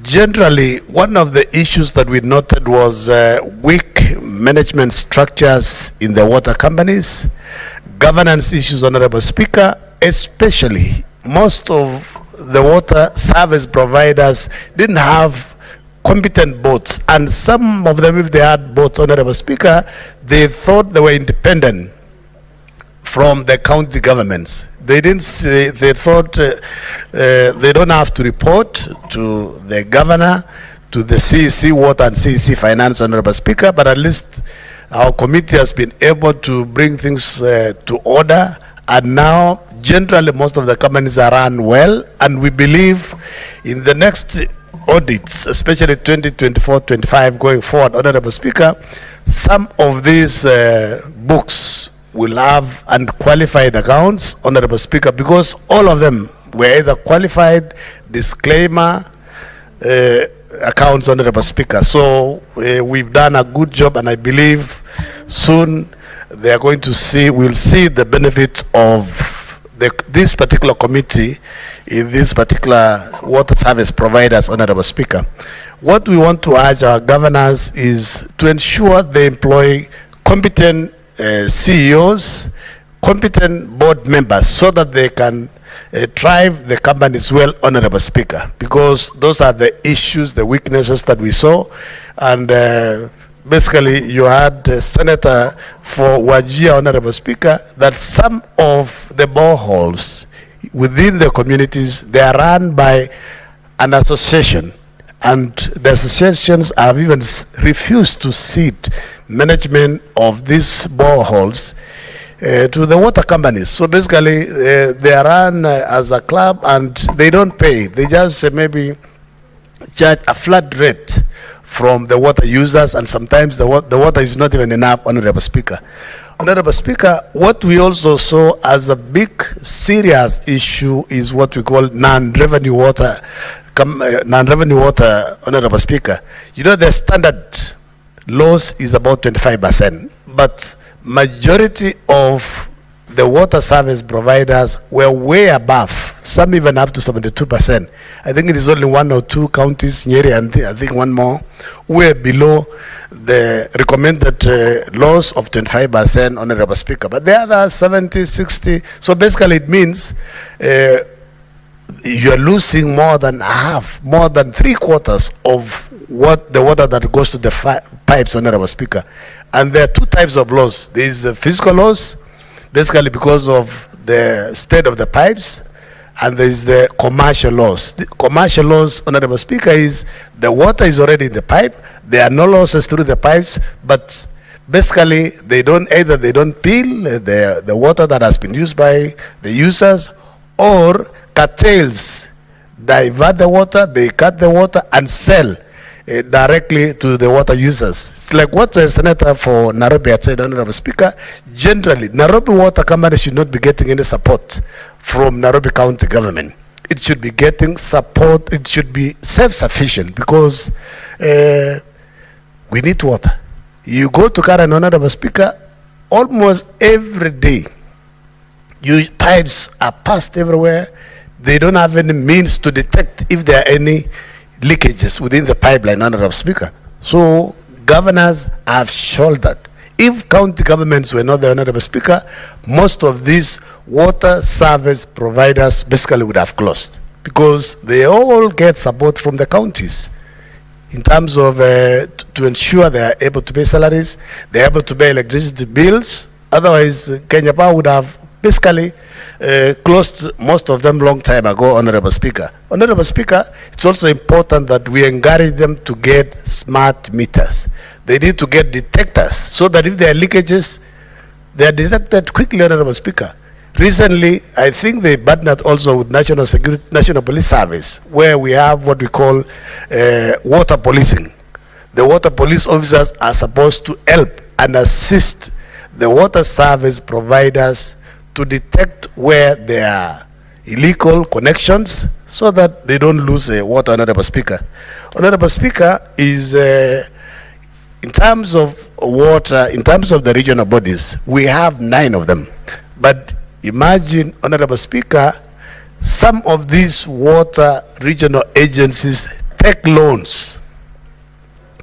Speaker 13: generally, one of the issues that we noted was weak management structures in the water companies, governance issues, Honorable Speaker, especially most of the water service providers didn't have competent boards, and some of them, if they had boards, Honorable Speaker, they thought they were independent from the county governments. They didn't say, they thought they don't have to report to the governor, to the CEC Water and CEC Finance, Honorable Speaker, but at least our committee has been able to bring things to order, and now generally most of the companies are run well, and we believe in the next audits, especially 2024-25 going forward, Honorable Speaker, some of these books will have unqualified accounts, Honorable Speaker, because all of them were either qualified, disclaimer accounts, Honorable Speaker. So we've done a good job, and I believe soon they are going to see, we'll see the benefits of this particular committee in this particular water service providers, Honorable Speaker. What we want to urge our governors is to ensure they employ competent CEOs, competent board members, so that they can drive the companies well, Honorable Speaker, because those are the issues, the weaknesses that we saw. And basically, you had Senator for Wajir, Honorable Speaker, that some of the boreholes within the communities, they are run by an association, and the associations have even refused to cede management of these boreholes to the water companies. So basically, they are run as a club, and they don't pay. They just maybe charge a flat rate from the water users, and sometimes the water is not even enough, Honorable Speaker. Honorable Speaker, what we also saw as a big serious issue is what we call non-revenue water, Honorable Speaker. You know, the standard loss is about 25%, but majority of the water service providers were way above, some even up to 72%. I think it is only one or two counties, Nyeri and I think one more, were below the recommended loss of 25%, Honorable Speaker. But the other 70, 60, so basically it means you are losing more than half, more than 3/4 of what the water that goes to the pipes, Honorable Speaker. And there are two types of loss. There is a physical loss, basically because of the state of the pipes, and there is the commercial laws. The commercial laws, Honorable Speaker, is the water is already in the pipe. There are no losses through the pipes, but basically they don't peel the water that has been used by the users, or cartels divert the water, they cut the water and sell directly to the water users. It's like what the Senator for Nairobi had said, Honorable Speaker. Generally, Nairobi Water Company should not be getting any support from Nairobi County government. It should be getting support, it should be self-sufficient, because we need water. You go to Karen, Honorable Speaker, almost every day, pipes are passed everywhere. They don't have any means to detect if there are any leakages within the pipeline, Honorable Speaker. So governors have shouldered. If county governments were not the Honorable Speaker, most of these water service providers basically would have closed, because they all get support from the counties in terms of to ensure they are able to pay salaries, they are able to pay electricity bills. Otherwise, Kenya Power would have basically closed most of them long time ago, Honorable Speaker. Honorable Speaker, it's also important that we encourage them to get smart meters. They need to get detectors so that if there are leakages, they are detected quickly, Honorable Speaker. Recently, I think they partnered also with National Police Service, where we have what we call water policing. The water police officers are supposed to help and assist the water service providers to detect where there are illegal connections, so that they don't lose water, Honorable Speaker. Honorable Speaker, is in terms of water, in terms of the regional bodies, we have 9 of them. But imagine, Honorable Speaker, some of these water regional agencies take loans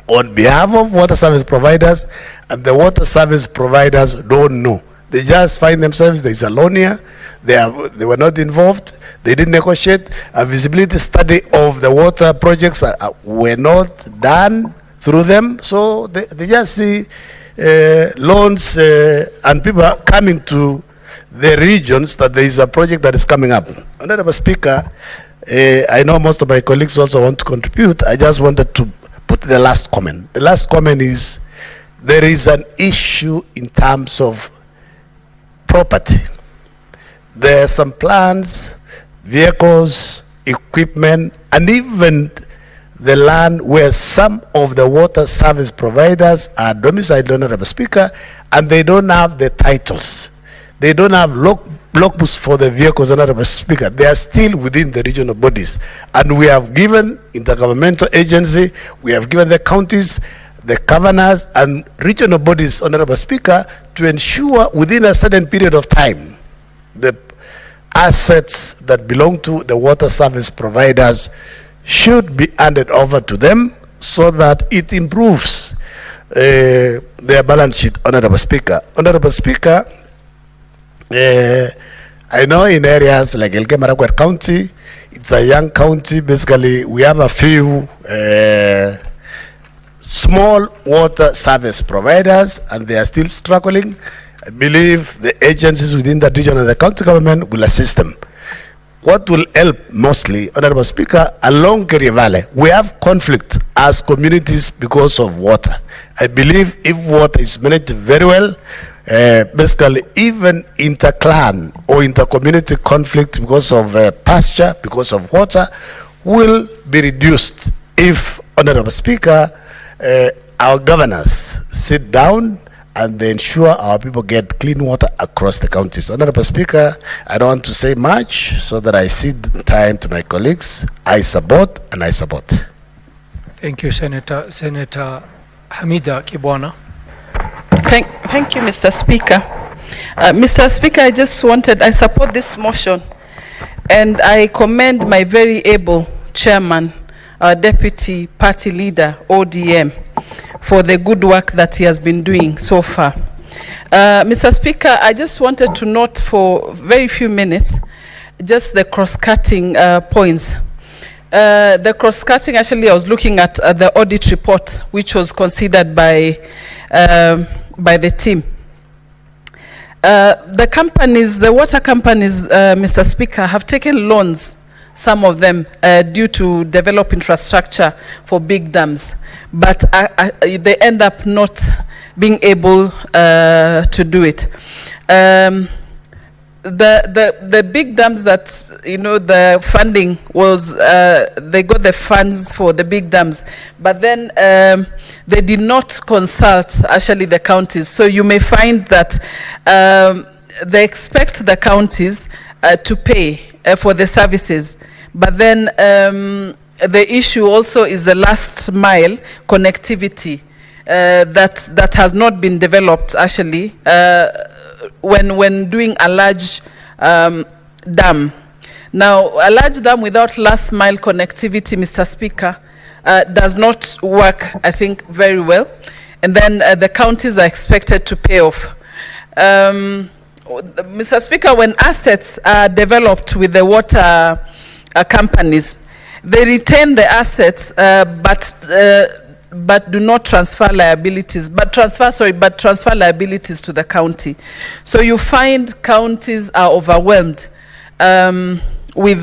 Speaker 13: on behalf of water service providers, and the water service providers don't know. They just find themselves, there is a loan here, they were not involved, they didn't negotiate. A visibility study of the water projects were not done through them, so they just see loans and people are coming to the regions that there is a project that is coming up. Honorable Speaker, I know most of my colleagues also want to contribute. I just wanted to put the last comment. The last comment is, there is an issue in terms of property. There are some plans, vehicles, equipment, and even the land where some of the water service providers are domiciled, Honorable Speaker, and they don't have the titles. They don't have logbooks for the vehicles, Honorable Speaker. They are still within the regional bodies. And we have given intergovernmental agency, we have given the counties, the governors, and regional bodies, Honorable Speaker, to ensure within a certain period of time, the assets that belong to the water service providers should be handed over to them, so that it improves their balance sheet, Honorable Speaker. Honorable Speaker, I know in areas like Elgeyo-Marakwet County, it's a young county. Basically, we have a few small water service providers, and they are still struggling. I believe the agencies within that region and the county government will assist them. What will help mostly, Honorable Speaker, along Keria Valley, we have conflict as communities because of water. I believe if water is managed very well, basically even inter-clan or inter-community conflict because of pasture, because of water, will be reduced if, Honorable Speaker, our governors sit down and they ensure our people get clean water across the counties. Honorable Speaker, I don't want to say much so that I cede time to my colleagues. I support and I support.
Speaker 5: Thank you, Senator. Senator Hamida Kibwana.
Speaker 12: Thank you, Mr. Speaker. Mr. Speaker, I support this motion, and I commend my very able chairman, our deputy party leader, ODM, for the good work that he has been doing so far. Mr. Speaker, I just wanted to note for very few minutes just the cross-cutting points. The cross-cutting, actually, I was looking at the audit report, which was considered by the team. The companies, the water companies, Mr. Speaker, have taken loans, some of them, due to develop infrastructure for big dams, but they end up not being able to do it. The big dams that, the funding was, they got the funds for the big dams, but then they did not consult actually the counties. So you may find that they expect the counties to pay for the services, but then the issue also is the last mile connectivity that has not been developed actually when doing a large dam. Now, a large dam without last mile connectivity, Mr. Speaker, does not work, I think, very well. And then the counties are expected to pay off. Mr. Speaker, when assets are developed with the water companies, they retain the assets, but do not transfer liabilities, transfer liabilities to the county. So you find counties are overwhelmed with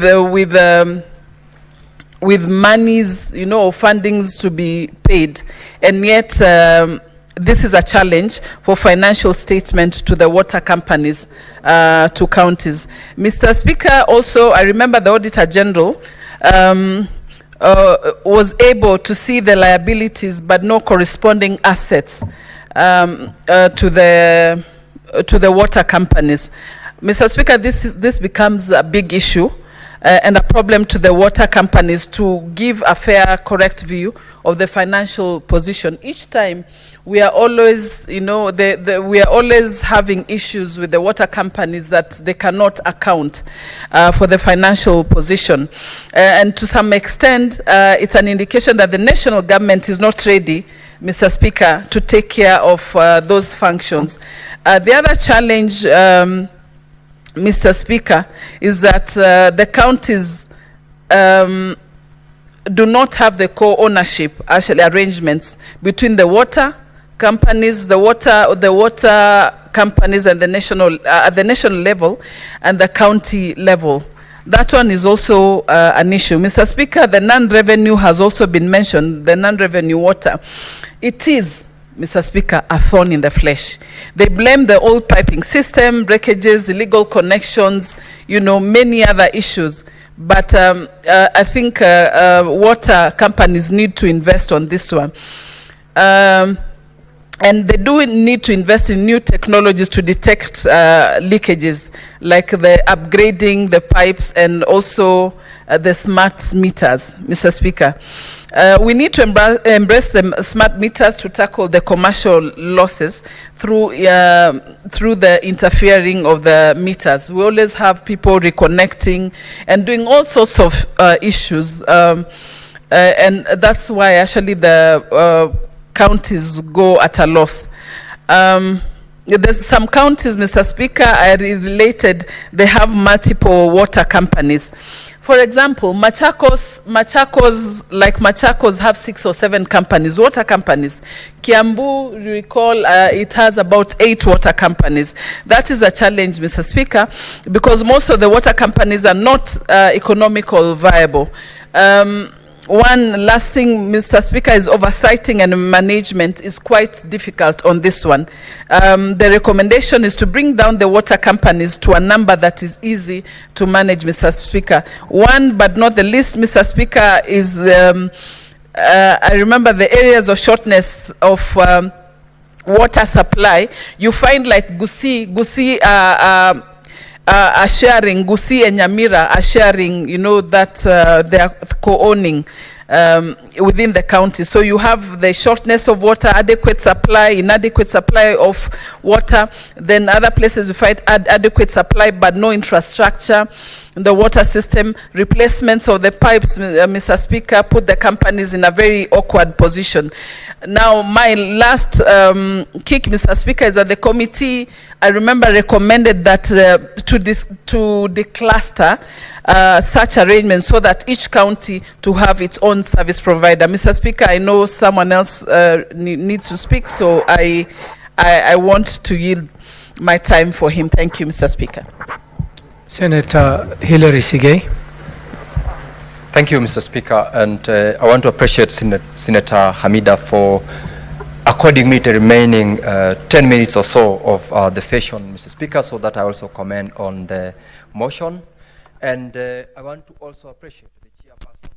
Speaker 12: monies, or fundings to be paid, and yet this is a challenge for financial statement to the water companies, to counties. Mr. Speaker, also I remember the Auditor General was able to see the liabilities but no corresponding assets to the water companies. Mr. Speaker, this becomes a big issue and a problem to the water companies to give a fair, correct view of the financial position. Each time we are always, we are always having issues with the water companies that they cannot account for the financial position. And to some extent, it's an indication that the national government is not ready, Mr. Speaker, to take care of those functions. The other challenge, Mr. Speaker, is that the counties do not have the co-ownership, actually, arrangements between the water companies, the water companies and the national, at the national level and the county level. That one is also an issue. Mr. Speaker, the non-revenue has also been mentioned, the non-revenue water. It is, Mr. Speaker, a thorn in the flesh. They blame the old piping system, breakages, illegal connections, many other issues. But I think water companies need to invest on this one. And they do need to invest in new technologies to detect leakages, like the upgrading the pipes and also the smart meters, Mr. Speaker. We need to embrace the smart meters to tackle the commercial losses through the interfering of the meters. We always have people reconnecting and doing all sorts of issues. And that's why actually the counties go at a loss. There's some counties, Mr. Speaker, are related, they have multiple water companies. For example, Machakos have 6 or 7 companies, water companies. Kiambu, you recall, it has about 8 water companies. That is a challenge, Mr. Speaker, because most of the water companies are not economical viable. One last thing, Mr. Speaker, is oversighting and management is quite difficult on this one. The recommendation is to bring down the water companies to a number that is easy to manage, Mr. Speaker. One, but not the least, Mr. Speaker, is I remember the areas of shortness of water supply. You find like Gusii are sharing, Gusii and Nyamira are sharing, that they are co-owning within the county. So you have the shortness of water, adequate supply, inadequate supply of water. Then other places you find adequate supply but no infrastructure in the water system. Replacements of the pipes, Mr. Speaker, put the companies in a very awkward position. Now, my last kick, Mr. Speaker, is that the committee, I remember, recommended that to decluster such arrangements so that each county to have its own service provider. Mr. Speaker, I know someone else needs to speak, so I want to yield.
Speaker 14: my time for him. Thank you, Mr. Speaker.
Speaker 5: Senator Hilary Sigei.
Speaker 2: Thank you, Mr. Speaker, and I want to appreciate Senator Hamida for according me the remaining 10 minutes or so of the session, Mr. Speaker, so that I also comment on the motion. And I want to also appreciate the chairperson